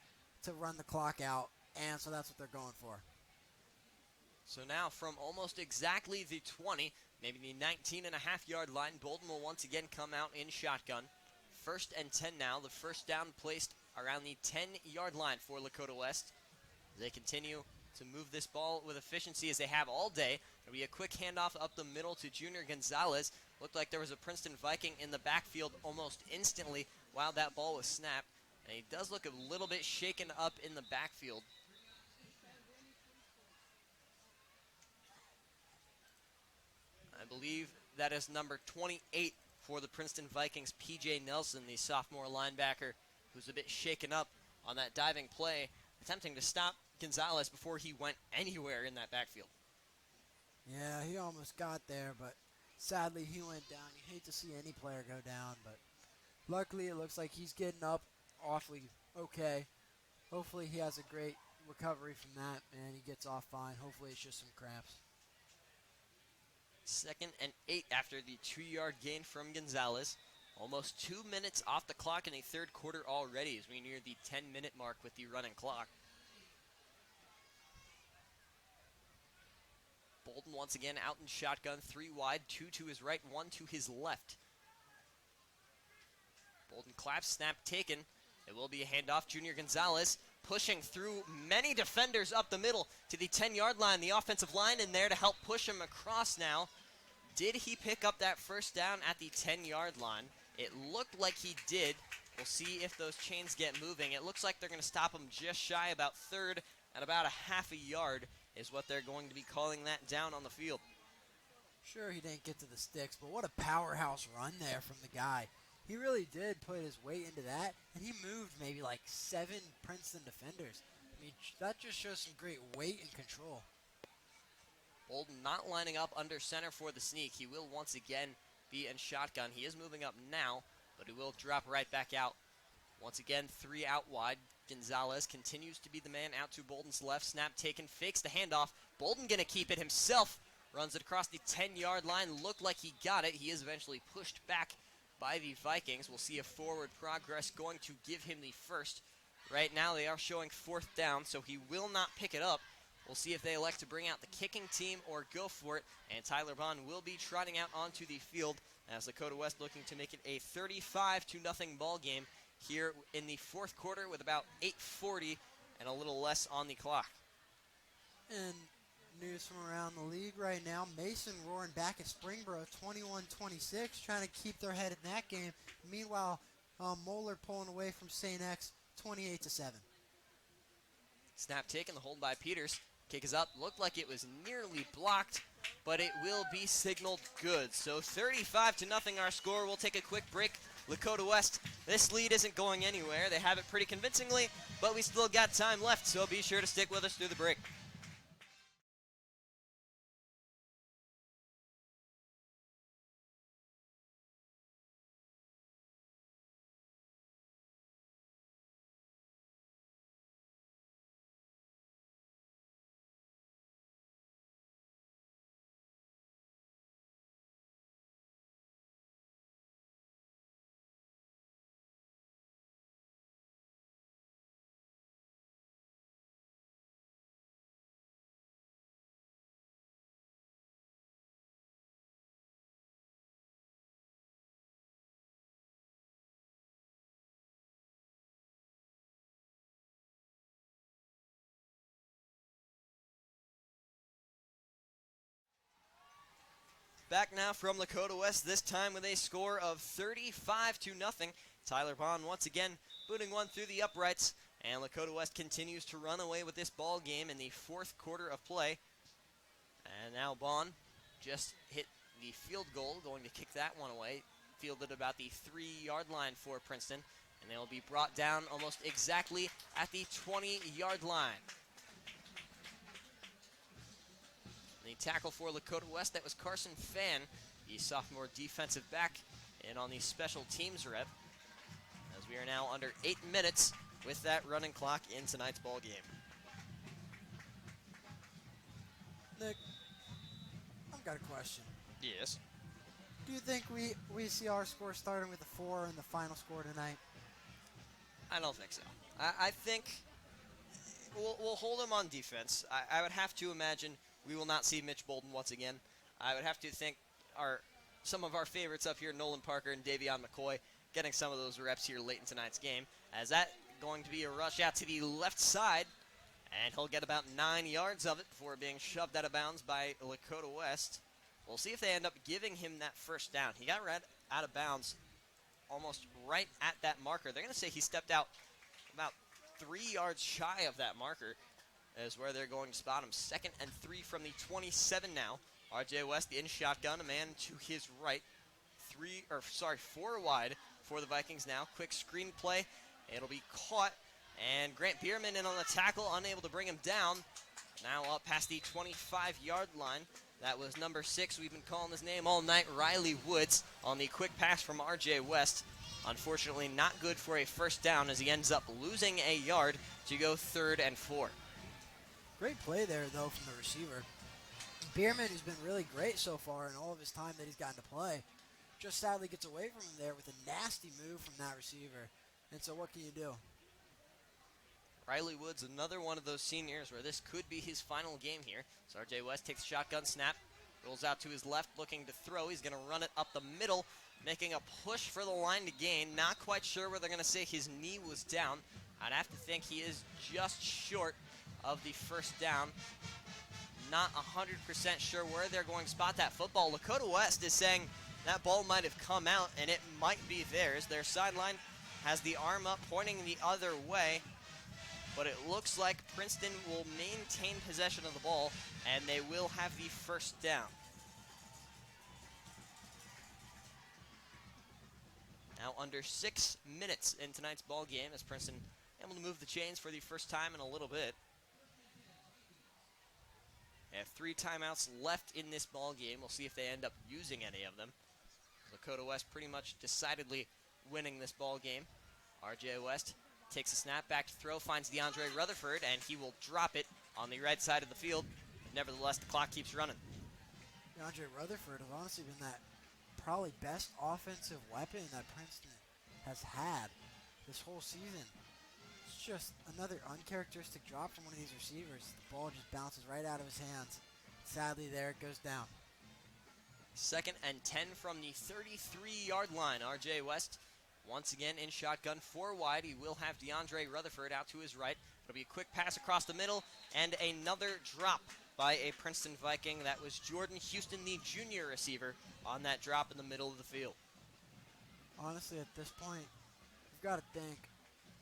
to run the clock out, and so that's what they're going for. So now from almost exactly the 20, maybe the 19.5-yard line, Bolden will once again come out in shotgun. 1st and 10 now. The first down placed around the 10-yard line for Lakota West. They continue to move this ball with efficiency as they have all day. There'll be a quick handoff up the middle to Junior Gonzalez. Looked like there was a Princeton Viking in the backfield almost instantly while that ball was snapped. And he does look a little bit shaken up in the backfield. I believe that is number 28 for the Princeton Vikings, P.J. Nelson, the sophomore linebacker, who's a bit shaken up on that diving play, attempting to stop Gonzalez before he went anywhere in that backfield. Yeah, he almost got there, but sadly he went down. You hate to see any player go down, but luckily it looks like he's getting up awfully okay. Hopefully he has a great recovery from that, and he gets off fine. Hopefully it's just some cramps. 2nd and 8 after the 2-yard gain from Gonzalez. Almost 2 minutes off the clock in the third quarter already as we near the 10-minute mark with the running clock. Bolden once again out in shotgun, 3 wide, 2 to his right, 1 to his left. Bolden claps, snap taken. It will be a handoff. Junior Gonzalez pushing through many defenders up the middle to the 10-yard line. The offensive line in there to help push him across now. Did he pick up that first down at the 10-yard line? It looked like he did, We'll see if those chains get moving. It looks like they're going to stop them just shy, about third, at about a half a yard is what they're going to be calling that down on the field. Sure, he didn't get to the sticks, but what a powerhouse run there from the guy. He really did put his weight into that, and he moved maybe like 7 Princeton defenders. I mean, that just shows some great weight and control. Bolden not lining up under center for the sneak. He will once again be in shotgun. He is moving up now, but he will drop right back out. Once again, 3 out wide. Gonzalez continues to be the man out to Bolden's left. Snap taken, fakes the handoff. Bolden going to keep it himself. Runs it across the 10-yard line. Looked like he got it. He is eventually pushed back by the Vikings. We'll see a forward progress going to give him the first. Right now they are showing 4th down, so he will not pick it up. We'll see if they elect to bring out the kicking team or go for it. And Tyler Bond will be trotting out onto the field as Lakota West looking to make it a 35-0 ball game here in the 4th quarter with about 8:40 and a little less on the clock. And news from around the league right now, Mason roaring back at Springboro 21-26, trying to keep their head in that game. Meanwhile, Moeller pulling away from St. X 28-7. Snap taken, the hold by Peters. Kick is up, looked like it was nearly blocked, but it will be signaled good. So 35-0 our score. We'll take a quick break. Lakota West, this lead isn't going anywhere. They have it pretty convincingly, but we still got time left, so be sure to stick with us through the break. Back now from Lakota West, this time with a score of 35-0. Tyler Bond once again booting one through the uprights, and Lakota West continues to run away with this ball game in the 4th quarter of play. And now Bond just hit the field goal, going to kick that one away. Fielded about the 3-yard line for Princeton, and they'll be brought down almost exactly at the 20-yard line. The tackle for Lakota West, that was Carson Fan, the sophomore defensive back, and on the special teams rep, as we are now under 8 minutes with that running clock in tonight's ball game. Nick, I've got a question. Yes. Do you think we see our score starting with a 4 in the final score tonight? I don't think so. I think we'll hold them on defense. I would have to imagine we will not see Mitch Bolden once again. I would have to think some of our favorites up here, Nolan Parker and Davion McCoy, getting some of those reps here late in tonight's game. As that going to be a rush out to the left side, and he'll get about 9 yards of it before being shoved out of bounds by Lakota West. We'll see if they end up giving him that first down. He got right out of bounds almost right at that marker. They're going to say he stepped out about 3 yards shy of that marker, is where they're going to spot him. 2nd and 3 from the 27 now. RJ West in shotgun, a man to his right. 4 wide for the Vikings now. Quick screen play. It'll be caught. And Grant Bierman in on the tackle, unable to bring him down. Now up past the 25-yard line. That was number 6. We've been calling his name all night, Riley Woods, on the quick pass from RJ West. Unfortunately, not good for a first down as he ends up losing a yard to go 3rd and 4. Great play there, though, from the receiver. Bierman, who's been really great so far in all of his time that he's gotten to play, just sadly gets away from him there with a nasty move from that receiver. And so what can you do? Riley Woods, another one of those seniors where this could be his final game here. So RJ West takes a shotgun snap, rolls out to his left, looking to throw. He's going to run it up the middle, making a push for the line to gain. Not quite sure where they're going to say his knee was down. I'd have to think he is just short of the first down. Not 100% sure where they're going to spot that football. Lakota West is saying that ball might have come out, and it might be theirs. Their sideline has the arm up, pointing the other way. But it looks like Princeton will maintain possession of the ball, and they will have the first down. Now under 6 minutes in tonight's ball game as Princeton able to move the chains for the first time in a little bit. They have 3 timeouts left in this ball game. We'll see if they end up using any of them. Lakota West pretty much decidedly winning this ball game. RJ West takes a snap, back to throw, finds DeAndre Rutherford, and he will drop it on the right side of the field. Nevertheless, the clock keeps running. DeAndre Rutherford has honestly been that probably best offensive weapon that Princeton has had this whole season. It's just another uncharacteristic drop from one of these receivers. The ball just bounces right out of his hands. Sadly, there it goes down. 2nd and 10 from the 33-yard line. RJ West once again in shotgun, 4 wide. He will have DeAndre Rutherford out to his right. It'll be a quick pass across the middle and another drop by a Princeton Viking. That was Jordan Houston, the junior receiver, on that drop in the middle of the field. Honestly, at this point, you've got to think,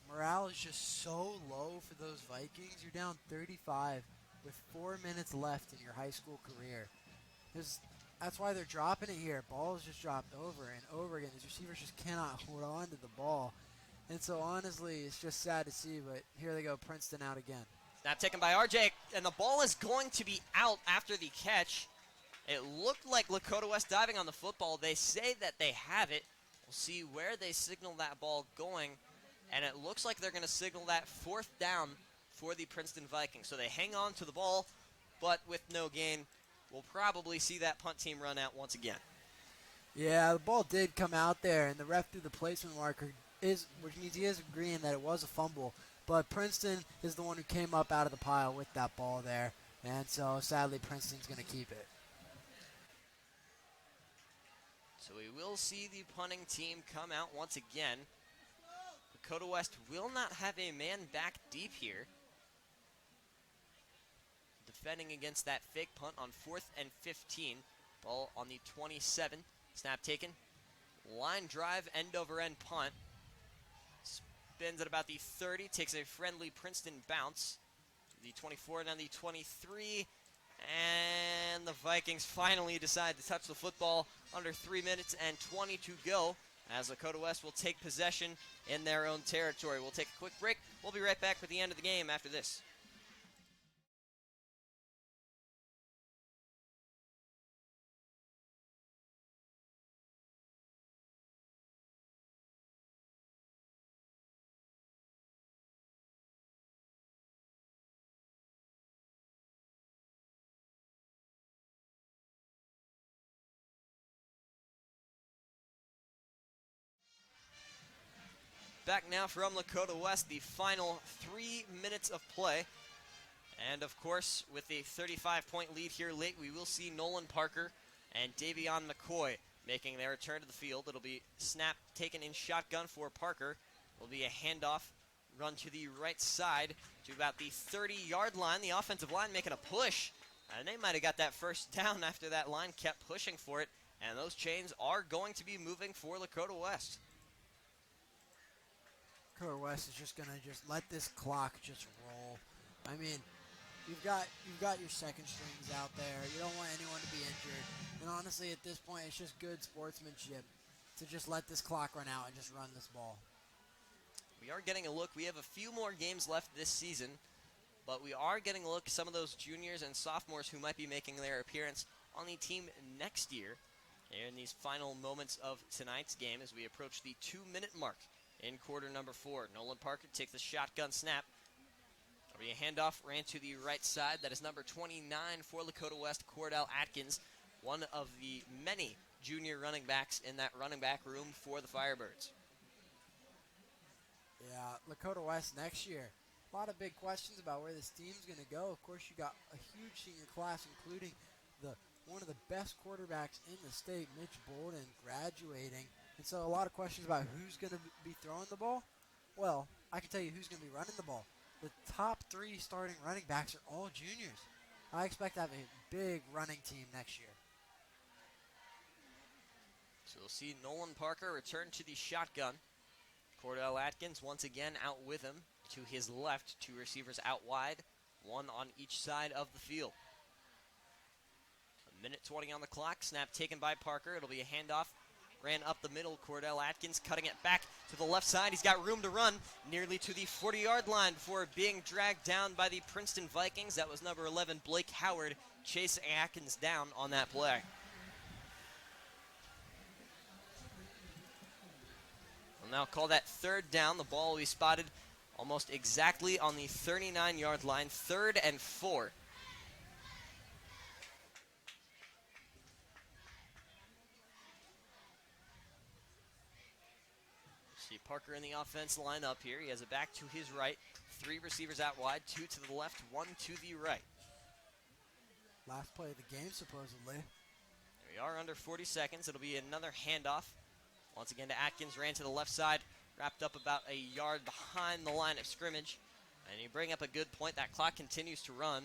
morale is just so low for those Vikings. You're down 35 with 4 minutes left in your high school career. That's why they're dropping it here. Ball is just dropped over and over again. These receivers just cannot hold on to the ball. And so, honestly, it's just sad to see, but here they go, Princeton out again. Snap taken by RJ, and the ball is going to be out after the catch. It looked like Lakota West diving on the football. They say that they have it. We'll see where they signal that ball going, and it looks like they're going to signal that 4th down for the Princeton Vikings. So they hang on to the ball, but with no gain. We'll probably see that punt team run out once again. Yeah, the ball did come out there, and the ref threw the placement marker, which means he is agreeing that it was a fumble. But Princeton is the one who came up out of the pile with that ball there, and so sadly Princeton's going to keep it. So we will see the punting team come out once again. Lakota West will not have a man back deep here. Defending against that fake punt on 4th and 15. Ball on the 27. Snap taken. Line drive, end over end punt. Spins at about the 30. Takes a friendly Princeton bounce. The 24 and then the 23. And the Vikings finally decide to touch the football under 3 minutes and 20 to go, as Lakota West will take possession in their own territory. We'll take a quick break. We'll be right back with the end of the game after this. Back now from Lakota West, the final 3 minutes of play. And of course, with a 35-point lead here late, we will see Nolan Parker and Davion McCoy making their return to the field. It'll be snap taken in shotgun for Parker. It'll be a handoff run to the right side to about the 30-yard line. The offensive line making a push, and they might have got that first down after that line kept pushing for it. And those chains are going to be moving for Lakota West. Lakota West is just going to just let this clock just roll. I mean, you've got your second strings out there. You don't want anyone to be injured. And honestly, at this point, it's just good sportsmanship to just let this clock run out and just run this ball. We are getting a look. We have a few more games left this season, but we are getting a look at some of those juniors and sophomores who might be making their appearance on the team next year. In these final moments of tonight's game as we approach the 2-minute mark in quarter number 4. Nolan Parker takes the shotgun snap. It'll be a handoff, ran to the right side. That is number 29 for Lakota West, Cordell Atkins, one of the many junior running backs in that running back room for the Firebirds. Yeah, Lakota West next year. A lot of big questions about where this team's going to go. Of course, you got a huge senior class, including one of the best quarterbacks in the state, Mitch Bolden, graduating. And so a lot of questions about who's going to be throwing the ball. Well, I can tell you who's going to be running the ball. The top 3 starting running backs are all juniors. I expect to have a big running team next year. So we'll see Nolan Parker return to the shotgun. Cordell Atkins once again out with him. To his left, two receivers out wide, one on each side of the field. A minute 20 on the clock. Snap taken by Parker. It'll be a handoff. Ran up the middle. Cordell Atkins cutting it back to the left side. He's got room to run nearly to the 40-yard line before being dragged down by the Princeton Vikings. That was number 11, Blake Howard, chasing Atkins down on that play. We'll now call that third down. The ball will be spotted almost exactly on the 39-yard line. 3rd and 4. See Parker in the offense line up here. He has it back to his right. 3 receivers out wide, 2 to the left, 1 to the right. Last play of the game, supposedly. There we are, under 40 seconds. It'll be another handoff. Once again to Atkins, ran to the left side, wrapped up about a yard behind the line of scrimmage. And you bring up a good point. That clock continues to run.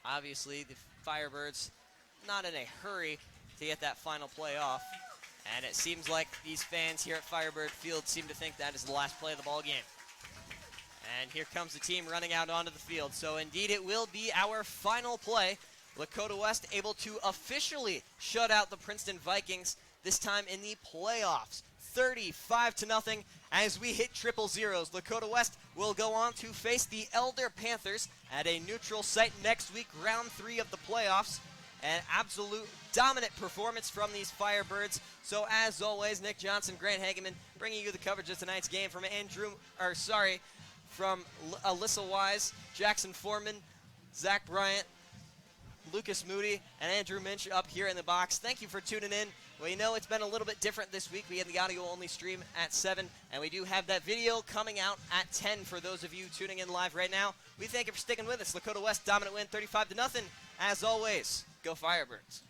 Obviously, the Firebirds not in a hurry to get that final play off. And it seems like these fans here at Firebird Field seem to think that is the last play of the ball game. And here comes the team running out onto the field. So indeed it will be our final play. Lakota West able to officially shut out the Princeton Vikings, this time in the playoffs. 35-0 as we hit triple zeros. Lakota West will go on to face the Elder Panthers at a neutral site next week, round 3 of the playoffs. An absolute dominant performance from these Firebirds. So as always, Nick Johnson, Grant Hageman, bringing you the coverage of tonight's game from from Alyssa Wise, Jackson Foreman, Zach Bryant, Lucas Moody, and Andrew Minch up here in the box. Thank you for tuning in. We know it's been a little bit different this week. We had the audio-only stream at 7, and we do have that video coming out at 10 for those of you tuning in live right now. We thank you for sticking with us. Lakota West, dominant win, 35-0. As always, go Firebirds.